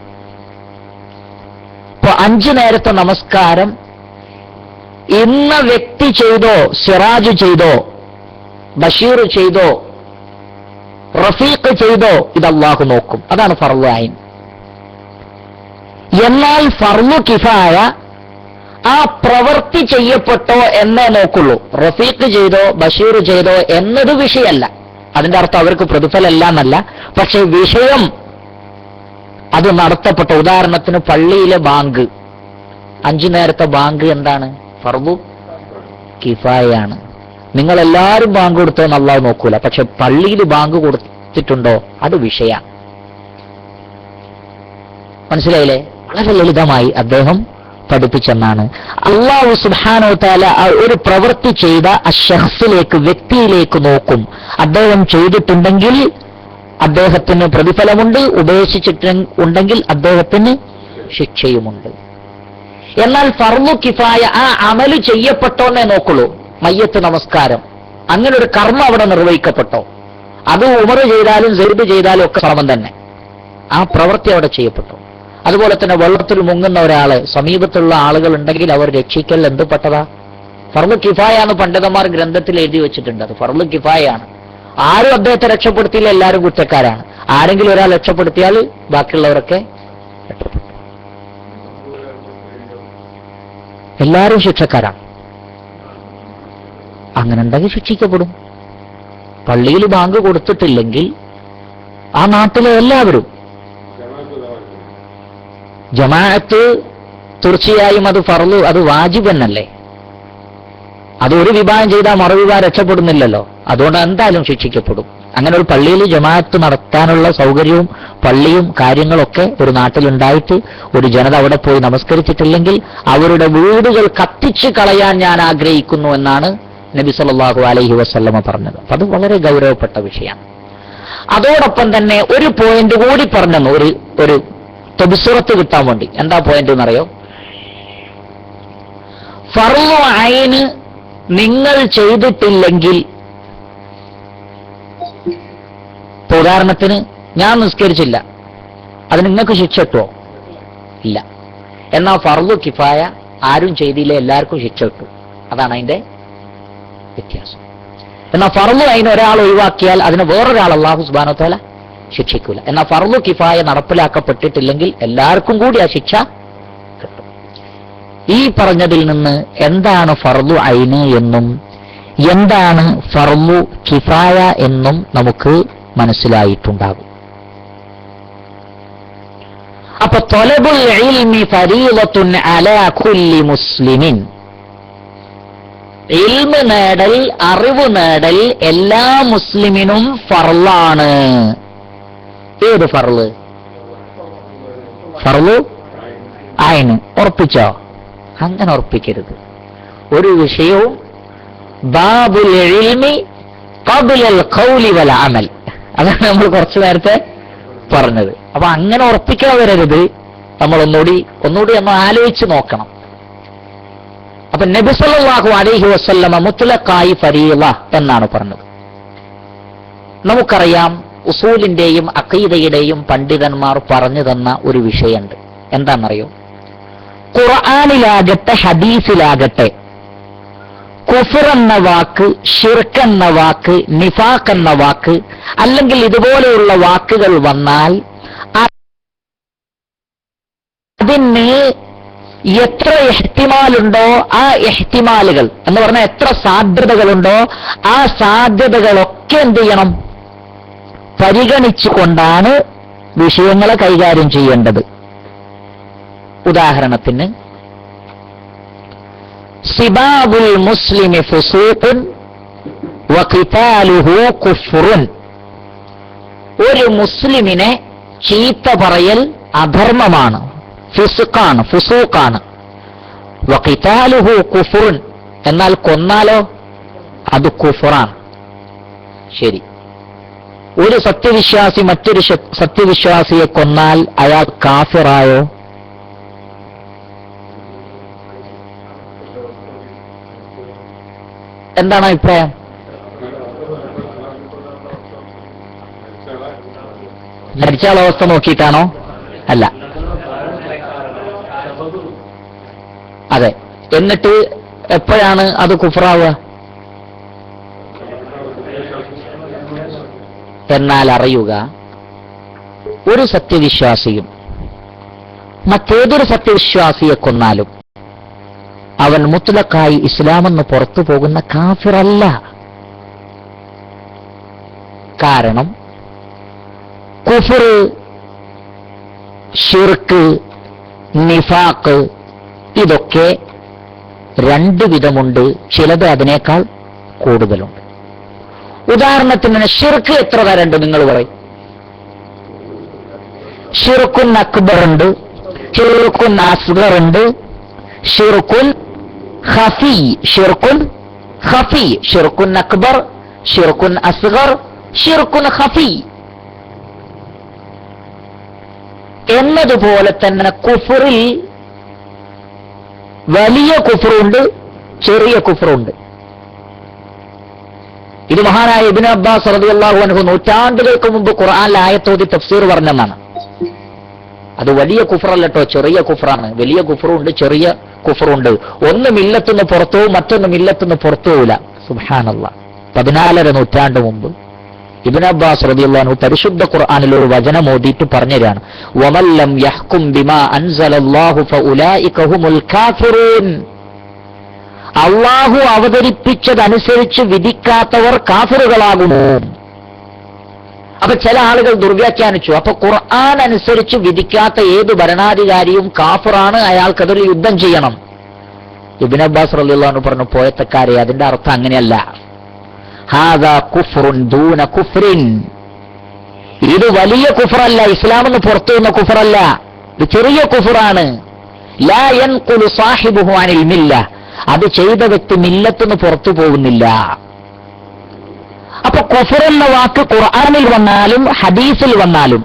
ഇപ്പൊ 5 നേരത്തെ നമസ്കാരം ഇന്ന വ്യക്തി ചെയ്തോ, സിറാജ് ചെയ്തോ, ബഷീർ ചെയ്തോ, റഫീഖ് ചെയ്തോ, ഇത് അള്ളാഹു നോക്കും. അതാണ് ഫർളു ഐൻ. എന്നാൽ ഫർളു കിഫായ ആ പ്രവൃത്തി ചെയ്യപ്പെട്ടോ എന്നേ നോക്കുള്ളൂ. റഫീഖ് ചെയ്തോ ബഷീർ ചെയ്തോ എന്നൊരു വിഷയമല്ല. അതിന്റെ അർത്ഥം അവർക്ക് പ്രതിഫലമല്ല എന്നല്ല. പക്ഷെ വിഷയം അത് നടത്തപ്പെട്ട, ഉദാഹരണത്തിന് പള്ളിയിലെ ബാങ്ക്, 5 നേരത്തെ ബാങ്ക് എന്താണ്? ഫർളു കിഫായാണ്. നിങ്ങളെല്ലാവരും ബാങ്ക് കൊടുത്തോ എന്ന് അള്ളാഹു നോക്കൂല. പക്ഷെ പള്ളിയിൽ ബാങ്ക് കൊടുത്തിട്ടുണ്ടോ അത് വിഷയാണ്. മനസ്സിലായില്ലേ? വളരെ ലളിതമായി അദ്ദേഹം പഠിപ്പിച്ചെന്നാണ്. അല്ലാഹു സുബ്ഹാനഹു തആല ഒരു പ്രവൃത്തി ചെയ്ത അശ്ശഖ്സിലേക്ക്, വ്യക്തിയിലേക്ക് നോക്കും. അദ്ദേഹം ചെയ്തിട്ടുണ്ടെങ്കിൽ അദ്ദേഹത്തിന് പ്രതിഫലമുണ്ട്, ഉപേക്ഷിച്ചിട്ടുണ്ടെങ്കിൽ അദ്ദേഹത്തിന് ശിക്ഷയുമുണ്ട്. എന്നാൽ ഫർളു കിഫായ ആ അമല് ചെയ്യപ്പെട്ടോന്നേ നോക്കുള്ളൂ. മയ്യത്ത് നമസ്കാരം, അങ്ങനെ ഒരു കർമ്മം അവിടെ നിർവഹിക്കപ്പെട്ടോ, അത് ഉമർ ചെയ്താലും സെയ്ദ് ചെയ്താലും ഒക്കെ ശ്രമം തന്നെ, ആ പ്രവൃത്തി അവിടെ ചെയ്യപ്പെട്ടു. അതുപോലെ തന്നെ വെള്ളത്തിൽ മുങ്ങുന്ന ഒരാള്, സമീപത്തുള്ള ആളുകൾ ഉണ്ടെങ്കിൽ അവർ രക്ഷിക്കൽ എന്ത് പെട്ടതാ? ഫർളു കിഫായാണ്. പണ്ഡിതന്മാർ ഗ്രന്ഥത്തിൽ എഴുതി വെച്ചിട്ടുണ്ട്, അത് ഫർളു കിഫായാണ്. ആരും അദ്ദേഹത്തെ രക്ഷപ്പെടുത്തിയില്ല, എല്ലാവരും കുറ്റക്കാരാണ്. ആരെങ്കിലും ഒരാൾ രക്ഷപ്പെടുത്തിയാൽ ബാക്കിയുള്ളവരൊക്കെ രക്ഷപ്പെട്ടു. എല്ലാവരും ശിക്ഷക്കാരാണ്. അങ്ങനെ ഉണ്ടെങ്കിൽ ശിക്ഷിക്കപ്പെടും. പള്ളിയിൽ ബാങ്ക് കൊടുത്തിട്ടില്ലെങ്കിൽ ആ നാട്ടിലെ എല്ലാവരും, ജമാഅത്ത് തീർച്ചയായും അത് ഫർളു, അത് വാജിബ് എന്നല്ലേ. അത് ഒരു വിഭാഗം ചെയ്താൽ മറുവിഭാഗം രക്ഷപ്പെടുന്നില്ലല്ലോ. അതുകൊണ്ട് എന്തായാലും ശിക്ഷിക്കപ്പെടും. അങ്ങനെ ഒരു പള്ളിയിൽ ജമാഅത്ത് നടത്താനുള്ള സൗകര്യവും പള്ളിയും കാര്യങ്ങളൊക്കെ ഒരു നാട്ടിലുണ്ടായിട്ട് ഒരു ജനത അവിടെ പോയി നമസ്കരിച്ചിട്ടില്ലെങ്കിൽ അവരുടെ വീടുകൾ കത്തിച്ചു കളയാൻ ഞാൻ ആഗ്രഹിക്കുന്നു എന്നാണ് നബി സല്ലല്ലാഹു അലൈഹി വസല്ലമ പറഞ്ഞത്. അപ്പൊ അത് വളരെ ഗൗരവപ്പെട്ട വിഷയമാണ്. അതോടൊപ്പം തന്നെ ഒരു പോയിന്റ് കൂടി പറഞ്ഞു, ഒരു തബ്സിറത്ത് കിട്ടാൻ വേണ്ടി. എന്താ പോയിന്റ് എന്നറിയോ? ഫർളു ഐന് നിങ്ങൾ ചെയ്തിട്ടില്ലെങ്കിൽ, ഉദാഹരണത്തിന് ഞാൻ നിസ്കരിച്ചില്ല, അത് നിങ്ങൾക്ക് ശിക്ഷ കിട്ടുമോ? ഇല്ല. എന്നാൽ ഫർളു കിഫായ ആരും ചെയ്തില്ല, എല്ലാവർക്കും ശിക്ഷ കിട്ടും. അതാണ് അതിന്റെ വ്യത്യാസം. എന്നാൽ ഫർളു ഐന് ഒരാൾ ഒഴിവാക്കിയാൽ അതിന് വേറൊരാൾ അല്ലാഹു സുബ്ഹാനഹു വ തആല ശിക്ഷിക്കൂല. എന്നാൽ ഫർളു കിഫായ നടപ്പിലാക്കപ്പെട്ടിട്ടില്ലെങ്കിൽ എല്ലാവർക്കും കൂടി ആ ശിക്ഷ കിട്ടും. ഈ പറഞ്ഞതിൽ നിന്ന് എന്താണ് ഫർളു ഐന് എന്നും എന്താണ് ഫർളു കിഫായ എന്നും നമുക്ക് മനസ്സിലായിട്ടുണ്ടാകും. അപ്പൊ ത്വലബുൽ ഇൽമി ഫരീളത്തുൻ അലാ കുല്ലി മുസ്ലിമിൻ, ഇൽമ് നേടൽ, അറിവ് നേടൽ എല്ലാ മുസ്ലിമിനും ഫർളാണ്. ഏത് ഫർള്? ഫർളു ഐന്. ഉറപ്പിച്ചോ? അങ്ങനെ ഉറപ്പിക്കരുത്. ഒരു വിഷയവും ബാബുൽ ഇൽമി ഖബ്ലൽ ഖൗലി വൽ അമൽ, അതാണ് നമ്മൾ കുറച്ചു നേരത്തെ പറഞ്ഞത്. അപ്പൊ അങ്ങനെ ഉറപ്പിക്കാൻ വരരുത്. നമ്മൾ ഒന്നുകൂടി ഒന്ന് ആലോചിച്ച് നോക്കണം. അപ്പൊ നബി സല്ലല്ലാഹു അലൈഹി വസല്ലമ മുത്ലഖായി ഫരീള എന്നാണ് പറഞ്ഞത്. നമുക്കറിയാം ഉസൂലിന്റെയും അഖീദയുടെയും പണ്ഡിതന്മാർ പറഞ്ഞു തന്ന ഒരു വിഷയമുണ്ട്. എന്താണെന്നറിയോ? ഖുർആനിലാകട്ടെ ഹദീസിലാകട്ടെ കുഫർ എന്ന വാക്ക്, ഷിർക്ക് എന്ന വാക്ക്, നിഫാഖ് എന്ന വാക്ക് അല്ലെങ്കിൽ ഇതുപോലെയുള്ള വാക്കുകൾ വന്നാൽ അതിന് എത്ര എഹ്തിമാലുണ്ടോ ആ എഹ്തിമാലുകൾ എന്ന് പറഞ്ഞാൽ എത്ര സാധ്യതകളുണ്ടോ ആ സാധ്യതകളൊക്കെ എന്ത് ചെയ്യണം? പരിഗണിച്ചുകൊണ്ടാണ് വിഷയങ്ങളെ കൈകാര്യം ചെയ്യേണ്ടത്. ഉദാഹരണത്തിന് സിബാബുൽ മുസ്ലിമി ഫുസൂഖുൻ വഖിതാലുഹു കുഫ്റുൻ. ഒരു മുസ്ലിമിനെ ചീത്ത പറയൽ അധർമ്മമാണ്, ഫിസ്ഖാണ്, ഫുസൂഖാണ്. വഖിതാലുഹു കുഫ്റുൻ, എന്നാൽ കൊന്നാലോ അത് കുഫ്റാണ്. ശരി, ഒരു സത്യവിശ്വാസി മറ്റൊരു സത്യവിശ്വാസിയെ കൊന്നാൽ അയാൾ കാഫിറായോ? എന്താണ് അഭിപ്രായം? മരിച്ചാൾ അവസ്ഥ നോക്കിയിട്ടാണോ? അല്ല. അതെ. എന്നിട്ട് എപ്പോഴാണ് അത് കുഫ്റാവുക? എന്നാൽ അറിയുക, ഒരു സത്യവിശ്വാസിയും മറ്റേതൊരു സത്യവിശ്വാസിയെ കൊന്നാലും അവൻ മുത്ലഖായി ഇസ്ലാമെന്ന് പുറത്തു പോകുന്ന കാഫിറല്ല. കാരണം കുഫർ, ഷിർക്ക്, നിഫാഖ് ഇതൊക്കെ രണ്ട് വിധമുണ്ട്, ചിലത് അതിനേക്കാൾ കൂടുതലുണ്ട്. ഉദാഹരണത്തിന് ഷിർക്ക് എത്ര തരണ്ട് നിങ്ങൾ പറയും? ഷിർക്കുൻ അക്ബർ ഉണ്ട്, ഷിർക്കുൻ അസ്ഗർ ഉണ്ട്, ഷിർക്കുൻ ഖഫി, ഷിർക്കുൻ ഖഫി, ഷിർക്കുൻ അക്ബർ, ഷിർക്കുൻ അസ്ഗർ, ഷിർക്കുൻ ഖഫി. എന്നതുപോലെ തന്നെ കുഫറിൽ വലിയ കുഫറുണ്ട്, ചെറിയ കുഫറുണ്ട്. ഇത് മഹാനായ ഇബ്നു അബ്ബാസ് റളിയല്ലാഹു അൻഹു നൂറ്റാണ്ടുകൾക്ക് മുമ്പ് ഖുർആനിൽ ആയത്തോതി തഫ്സീർ പറഞ്ഞെന്നാണ്. അത് വലിയ കുഫറല്ലട്ടോ, ചെറിയ കുഫറാണ്. വലിയ കുഫറുണ്ട്, ചെറിയ കുഫറുണ്ട്. ഒന്ന് മില്ലത്തുനിന്ന് പുറത്തു പോകും, മറ്റൊന്ന് മില്ലത്തുനിന്ന് പുറത്തു പോകില്ല. സുബ്ഹാനല്ലാഹ്. 14 നൂറ്റാണ്ട് മുമ്പ് ഇബ്നു അബ്ബാസ് റളിയല്ലാഹു അൻഹു പരിശുദ്ധ ഖുർആനിൽ ഒരു വചനം ഓതിയിട്ട് പറഞ്ഞതാണ്, വമല്ലം യഹ്കും ബിമാ അൻസലല്ലാഹു ഫഉലൈക ഹുമുൽ കാഫിറൂൻ. അള്ളാഹു അവതരിപ്പിച്ചതനുസരിച്ച് വിധിക്കാത്തവർ കാഫിറുകളാകുമോ? അപ്പൊ ചില ആളുകൾ ദുർവ്യാഖ്യാനിച്ചു, അപ്പൊ ഖുർആൻ അനുസരിച്ച് വിധിക്കാത്ത ഏത് ഭരണാധികാരിയും കാഫിറാണ്, അയാൾക്കെതിരെ യുദ്ധം ചെയ്യണം. ഇബ്നു അബ്ബാസ് റളിയല്ലാഹു അൻഹു പറഞ്ഞു, പോയത്തക്കാരെ, അതിന്റെ അർത്ഥം അങ്ങനെയല്ല. ഹാദാ കുഫ്റുൻ ദൂന കുഫ്രിൻ. ഇത് വലിയ കുഫറല്ല, ഇസ്ലാമെന്ന് പുറത്തു വന്ന കുഫറല്ല, ഇത് ചെറിയ കുഫറാണ്. ലാ യൻഖുലു സാഹിബുഹു അനിൽ മില്ല. അത് ചെയ്ത വ്യക്തി മില്ലത്തുനിന്ന് പുറത്തു പോകുന്നില്ല. അപ്പൊ കുഫർ എന്ന വാക്ക് ഖുർആനിൽ വന്നാലും ഹദീസിൽ വന്നാലും,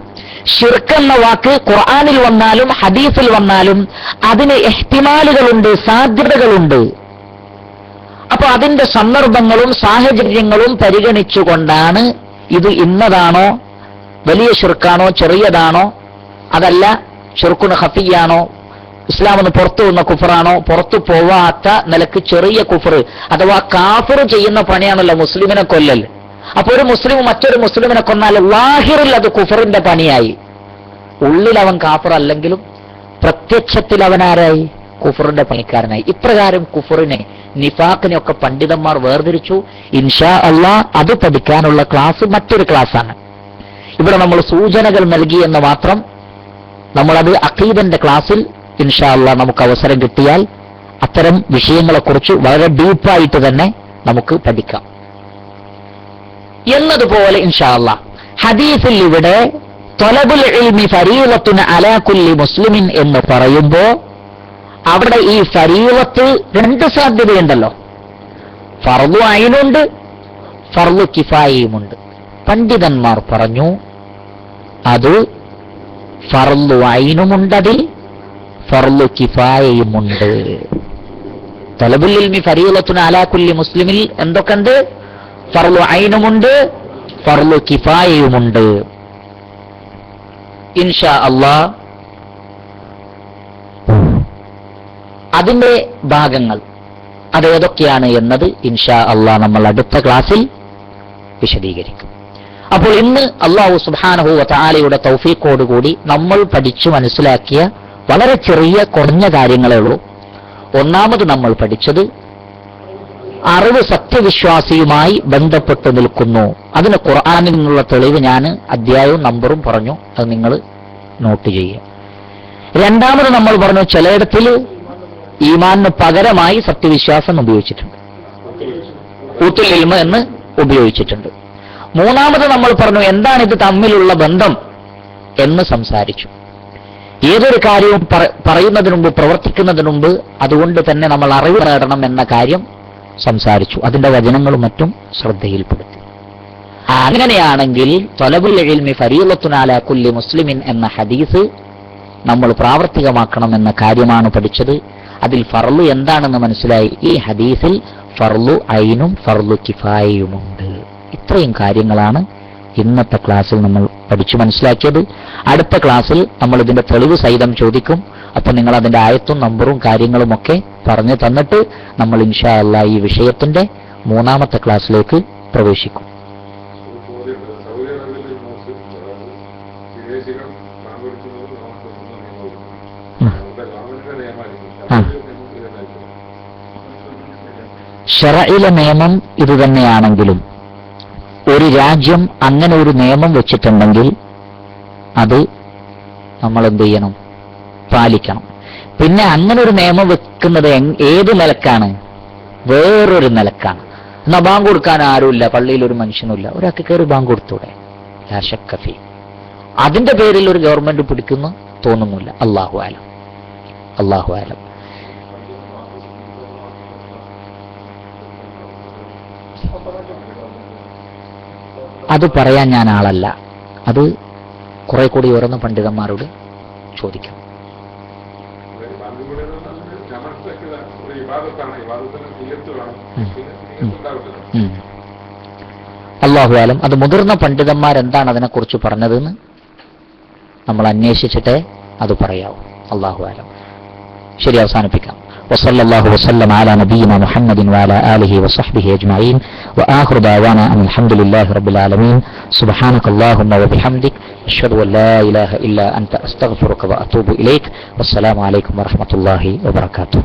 ഷിർക്ക് എന്ന വാക്ക് ഖുർആനിൽ വന്നാലും ഹദീസിൽ വന്നാലും അതിന് ഇഹ്തിമാലുകളുണ്ട്, സാധ്യതകളുണ്ട്. അപ്പൊ അതിന്റെ സന്ദർഭങ്ങളും സാഹചര്യങ്ങളും പരിഗണിച്ചുകൊണ്ടാണ് ഇത് ഇന്നതാണോ, വലിയ ഷിർക്കാണോ, ചെറിയതാണോ, അതല്ല ഷിർക്കുൻ ഖഫിയാണോ, ഇസ്ലാമെന്ന് പുറത്തു വന്ന കുഫറാണോ, പുറത്തു പോവാത്ത നിലക്ക് ചെറിയ കുഫർ അഥവാ കാഫിർ ചെയ്യുന്ന പണിയാണല്ലോ മുസ്ലിമിനെ കൊല്ലൽ. അപ്പൊ ഒരു മുസ്ലിം മറ്റൊരു മുസ്ലിമിനെ കൊന്നാൽ ലാഹിറിൽ അത് കുഫറിന്റെ പണിയായി. ഉള്ളിൽ അവൻ കാഫിർ അല്ലെങ്കിലും പ്രത്യക്ഷത്തിൽ അവനാരായി? കുഫറിന്റെ പണിക്കാരനായി. ഇപ്രകാരം കുഫറിനെ, നിഫാഖിനെ ഒക്കെ പണ്ഡിതന്മാർ വേർതിരിച്ചു. ഇൻഷാ അള്ളാഹ് അത് പഠിക്കാനുള്ള ക്ലാസ് മറ്റൊരു ക്ലാസ്സാണ്. ഇവിടെ നമ്മൾ സൂചനകൾ നൽകി എന്ന് മാത്രം. നമ്മളത് അഖീദന്റെ ക്ലാസ്സിൽ ഇൻഷാ അള്ളാഹ് നമുക്ക് അവസരം കിട്ടിയാൽ അത്തരം വിഷയങ്ങളെക്കുറിച്ച് വളരെ ഡീപ്പായിട്ട് തന്നെ നമുക്ക് പഠിക്കാം. എന്നതുപോലെ ഇൻഷാ അള്ളാഹ് ഹദീസിൽ ഇവിടെ ത്വലബുൽ ഇൽമി ഫരീളത്തുൻ അലാ കുല്ലി മുസ്ലിമിൻ എന്ന് പറയുമ്പോൾ അവിടെ ഈ ഫരീളത്ത് രണ്ട് സാധ്യതയുണ്ടല്ലോ. ഫർളു ഐനുണ്ട്, ഫർളു കിഫായയുമുണ്ട്. പണ്ഡിതന്മാർ പറഞ്ഞു അത് ഫർളു ഐനുമുണ്ടതിൽ, ഫർളു കിഫായയുമുണ്ട്. തലബുൽ ഇൽമി ഫരീളത്തുൻ അലാ കുല്ലി മുസ്ലിമിൽ എന്തൊക്കെയുണ്ട്? ഫർളു ഐനുമുണ്ട്, ഫർളു കിഫായയുമുണ്ട്. ഇൻഷാ അല്ലാഹ് അതിന്റെ ഭാഗങ്ങൾ അതേതൊക്കെയാണ് എന്നത് ഇൻഷാ അള്ളാഹ് നമ്മൾ അടുത്ത ക്ലാസ്സിൽ വിശദീകരിക്കും. അപ്പോൾ ഇന്ന് അല്ലാഹു സുബ്ഹാനഹു വ തആലയുടെ തൗഫീഖോടുകൂടി നമ്മൾ പഠിച്ചു മനസ്സിലാക്കിയ വളരെ ചെറിയ കുറഞ്ഞ കാര്യങ്ങളേ ഉള്ളൂ. ഒന്നാമത് നമ്മൾ പഠിച്ചത് അറിവ് സത്യവിശ്വാസിയുമായി ബന്ധപ്പെട്ട് നിൽക്കുന്നു. അതിന് ഖുർആനിൽ നിന്നുള്ള തെളിവ് ഞാൻ അധ്യായവും നമ്പറും പറഞ്ഞു, അത് നിങ്ങൾ നോട്ട് ചെയ്യുക. രണ്ടാമത് നമ്മൾ പറഞ്ഞു ചിലയിടത്തിൽ ഈമാനിന് പകരമായി സത്യവിശ്വാസം ഉപയോഗിച്ചിട്ടുണ്ട്, ഊത്തുൽ ഇൽമ് എന്ന് ഉപയോഗിച്ചിട്ടുണ്ട്. മൂന്നാമത് നമ്മൾ പറഞ്ഞു എന്താണ് ഇത് തമ്മിലുള്ള ബന്ധം എന്ന് സംസാരിച്ചു. ഏതൊരു കാര്യവും പറയുന്നതിന് മുമ്പ് പ്രവർത്തിക്കുന്നതിന് മുമ്പ് അതുകൊണ്ട് തന്നെ നമ്മൾ അറിവ് നേടണം എന്ന കാര്യം സംസാരിച്ചു. അതിന്റെ വചനങ്ങളും മറ്റും ശ്രദ്ധയിൽപ്പെടുത്തി. അങ്ങനെയാണെങ്കിൽ ത്വലബുൽ ഇൽമി ഫരീളത്തുൻ അലാ കുല്ലി മുസ്ലിമിൻ എന്ന ഹദീസ് നമ്മൾ പ്രാവർത്തികമാക്കണം എന്ന കാര്യമാണ് പഠിച്ചത്. അതിൽ ഫർള് എന്താണെന്ന് മനസ്സിലായി. ഈ ഹദീസിൽ ഫർളു ഐനും ഫർളു കിഫായയുമുണ്ട്. ഇത്രയും കാര്യങ്ങളാണ് ഇന്നത്തെ ക്ലാസ്സിൽ നമ്മൾ പഠിച്ചു മനസ്സിലാക്കിയത്. അടുത്ത ക്ലാസ്സിൽ നമ്മൾ ഇതിന്റെ തെളിവ് സഹിതം ചോദിക്കും. അപ്പൊ നിങ്ങൾ അതിന്റെ ആയത്തും നമ്പറും കാര്യങ്ങളും ഒക്കെ പറഞ്ഞു തന്നിട്ട് നമ്മൾ ഇൻഷാ അല്ലാഹ് ഈ വിഷയത്തിന്റെ മൂന്നാമത്തെ ക്ലാസ്സിലേക്ക് പ്രവേശിക്കും. ശറഇലെ നിയമം ഇത് തന്നെയാണെങ്കിലും ഒരു രാജ്യം അങ്ങനെ ഒരു നിയമം വെച്ചിട്ടുണ്ടെങ്കിൽ അത് നമ്മൾ എന്ത് ചെയ്യണം? പാലിക്കണം. പിന്നെ അങ്ങനെ ഒരു നിയമം വെക്കുന്നത് ഏത് നിലക്കാണ്? വേറൊരു നിലക്കാണ്. എന്നാ ബാങ്ക് കൊടുക്കാൻ ആരുമില്ല, പള്ളിയിൽ ഒരു മനുഷ്യനുമില്ല, ഒരാൾക്ക് കയറി ബാങ്ക് കൊടുത്തൂടെ? ലാ ശക്ക ഫീ. അതിന്റെ പേരിൽ ഒരു ഗവൺമെന്റ് പിടിക്കുന്നു തോന്നുന്നില്ല. അല്ലാഹു അലം, അല്ലാഹു അലം. അത് പറയാൻ ഞാൻ ആളല്ല. അത് കുറെ കൂടി ഉയർന്ന പണ്ഡിതന്മാരോട് ചോദിക്കണം. അല്ലാഹു അലം. അത് മുതിർന്ന പണ്ഡിതന്മാരെന്താണ് അതിനെക്കുറിച്ച് പറഞ്ഞതെന്ന് നമ്മൾ അന്വേഷിച്ചിട്ടേ അത് പറയാവൂ. അല്ലാഹു അലം. ശരി, അവസാനിപ്പിക്കാം. വസല്ലല്ലാഹു വസല്ലം അലാ നബിയിന മുഹമ്മദിൻ വഅലാ ആലിഹി വസഹ്ബിഹി അജ്മഈൻ വആഖിറു ദഅവാനാ അൽഹംദുലില്ലാഹി റബ്ബിൽ ആലമീൻ സുബ്ഹാനകല്ലാഹുമ്മ വബിഹംദിക അഷ്ഹദു അൻ ലാ ഇലാഹ ഇല്ലാ അൻത അസ്തഗ്ഫിറുക വഅതൂബു ഇലൈക്. വസ്സലാമു അലൈക്കും വറഹ്മത്തുള്ളാഹി വബറകാതുഹു.